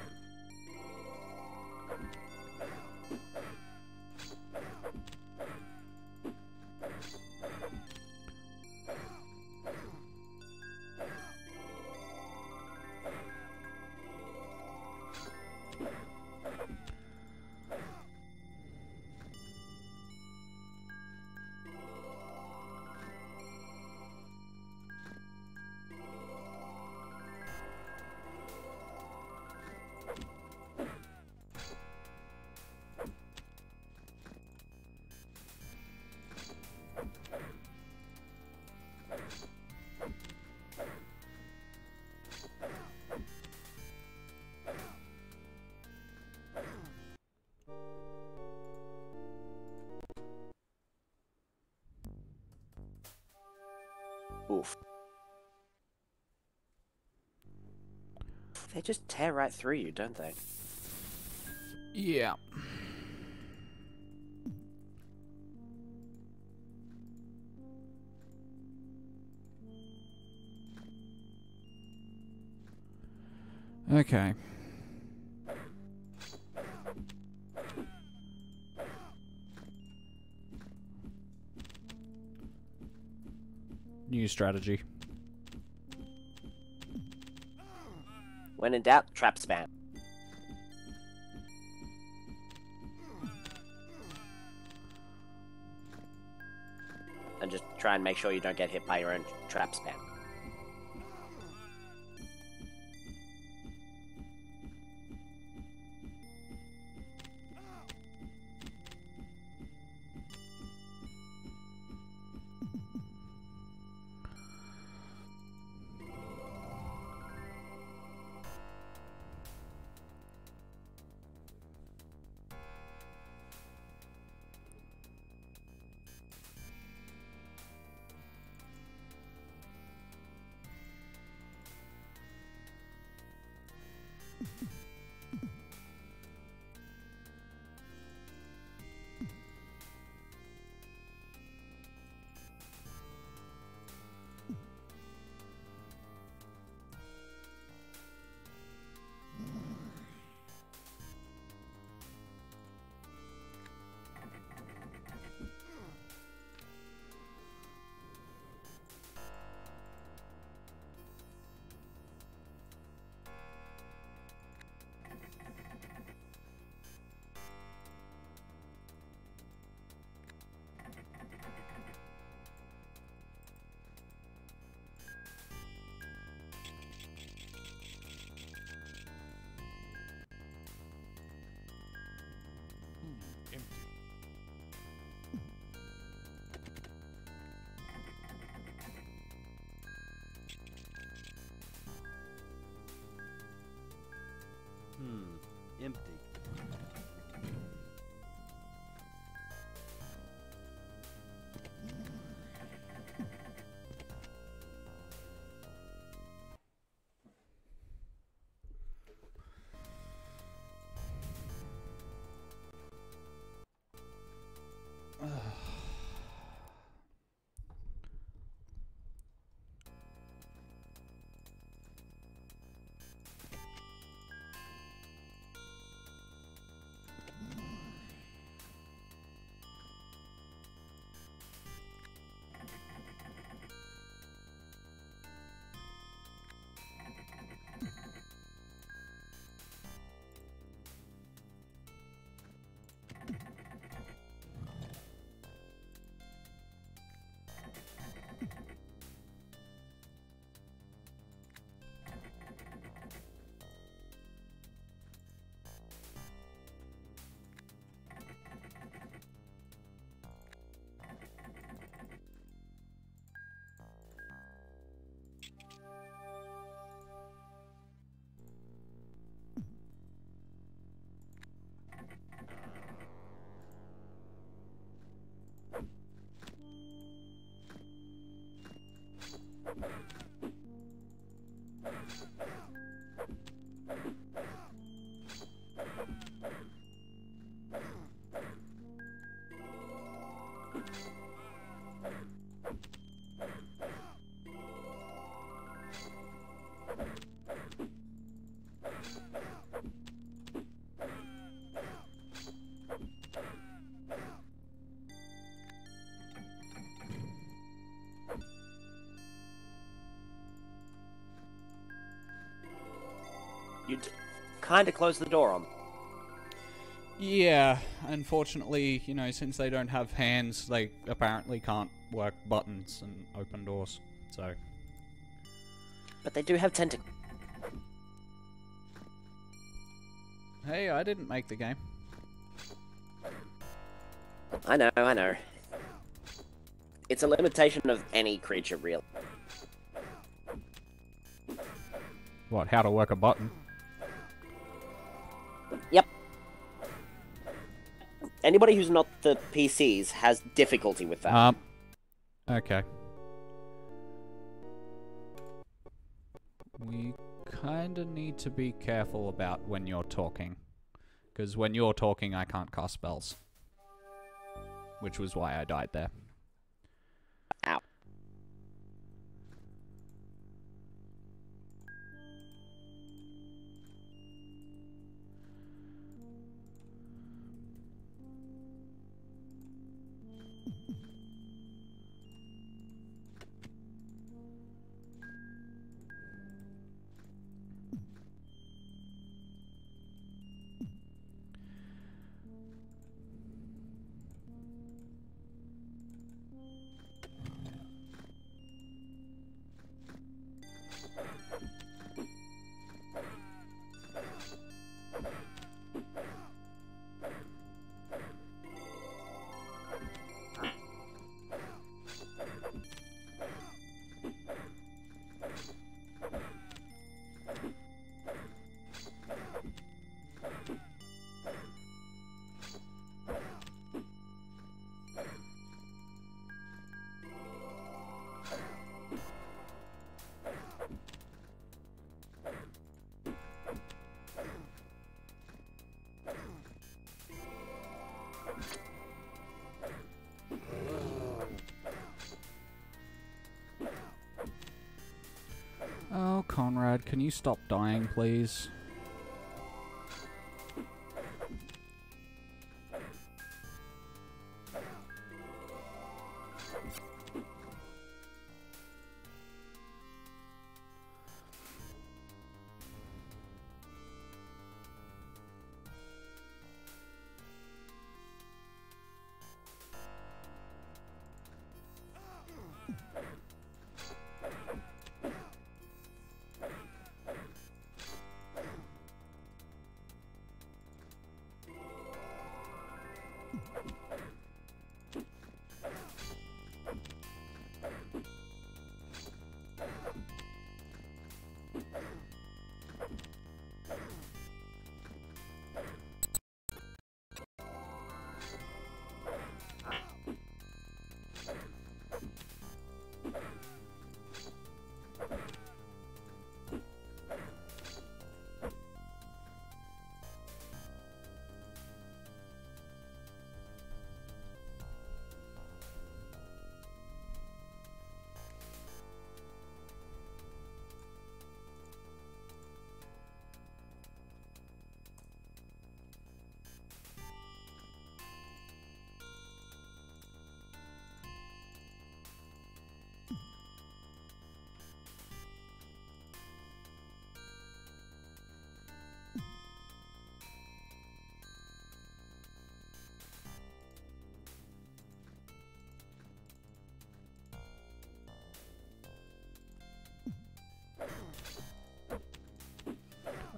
Oof. They just tear right through you, don't they? Yeah. Okay. New strategy. When in doubt, trap spam. And just try and make sure you don't get hit by your own trap spam. Empty. kinda closed the door on them. Yeah, unfortunately, you know, since they don't have hands, they apparently can't work buttons and open doors, so... But they do have tentacles. Hey, I didn't make the game. I know. It's a limitation of any creature, really. What, how to work a button? Yep. Anybody who's not the PCs has difficulty with that. Okay. We kinda need to be careful about when you're talking. Because when you're talking, I can't cast spells. Which was why I died there. Ow. Oh, Conrad, can you stop dying, please?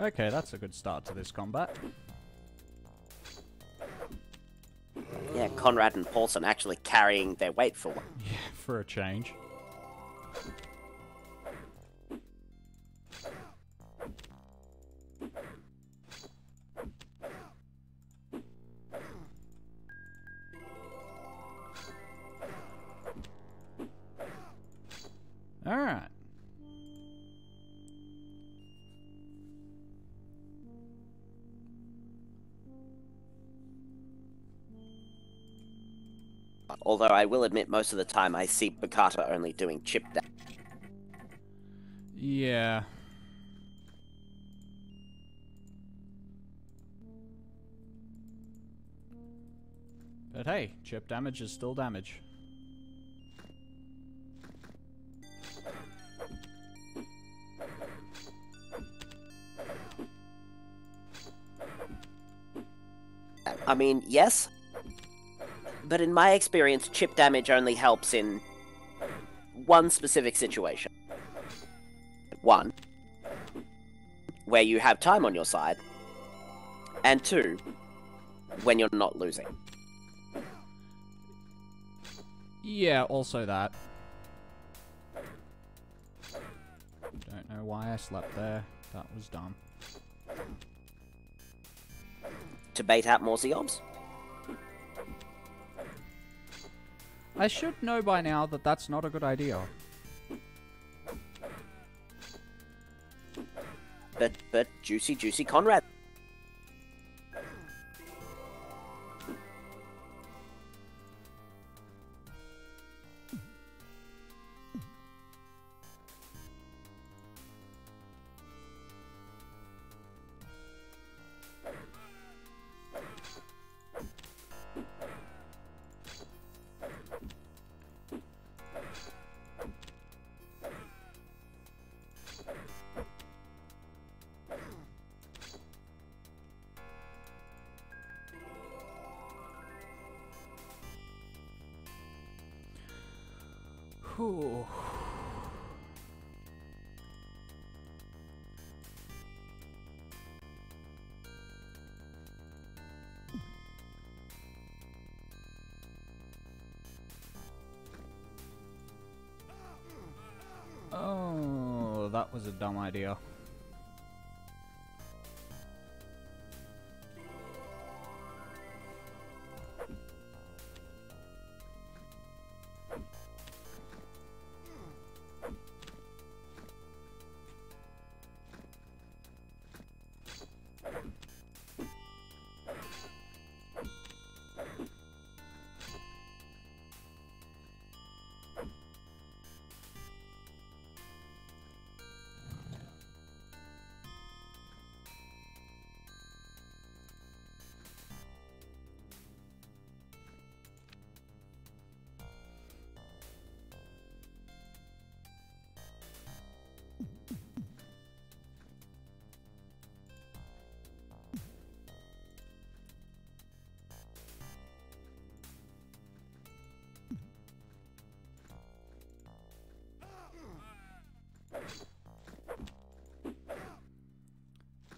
Okay, that's a good start to this combat. Yeah, Conrad and Paulson actually carrying their weight for one. Yeah, for a change. Alright. Although I will admit most of the time I see Bakata only doing chip damage. Yeah. But hey, chip damage is still damage. I mean, yes. But in my experience, chip damage only helps in one specific situation. One, where you have time on your side. And two, when you're not losing. Yeah, also that. Don't know why I slept there. That was dumb. To bait out more Zeobs? I should know by now that that's not a good idea. But juicy Conrad. Whew. Oh, that was a dumb idea.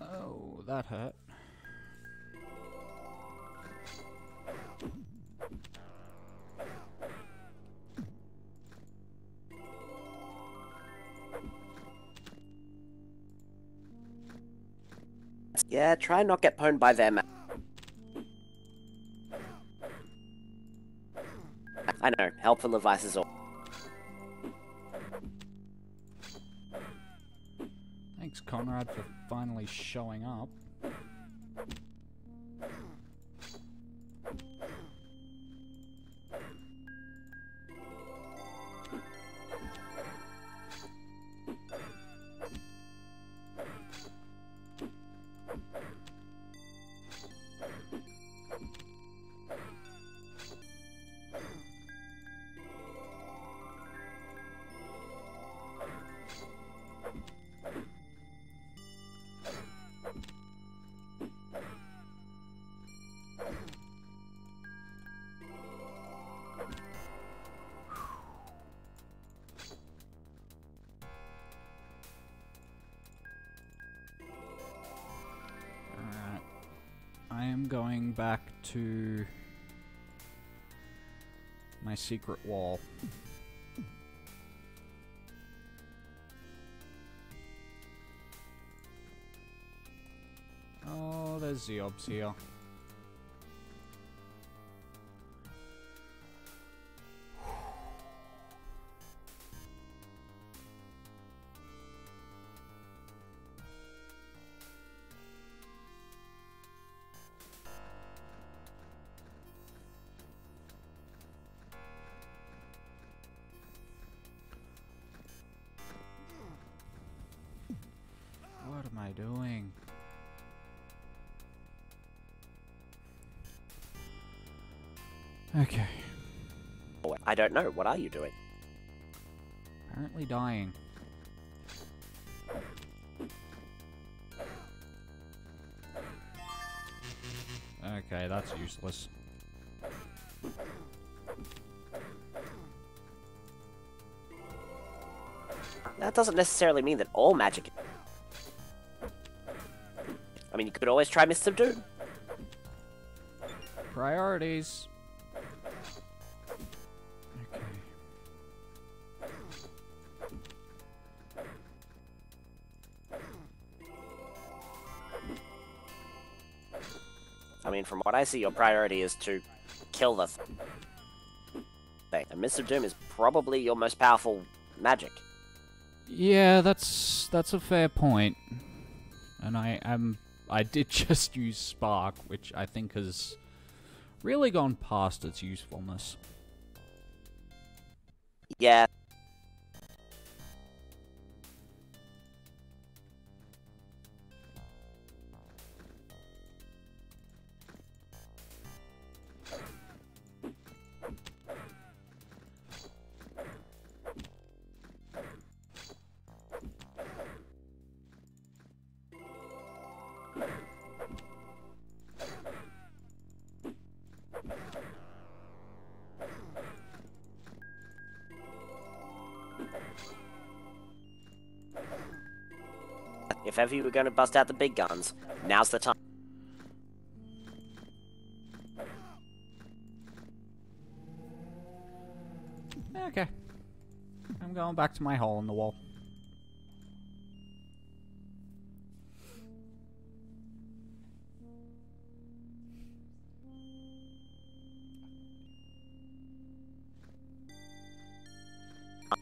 Oh, that hurt. Yeah, try and not get pwned by them. I know, helpful advice is all. Thanks, Conrad, for finally showing up. I am going back to my secret wall. Oh, there's Zeobs here. What am I doing? Okay. I don't know. What are you doing? Apparently dying. Okay, that's useless. That doesn't necessarily mean that all magic... I mean, you could always try Miss Subdue. Priorities. I mean, from what I see, your priority is to kill the thing. And Mr. Doom is probably your most powerful magic. Yeah, that's a fair point. And I did just use Spark, which I think has really gone past its usefulness. Yeah. If ever you were going to bust out the big guns, now's the time. Okay. I'm going back to my hole in the wall.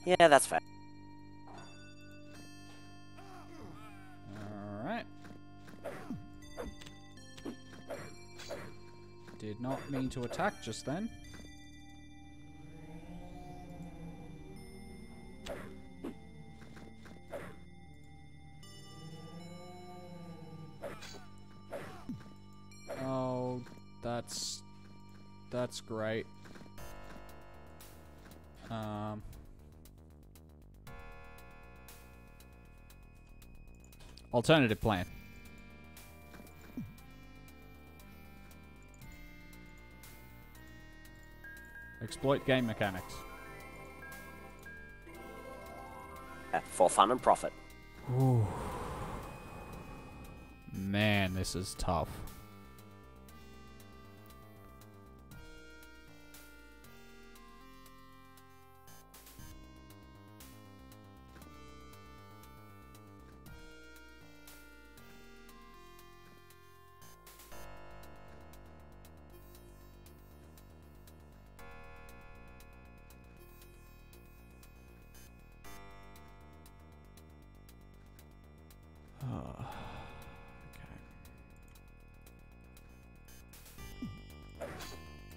Yeah, that's fair. Alright. Did not mean to attack just then. Oh, that's great. Alternative plan. Exploit game mechanics. For fun and profit. Ooh. Man, this is tough.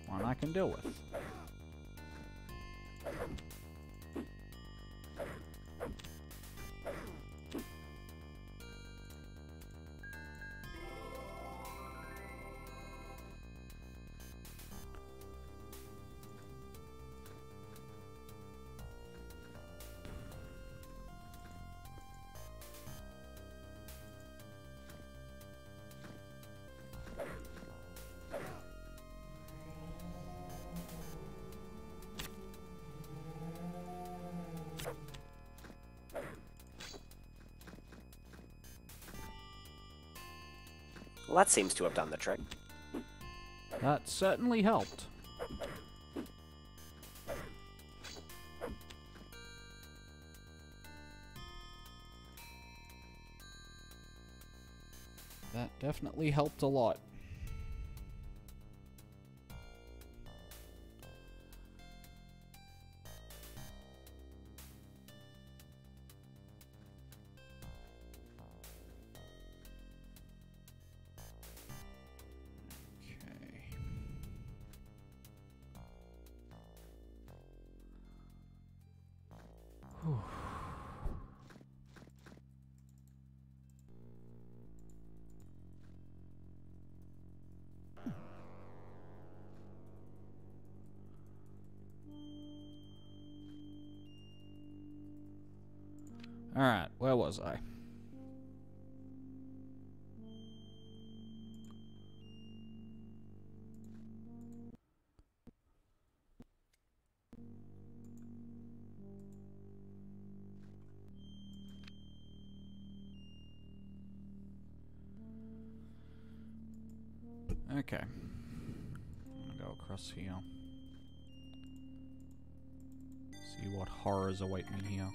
One I can deal with. Well, that seems to have done the trick. That certainly helped. That definitely helped a lot. Alright, where was I? Okay. I'm gonna go across here. See what horrors await me here.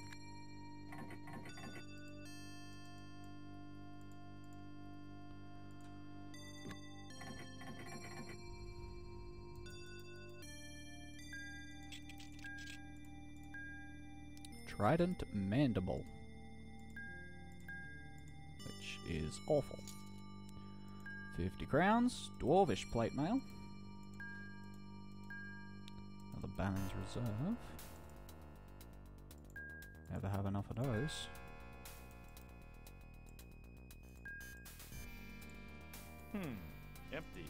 Trident Mandible, which is awful. 50 crowns, Dwarvish Plate Mail, another Banner's Reserve. Never have enough of those. Empty.